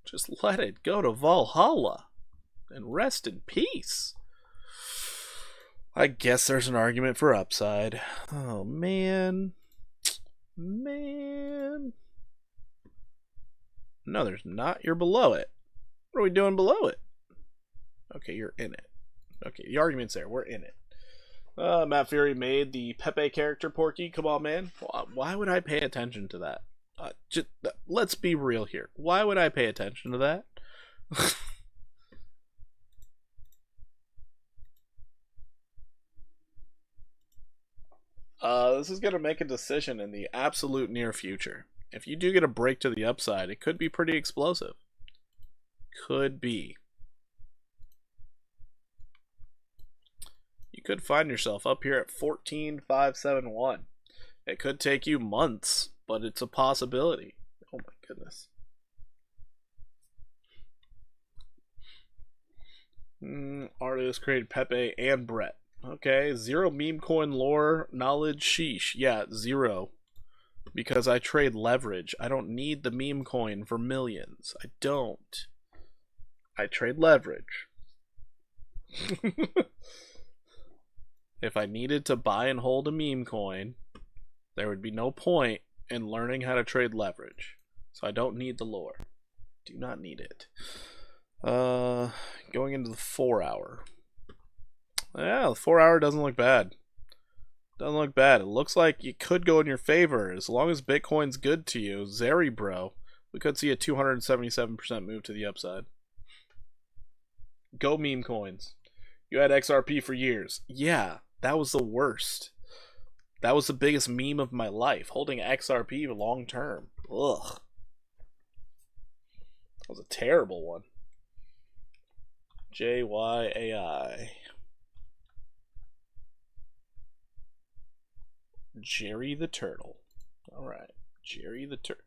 Just let it go to Valhalla and rest in peace. I guess there's an argument for upside. Oh, man. Man. No, there's not. You're below it. What are we doing below it? Okay, you're in it. Okay, the argument's there. We're in it. Matt Fury made the Pepe character, Porky. Come on, man. Why would I pay attention to that? Let's be real here. Why would I pay attention to that? This is going to make a decision in the absolute near future. If you do get a break to the upside, it could be pretty explosive. Could be. You could find yourself up here at 14,571. It could take you months, but it's a possibility. Oh my goodness. Artists created Pepe and Brett. Okay, zero meme coin lore knowledge. Sheesh. Yeah, zero. Because I trade leverage. I don't need the meme coin for millions. I don't. I trade leverage. If I needed to buy and hold a meme coin, there would be no point in learning how to trade leverage. So I don't need the lore. Do not need it. Going into the 4 hour. Yeah, the 4 hour doesn't look bad. Doesn't look bad. It looks like it could go in your favor as long as Bitcoin's good to you. Zeri, bro. We could see a 277% move to the upside. Go meme coins. You had XRP for years. Yeah, that was the worst. That was the biggest meme of my life. Holding XRP long term. Ugh. That was a terrible one. JYAI. Jerry the Turtle. Alright. Jerry the Turtle.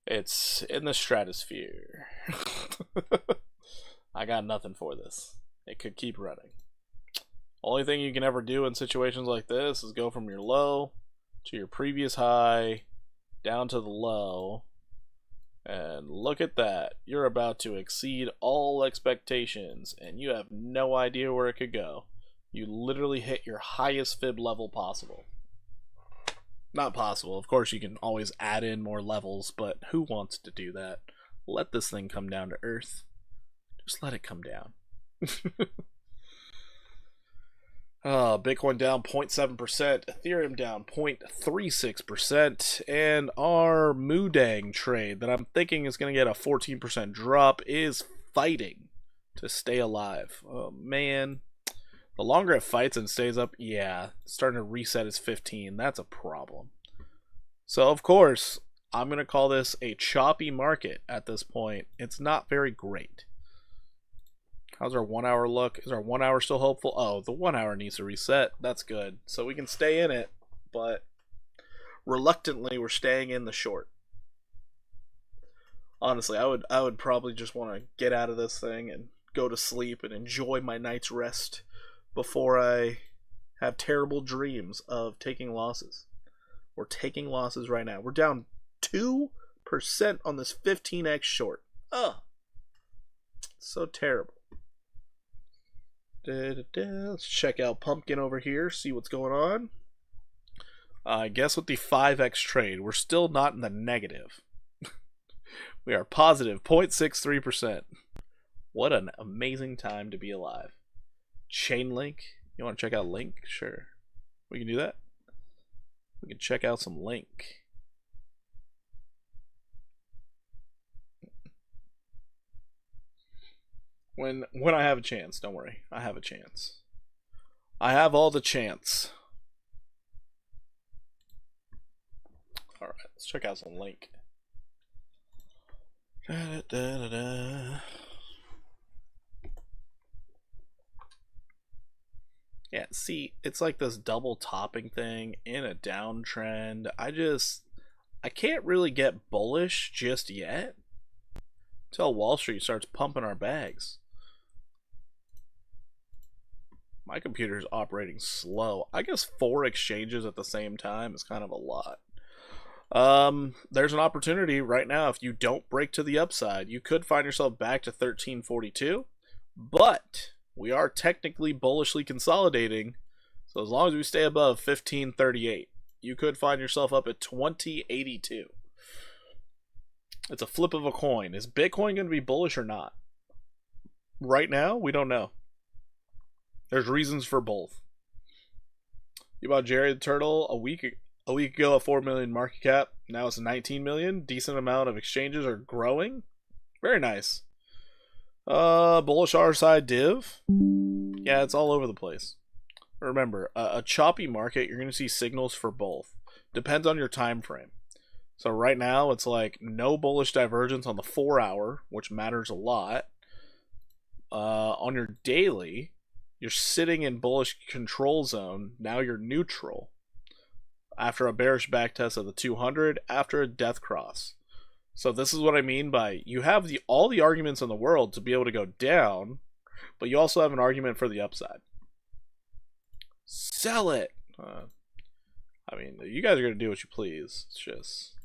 It's in the stratosphere. I got nothing for this. It could keep running. Only thing you can ever do in situations like this is go from your low to your previous high down to the low. And look at that. You're about to exceed all expectations and you have no idea where it could go. You literally hit your highest fib level possible. Not possible. Of course, you can always add in more levels, but who wants to do that? Let this thing come down to earth. Just let it come down. Bitcoin down 0.7%, Ethereum down 0.36%, and our Moodang trade that I'm thinking is going to get a 14% drop is fighting to stay alive. Oh, man. The longer it fights and stays up, yeah, starting to reset is 15. That's a problem. So, of course, I'm going to call this a choppy market at this point. It's not very great. How's our 1 hour look? Is our 1 hour still hopeful? Oh, the 1 hour needs to reset. That's good. So we can stay in it, but reluctantly we're staying in the short. Honestly, I would probably just want to get out of this thing and go to sleep and enjoy my night's rest before I have terrible dreams of taking losses. We're taking losses right now. We're down 2% on this 15x short. Ugh. So terrible. Let's check out Pumpkin over here, see what's going on. I guess with the 5x trade, we're still not in the negative. We are positive 0.63%. What an amazing time to be alive. Chainlink. You want to check out Link? Sure. We can do that. We can check out some Link. When I have a chance, don't worry. I have a chance. I have all the chance. Alright, let's check out some Link. Yeah, see, it's like this double topping thing in a downtrend. I can't really get bullish just yet until Wall Street starts pumping our bags. My computer's operating slow. I guess 4 exchanges at the same time is kind of a lot. There's an opportunity right now. If you don't break to the upside, you could find yourself back to 1342, but we are technically bullishly consolidating. So as long as we stay above 1538, you could find yourself up at 2082. It's a flip of a coin. Is Bitcoin going to be bullish or not? Right now, we don't know. There's reasons for both. You bought Jerry the Turtle a week ago at 4 million market cap. Now it's 19 million. Decent amount of exchanges are growing. Very nice. Bullish RSI div. Yeah, it's all over the place. Remember, a choppy market, you're going to see signals for both. Depends on your time frame. So right now, it's like no bullish divergence on the 4 hour, which matters a lot. On your daily, you're sitting in bullish control zone. Now you're neutral. After a bearish backtest of the 200, after a death cross. So this is what I mean by you have all the arguments in the world to be able to go down, but you also have an argument for the upside. Sell it. I mean, you guys are going to do what you please. It's just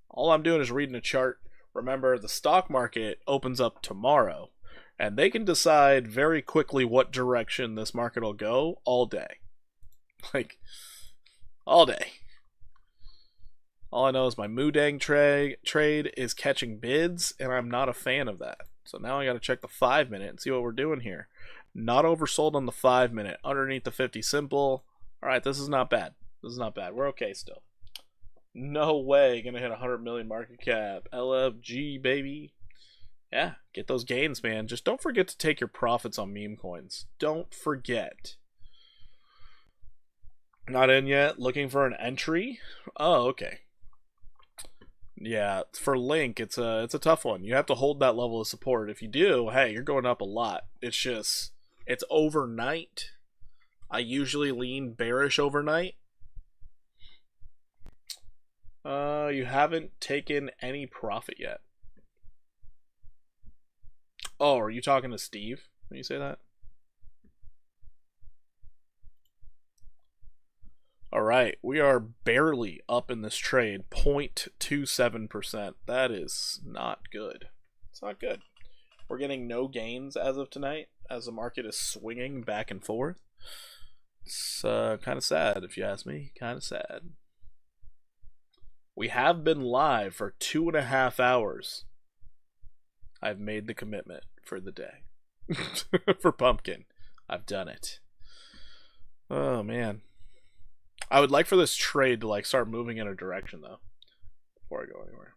all I'm doing is reading a chart. Remember, the stock market opens up tomorrow, and they can decide very quickly what direction this market will go all day. Like, all day. All I know is my Moodang trade is catching bids, and I'm not a fan of that. So now I got to check the 5 minute and see what we're doing here. Not oversold on the 5 minute. Underneath the 50 simple. Alright, this is not bad. This is not bad. We're okay still. No way gonna hit 100 million market cap. LFG, baby. Yeah, get those gains, man. Just don't forget to take your profits on meme coins. Don't forget. Not in yet. Looking for an entry? Oh, okay. Yeah, for Link, it's a tough one. You have to hold that level of support. If you do, hey, you're going up a lot. It's just, it's overnight. I usually lean bearish overnight. You haven't taken any profit yet. Oh, are you talking to Steve when you say that? Alright, we are barely up in this trade, 0.27%. That is not good. It's not good. We're getting no gains as of tonight, as the market is swinging back and forth. It's kind of sad, if you ask me. Kind of sad. We have been live for 2.5 hours. I've made the commitment for the day. For Pumpkin. I've done it. Oh, man. I would like for this trade to like start moving in a direction though before I go anywhere.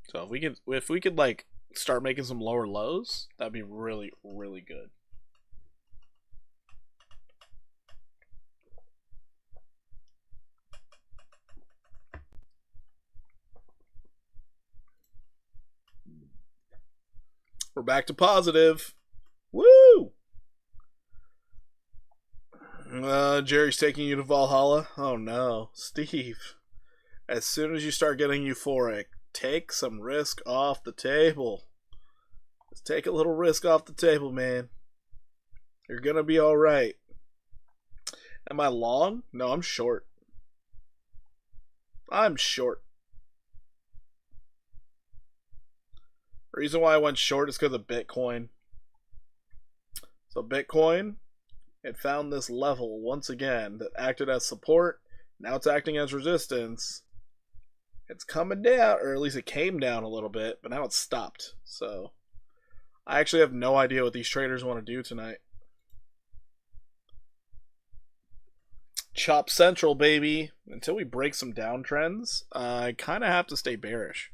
So if we could like start making some lower lows, that'd be really, really good. We're back to positive. Woo! Jerry's taking you to Valhalla. Oh no. Steve. As soon as you start getting euphoric, take some risk off the table. Just take a little risk off the table, man. You're gonna be alright. Am I long? No, I'm short. I'm short. The reason why I went short is because of Bitcoin. So Bitcoin, it found this level once again that acted as support. Now it's acting as resistance. It's coming down, or at least it came down a little bit, but now it's stopped. So I actually have no idea what these traders want to do tonight. Chop Central, baby. Until we break some downtrends, I kind of have to stay bearish.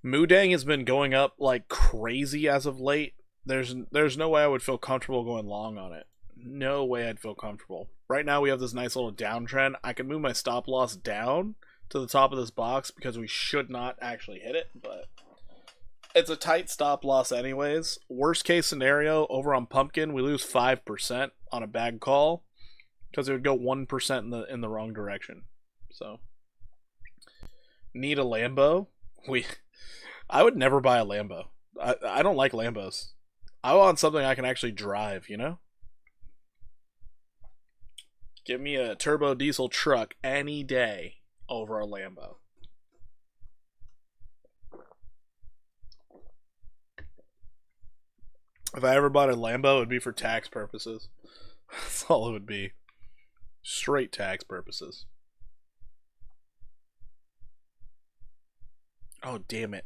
Moodang has been going up like crazy as of late. There's no way I would feel comfortable going long on it. No way I'd feel comfortable. Right now we have this nice little downtrend. I can move my stop loss down to the top of this box because we should not actually hit it, but it's a tight stop loss anyways. Worst case scenario, over on Pumpkin, we lose 5% on a bag call because it would go 1% in the wrong direction. So need a Lambo. I would never buy a Lambo. I don't like Lambos. I want something I can actually drive, you know? Give me a turbo diesel truck any day over a Lambo. If I ever bought a Lambo, it would be for tax purposes. That's all it would be. Straight tax purposes. Oh, damn it.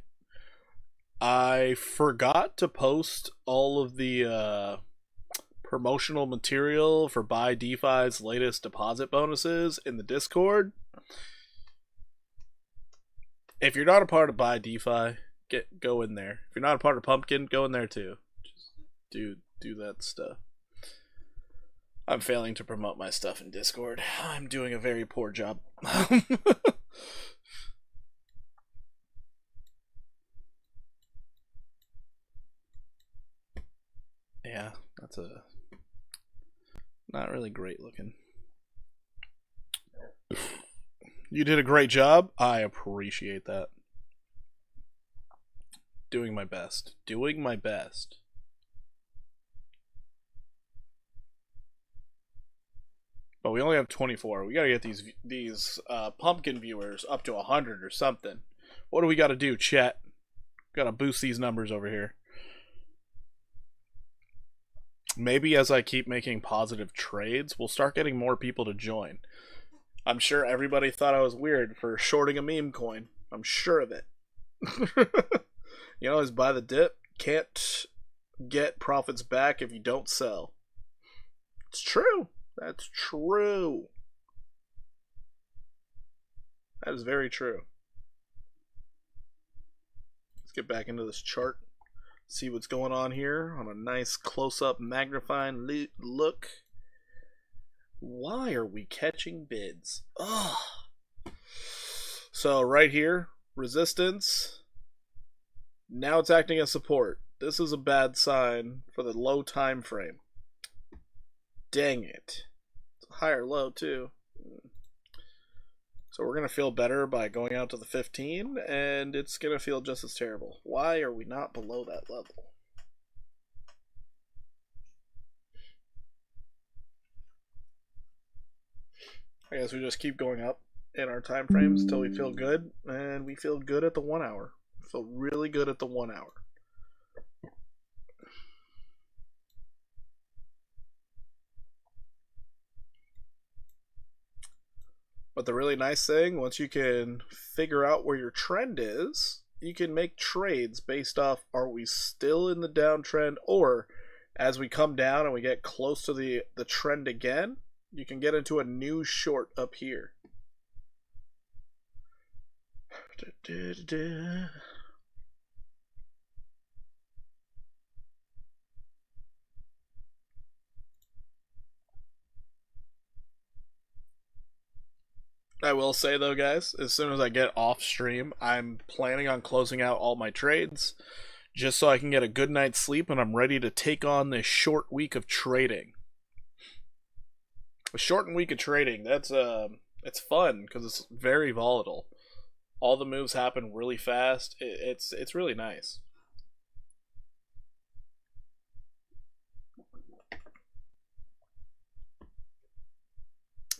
I forgot to post all of the promotional material for Buy DeFi's latest deposit bonuses in the Discord. If you're not a part of Buy DeFi, go in there. If you're not a part of Pumpkin, go in there too. Just do that stuff. I'm failing to promote my stuff in Discord. I'm doing a very poor job. Yeah, that's not really great looking. You did a great job. I appreciate that. Doing my best. Doing my best. But we only have 24. We gotta get these Pumpkin viewers up to 100 or something. What do we gotta do, chat? Gotta boost these numbers over here. Maybe as I keep making positive trades, we'll start getting more people to join. I'm sure everybody thought I was weird for shorting a meme coin. I'm sure of it. You always buy the dip. Can't get profits back if you don't sell. It's true. That's true. That is very true. Let's get back into this chart. See what's going on here on a nice close-up magnifying look. Why are we catching bids? Ugh. So right here, resistance. Now it's acting as support. This is a bad sign for the low time frame. Dang it. It's a higher low too. So we're going to feel better by going out to the 15, and it's going to feel just as terrible. Why are we not below that level? I guess we just keep going up in our time frames until we feel good, and we feel good at the 1 hour. We feel really good at the 1 hour. But the really nice thing, once you can figure out where your trend is, you can make trades based off, are we still in the downtrend, or as we come down and we get close to the trend again, you can get into a new short up here. I will say though, guys, as soon as I get off stream, I'm planning on closing out all my trades, just so I can get a good night's sleep and I'm ready to take on this short week of trading. A shortened week of trading, that's it's fun because it's very volatile. All the moves happen really fast. It's really nice.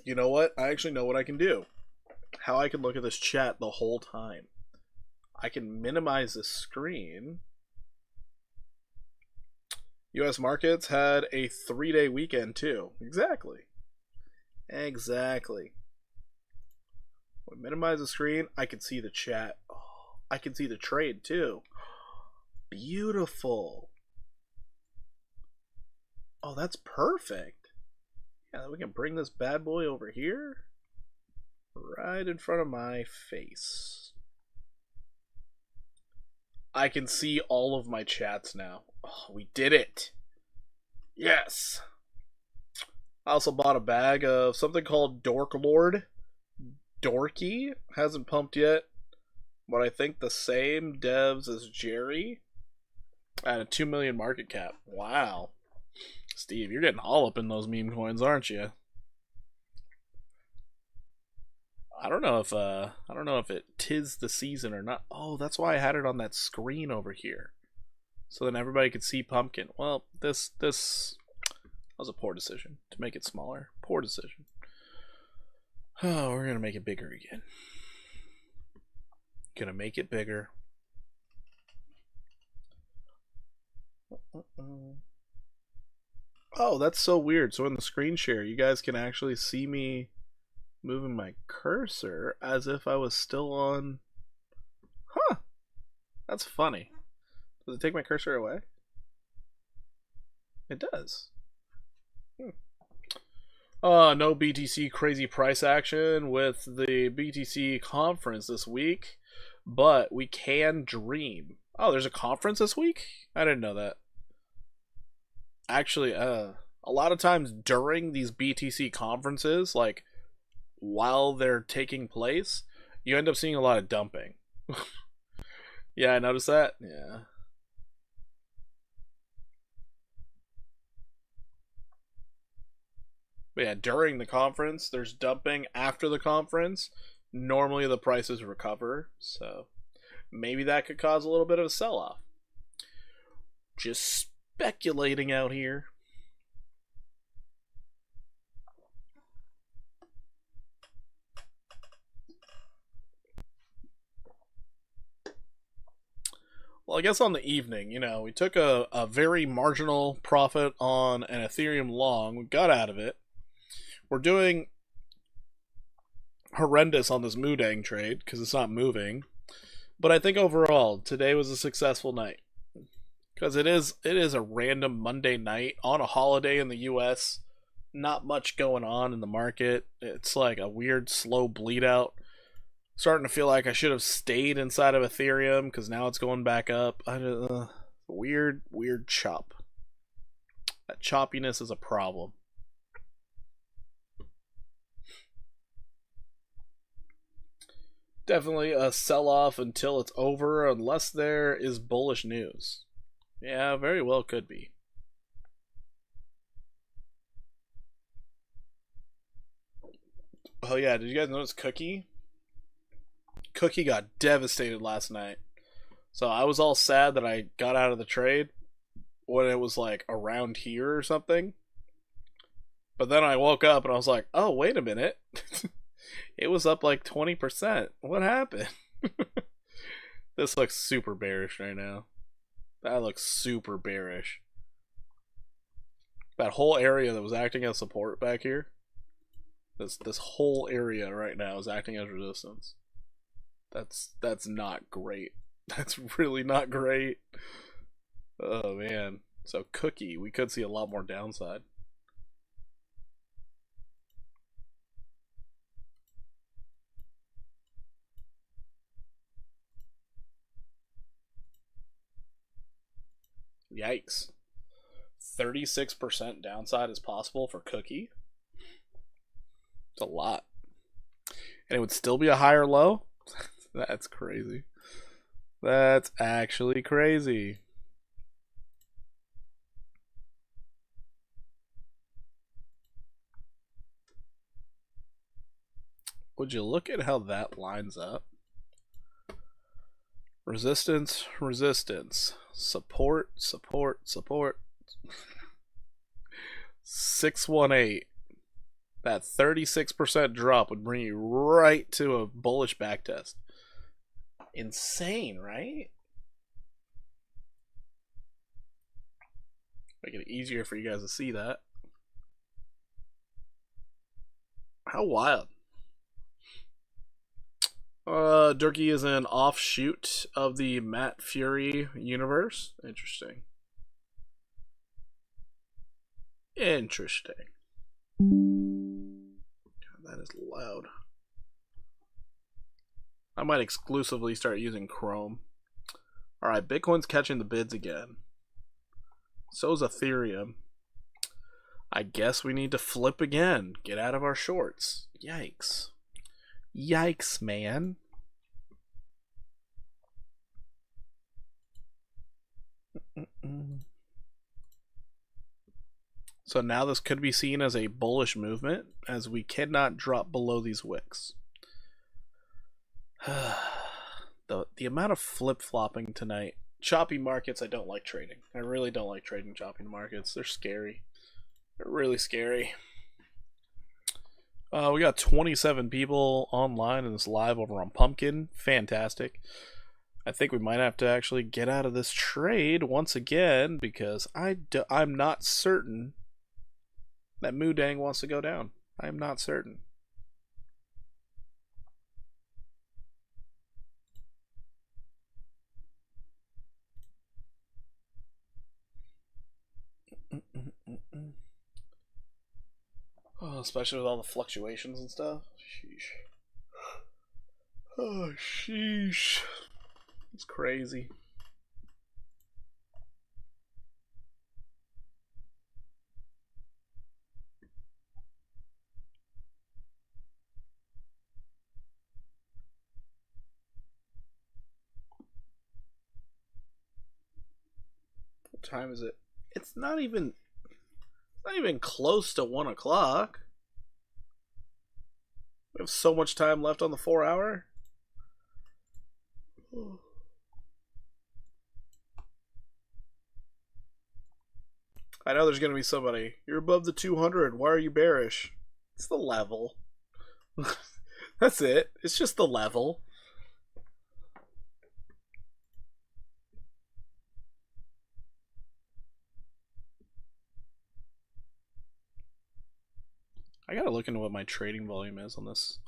You know what? I actually know what I can do. How I can look at this chat the whole time. I can minimize the screen. US markets had a 3-day weekend too. Exactly. Exactly. When I minimize the screen, I can see the chat. Oh, I can see the trade too. Beautiful. Oh, that's perfect. Yeah, we can bring this bad boy over here. Right in front of my face. I can see all of my chats now. Oh, we did it. Yes. I also bought a bag of something called Dork Lord. Dorky hasn't pumped yet, but I think the same devs as Jerry at a 2 million market cap. Wow. Steve, you're getting all up in those meme coins, aren't you? I don't know if it tis the season or not. Oh, that's why I had it on that screen over here, so then everybody could see Pumpkin. Well, this was a poor decision to make it smaller. Poor decision. Oh, we're gonna make it bigger again. Gonna make it bigger. Oh, that's so weird. So in the screen share, you guys can actually see me moving my cursor as if I was still on. Huh. That's funny. Does it take my cursor away? It does. No BTC crazy price action with the BTC conference this week, but we can dream. Oh, there's a conference this week? I didn't know that. Actually, a lot of times during these BTC conferences, like while they're taking place, you end up seeing a lot of dumping. Yeah, I noticed that. Yeah. But yeah, during the conference, there's dumping. After the conference, normally the prices recover. So maybe that could cause a little bit of a sell-off. Just speculating out here. Well, I guess on the evening, we took a very marginal profit on an Ethereum long. We got out of it. We're doing horrendous on this Moodang trade because it's not moving. But I think overall, today was a successful night. Because it is a random Monday night on a holiday in the US. Not much going on in the market. It's like a weird slow bleed out. Starting to feel like I should have stayed inside of Ethereum because now it's going back up. Weird chop. That choppiness is a problem. Definitely a sell-off until it's over, unless there is bullish news. Yeah, very well could be. Oh yeah, did you guys notice Cookie? Cookie got devastated last night. So I was all sad that I got out of the trade when it was like around here or something. But then I woke up and I was like, oh, wait a minute. It was up like 20%. What happened? This looks super bearish right now. That looks super bearish. That whole area that was acting as support back here. This whole area right now is acting as resistance. That's not great. That's really not great. Oh man. So Cookie, we could see a lot more downside. Yikes. 36% downside is possible for Cookie. It's a lot. And it would still be a higher low? That's crazy. That's actually crazy. Would you look at how that lines up? Resistance, resistance, support, support, support. 618. That 36% drop would bring you right to a bullish backtest. Insane, right? Make it easier for you guys to see that. How wild. Durkee is an offshoot of the Matt Fury universe. Interesting. Interesting. God, that is loud. I might exclusively start using Chrome. Alright, Bitcoin's catching the bids again. So's Ethereum. I guess we need to flip again. Get out of our shorts. Yikes. Yikes, man. So now this could be seen as a bullish movement, as we cannot drop below these wicks. The amount of flip-flopping tonight. Choppy markets, I don't like trading. I really don't like trading choppy markets. They're scary. They're really scary. We got 27 people online in this live over on Pumpkin. Fantastic. I think we might have to actually get out of this trade once again because I'm not certain that Moodang wants to go down. I am not certain. Oh, especially with all the fluctuations and stuff. Sheesh. Oh, sheesh. It's crazy. What time is it? It's not even close to 1 o'clock. We have so much time left on the 4 hour. I know there's going to be somebody. You're above the 200. Why are you bearish? It's the level. That's it. It's just the level. I gotta look into what my trading volume is on this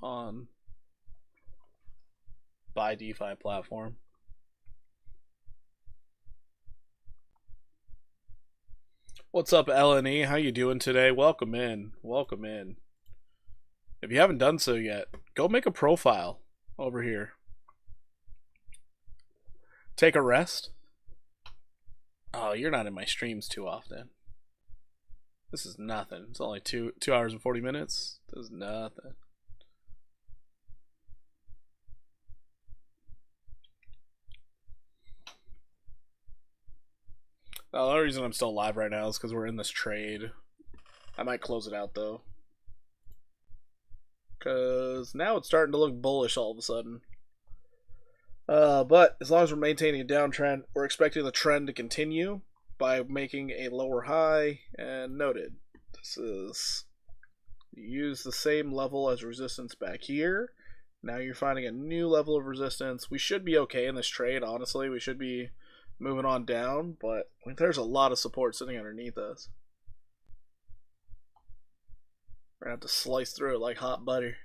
Buy DeFi platform. What's up, LNE? How you doing today? Welcome in. Welcome in. If you haven't done so yet, go make a profile over here. Take a rest. Oh, you're not in my streams too often. This is nothing. It's only 2 hours and 40 minutes. This is nothing. The only reason I'm still live right now is because we're in this trade. I might close it out though, because now it's starting to look bullish all of a sudden. But as long as we're maintaining a downtrend, we're expecting the trend to continue by making a lower high. And noted, this is, you use the same level as resistance back here. Now you're finding a new level of resistance. We should be okay in this trade, honestly. We should be moving on down, but there's a lot of support sitting underneath us. We're gonna have to slice through it like hot butter.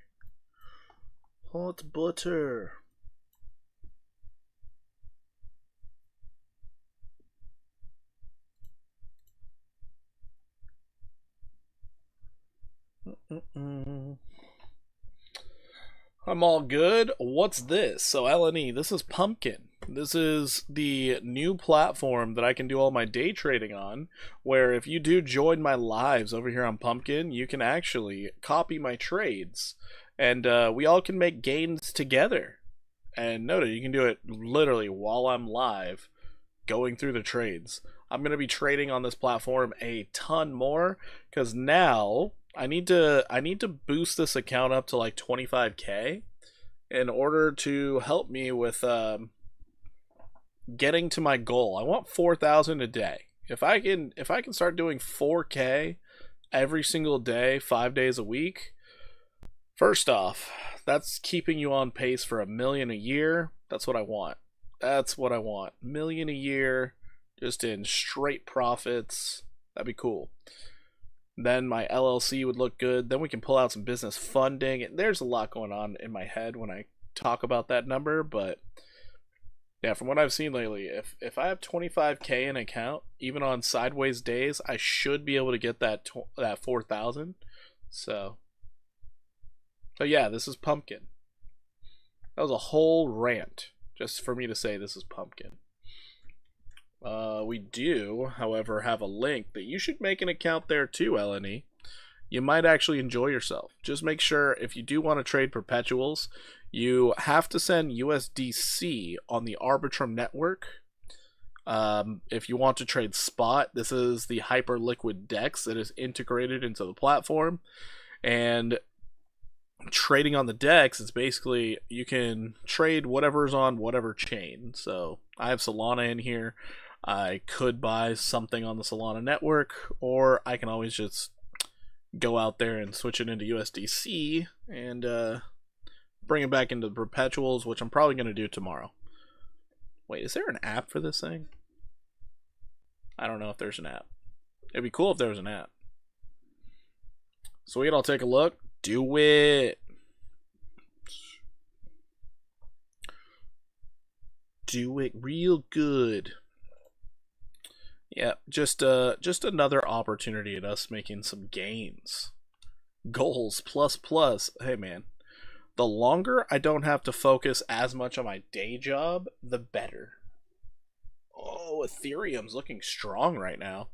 Hot butter. I'm all good. What's this? So LNE, this is Pumpkin. This is the new platform that I can do all my day trading on, where if you do join my lives over here on Pumpkin, you can actually copy my trades, and we all can make gains together. And noted, you can do it literally while I'm live going through the trades. I'm going to be trading on this platform a ton more because now I need to boost this account up to like 25K in order to help me with getting to my goal. I want 4,000 a day. If I can start doing 4K every single day, 5 days a week, first off, that's keeping you on pace for $1 million a year. That's what I want. That's what I want. $1 million a year, just in straight profits. That'd be cool. Then my LLC would look good. Then we can pull out some business funding. There's a lot going on in my head when I talk about that number, but yeah, from what I've seen lately, if I have 25K in account, even on sideways days, I should be able to get that 4,000. So yeah, this is pumpkin. That was a whole rant just for me to say this is pumpkin. We do, however, have a link that you should make an account there too, LNE. You might actually enjoy yourself. Just make sure if you do want to trade perpetuals, you have to send USDC on the Arbitrum network. If you want to trade spot, this is the Hyperliquid DEX that is integrated into the platform. And trading on the DEX is basically you can trade whatever's on whatever chain. So I have Solana in here. I could buy something on the Solana network, or I can always just go out there and switch it into USDC and bring it back into the perpetuals, which I'm probably going to do tomorrow. Wait, is there an app for this thing? I don't know if there's an app. It'd be cool if there was an app. Sweet, I'll take a look. Do it. Do it real good. Yeah, just another opportunity at us making some gains. Goals plus. Hey man, the longer I don't have to focus as much on my day job, the better. Oh, Ethereum's looking strong right now.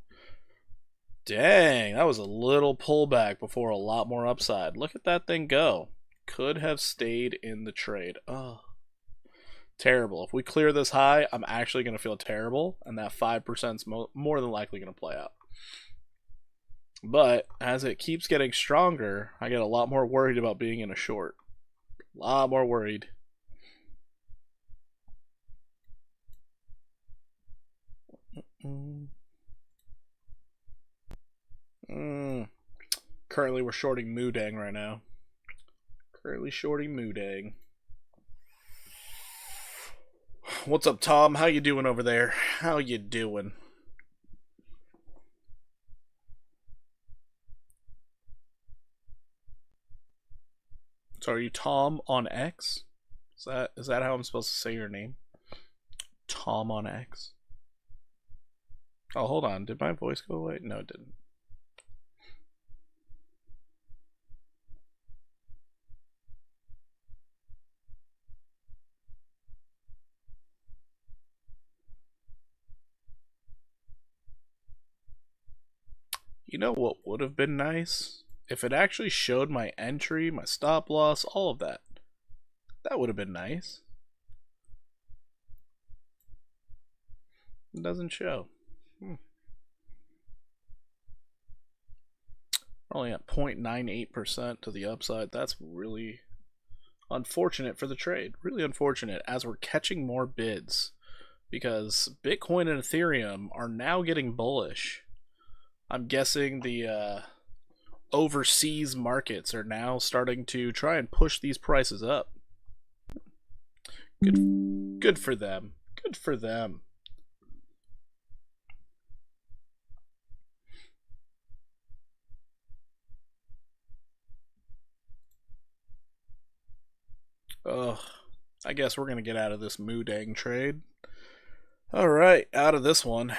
Dang, that was a little pullback before a lot more upside. Look at that thing go. Could have stayed in the trade. Oh, terrible. If we clear this high, I'm actually going to feel terrible, and that 5% is more than likely going to play out. But as it keeps getting stronger, I get a lot more worried about being in a short. A lot more worried. Currently, we're shorting Moodang right now. Currently shorting Moodang. What's up, Tom? How you doing over there? How you doing? So are you Tom on X? Is that how I'm supposed to say your name? Tom on X. Oh, hold on. Did my voice go away? No, it didn't. You know what would have been nice? If it actually showed my entry, my stop loss, all of that. That would have been nice. It doesn't show. We're only at 0.98% to the upside. That's really unfortunate for the trade. Really unfortunate as we're catching more bids. Because Bitcoin and Ethereum are now getting bullish. I'm guessing the overseas markets are now starting to try and push these prices up. Good for them. Good for them. Ugh. I guess we're going to get out of this Moodang trade. Alright, out of this one.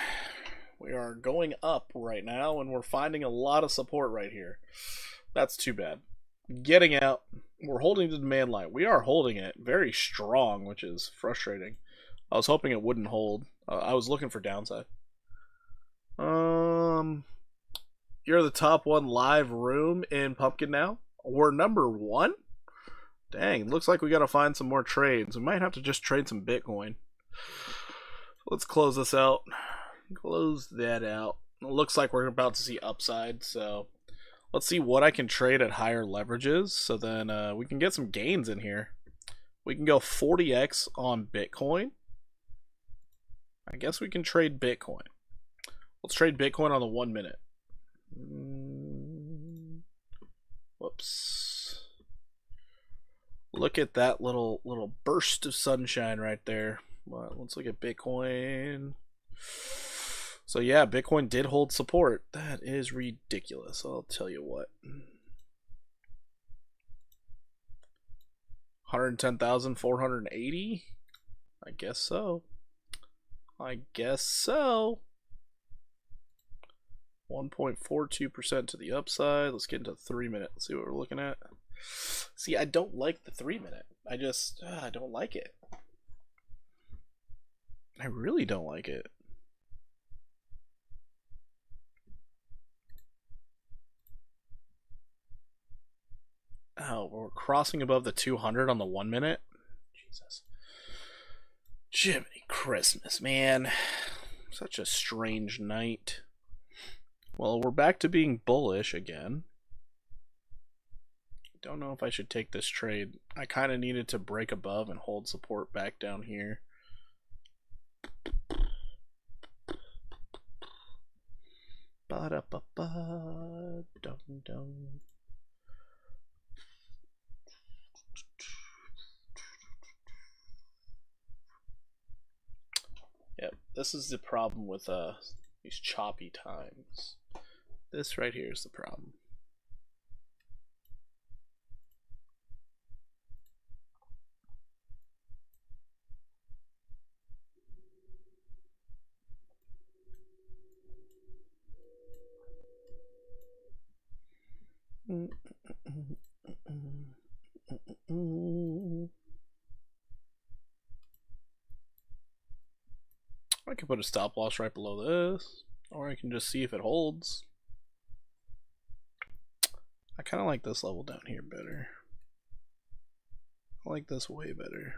We are going up right now, and we're finding a lot of support right here. That's too bad. Getting out. We're holding the demand line. We are holding it very strong, which is frustrating. I was hoping it wouldn't hold. I was looking for downside. You're the top one live room in Pumpkin now. We're number one? Dang, looks like we gotta find some more trades. We might have to just trade some Bitcoin. Let's close this out. Close that out. It looks like we're about to see upside, so let's see what I can trade at higher leverages, so then we can get some gains in here. We can go 40x on Bitcoin. I guess we can trade Bitcoin. Let's trade Bitcoin on the 1 minute. Whoops. Look at that little burst of sunshine right there. Well, let's look at Bitcoin. So yeah, Bitcoin did hold support. That is ridiculous. I'll tell you what. 110,480? I guess so. I guess so. 1.42% to the upside. Let's get into 3 minute. Let's see what we're looking at. See, I don't like the 3 minute. I don't like it. I really don't like it. Oh, we're crossing above the 200 on the 1 minute. Jesus. Jiminy Christmas, man. Such a strange night. Well, we're back to being bullish again. Don't know if I should take this trade. I kind of needed to break above and hold support back down here. Ba-da-ba-ba, dum-dum. Yep, this is the problem with these choppy times. This right here is the problem. I can put a stop loss right below this, or I can just see if it holds. I kind of like this level down here better. I like this way better.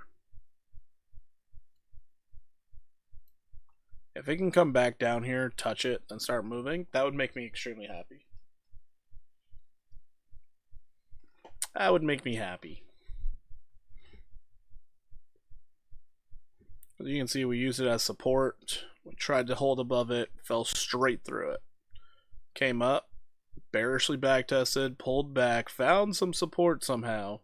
If it can come back down here, touch it, and start moving, that would make me extremely happy. That would make me happy. As you can see, we used it as support. We tried to hold above it, fell straight through it. Came up, bearishly backtested, pulled back, found some support somehow,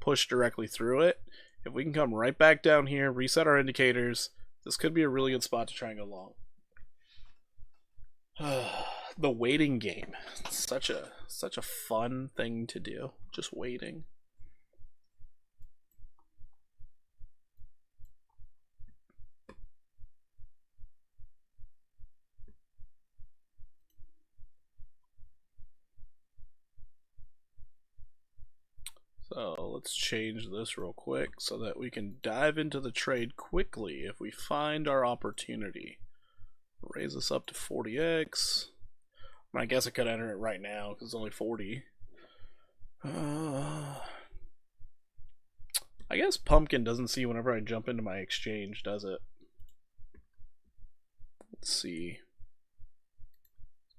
pushed directly through it. If we can come right back down here, reset our indicators, this could be a really good spot to try and go long. The waiting game. It's such a fun thing to do. Just waiting. So let's change this real quick so that we can dive into the trade quickly if we find our opportunity. Raise this up to 40x. I guess I could enter it right now because it's only 40. I guess Pumpkin doesn't see whenever I jump into my exchange, does it? Let's see.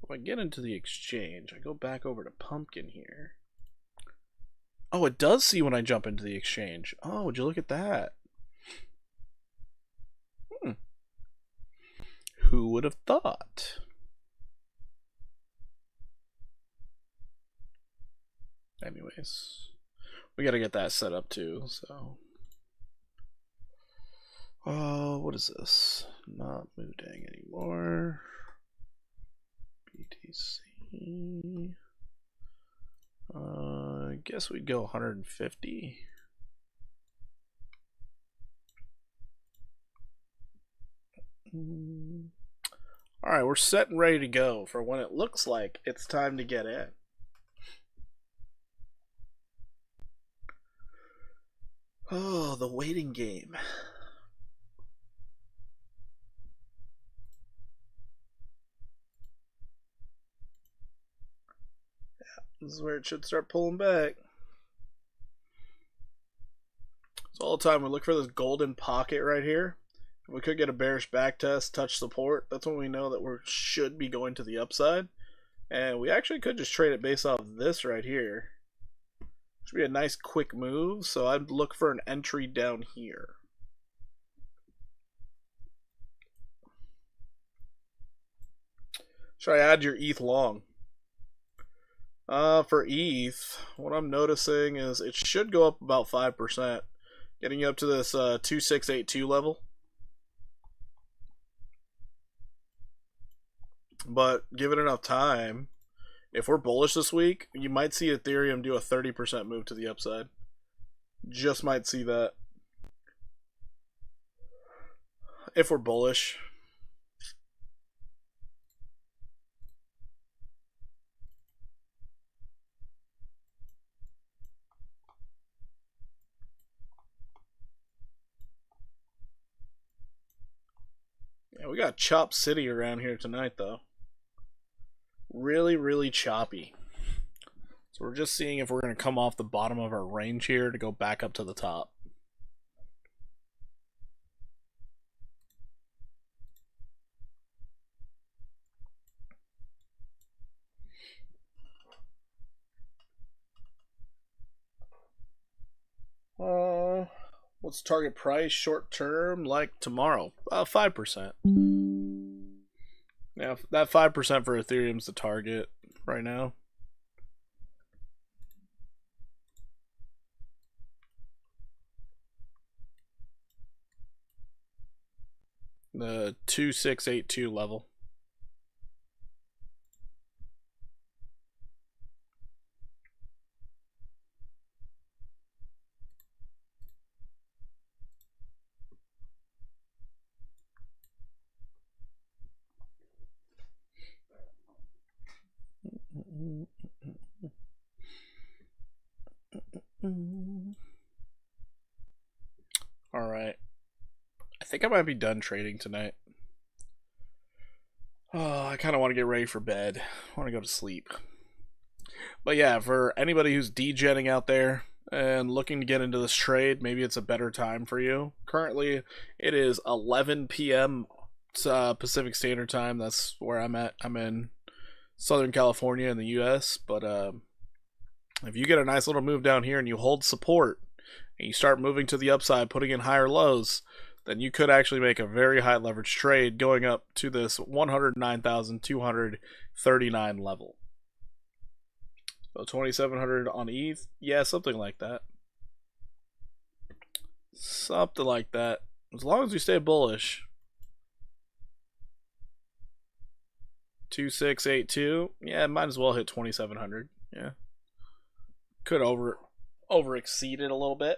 If I get into the exchange, I go back over to Pumpkin here. Oh, it does see when I jump into the exchange. Oh, would you look at that? Who would have thought? Anyways, we gotta get that set up too, so. Oh, what is this? Not Moodang anymore. BTC. I guess we'd go 150. Alright, we're set and ready to go for when it looks like it's time to get in. Oh, the waiting game. Yeah, this is where it should start pulling back. So all the time we look for this golden pocket right here. If we could get a bearish back test, touch support, that's when we know that we should be going to the upside. And we actually could just trade it based off this right here. Should be a nice quick move, so I'd look for an entry down here. Should I add your ETH long? For ETH, what I'm noticing is it should go up about 5%, getting you up to this 2682 level. But give it enough time. If we're bullish this week, you might see Ethereum do a 30% move to the upside. Just might see that. If we're bullish. Yeah, we got Chop City around here tonight, though. Really, really choppy. So we're just seeing if we're going to come off the bottom of our range here to go back up to the top. What's target price short term like tomorrow? 5%. Yeah, that 5% for Ethereum's the target right now. The 2682 level. All right. I think I might be done trading tonight. Oh, I kind of want to get ready for bed. I want to go to sleep. But yeah, for anybody who's degenning out there and looking to get into this trade, maybe it's a better time for you. Currently, it is 11 p.m. Pacific Standard Time. That's where I'm at. I'm in Southern California in the U.S. But if you get a nice little move down here and you hold support and you start moving to the upside, putting in higher lows, then you could actually make a very high leverage trade going up to this 109,239 level. So 2,700 on ETH. Yeah, something like that. Something like that. As long as we stay bullish. 2682. Yeah, might as well hit 2,700. Yeah. Could over exceed it a little bit.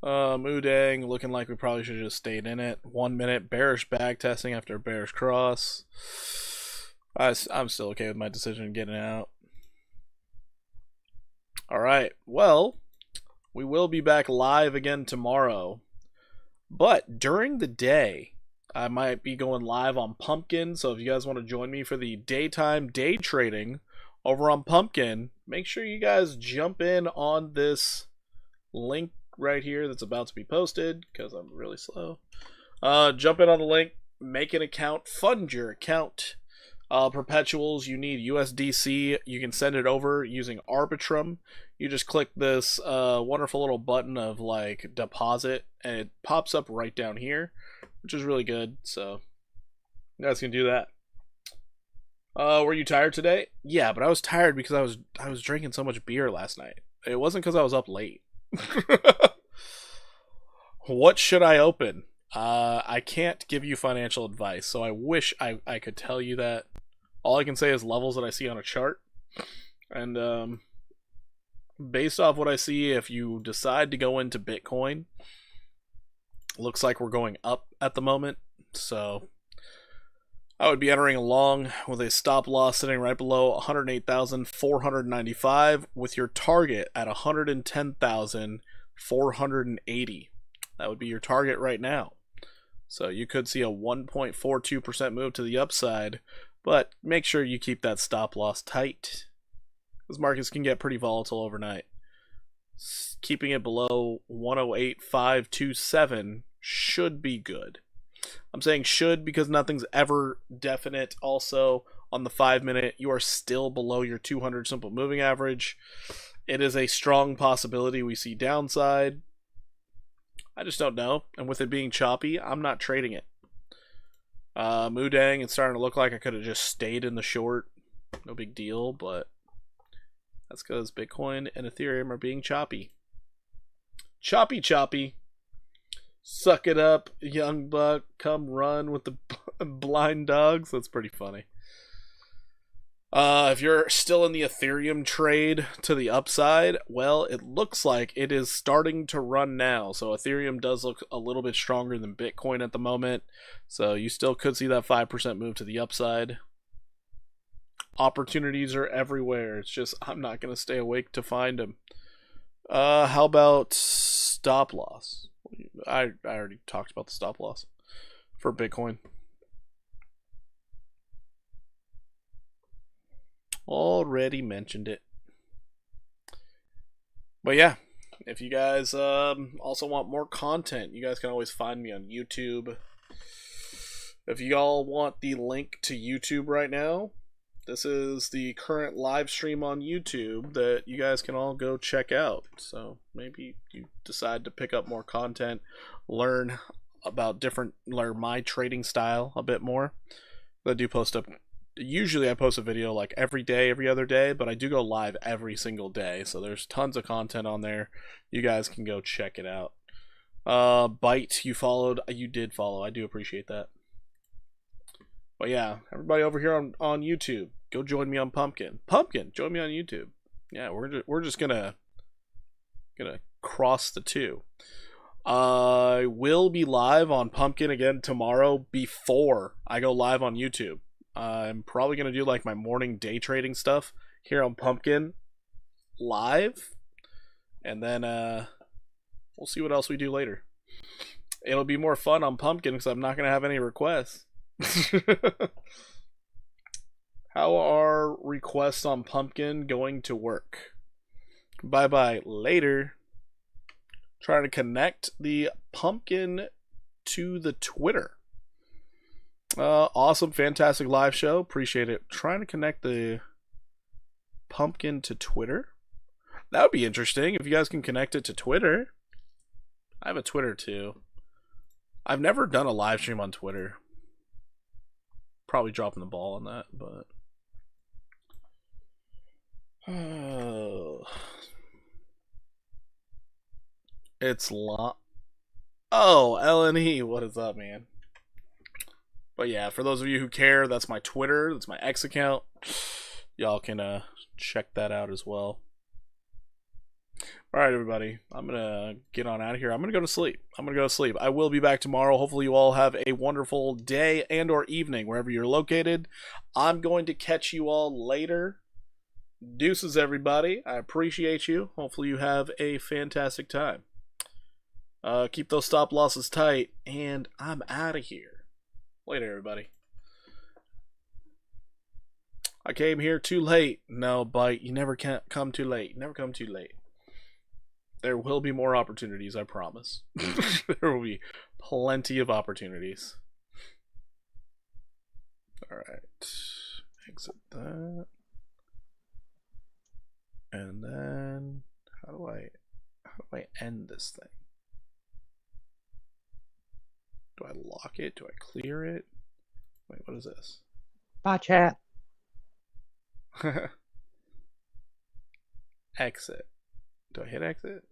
Moodang looking like we probably should have just stayed in it. 1 minute bearish back testing after a bearish cross. I'm still okay with my decision getting out. Alright, well, we will be back live again tomorrow. But during the day, I might be going live on Pumpkin. So if you guys want to join me for the daytime day trading over on Pumpkin, make sure you guys jump in on this link right here that's about to be posted, because I'm really slow. Jump in on the link, make an account, fund your account. Perpetuals, you need USDC. You can send it over using Arbitrum. You just click this wonderful little button of like deposit, and it pops up right down here, which is really good. So you guys can do that. Were you tired today? Yeah, but I was tired because I was drinking so much beer last night. It wasn't because I was up late. What should I open? I can't give you financial advice, so I wish I could tell you that. All I can say is levels that I see on a chart. And based off what I see, if you decide to go into Bitcoin, looks like we're going up at the moment. So I would be entering along with a stop loss sitting right below 108,495 with your target at 110,480. That would be your target right now. So you could see a 1.42% move to the upside, but make sure you keep that stop loss tight, because markets can get pretty volatile overnight. Keeping it below 108.527 should be good. I'm saying should because nothing's ever definite. Also, on the 5-minute, you are still below your 200 simple moving average. It is a strong possibility we see downside. I just don't know. And with it being choppy, I'm not trading it. Moodang, it's starting to look like I could have just stayed in the short. No big deal, but that's because Bitcoin and Ethereum are being choppy. Choppy. Suck it up, young buck. Come run with the blind dogs. That's pretty funny. If you're still in the Ethereum trade to the upside, well, it looks like it is starting to run now. So Ethereum does look a little bit stronger than Bitcoin at the moment. So you still could see that 5% move to the upside. Opportunities are everywhere. It's just I'm not going to stay awake to find them. How about stop loss? I already talked about the stop loss for Bitcoin. Already mentioned it. But yeah, if you guys also want more content, you guys can always find me on YouTube. If you all want the link to YouTube right now, this is the current live stream on YouTube that you guys can all go check out. So maybe you decide to pick up more content, learn my trading style a bit more. I do post up. Usually I post a video like every day, every other day, but I do go live every single day. So there's tons of content on there. You guys can go check it out. Byte, you followed. You did follow. I do appreciate that. But yeah, everybody over here on YouTube, go join me on Pumpkin. Pumpkin, join me on YouTube. Yeah, we're just gonna cross the two. I will be live on Pumpkin again tomorrow before I go live on YouTube. I'm probably gonna do like my morning day trading stuff here on Pumpkin live, and then we'll see what else we do later. It'll be more fun on Pumpkin because I'm not gonna have any requests. How are requests on Pumpkin going to work? Bye later. Trying to connect the Pumpkin to the Twitter. Awesome, fantastic live show. Appreciate it. Trying to connect the Pumpkin to Twitter. That would be interesting if you guys can connect it to Twitter. I have a Twitter too. I've never done a live stream on Twitter. Probably dropping the ball on that, but it's Oh, LNE, what is up, man? But yeah, for those of you who care, that's my Twitter, that's my X account. Y'all can check that out as well. Alright, everybody. I'm going to get on out of here. I'm going to go to sleep. I will be back tomorrow. Hopefully you all have a wonderful day and or evening wherever you're located. I'm going to catch you all later. Deuces, everybody. I appreciate you. Hopefully you have a fantastic time. Keep those stop losses tight, and I'm out of here. Later, everybody. I came here too late. No, Byte, you never can come too late. Never come too late. There will be more opportunities, I promise. There will be plenty of opportunities. Alright. Exit that. And then how do I end this thing? Do I lock it? Do I clear it? Wait, what is this? Bot chat. Exit. Do I hit exit?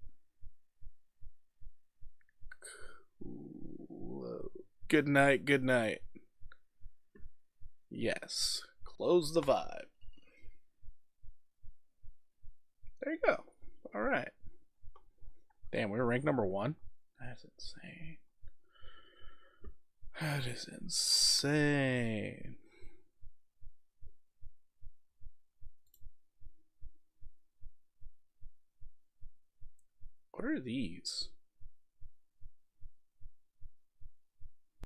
Good night, good night. Yes. Close the vibe. There you go. Alright. Damn, we were ranked number 1? That's insane. That is insane. What are these?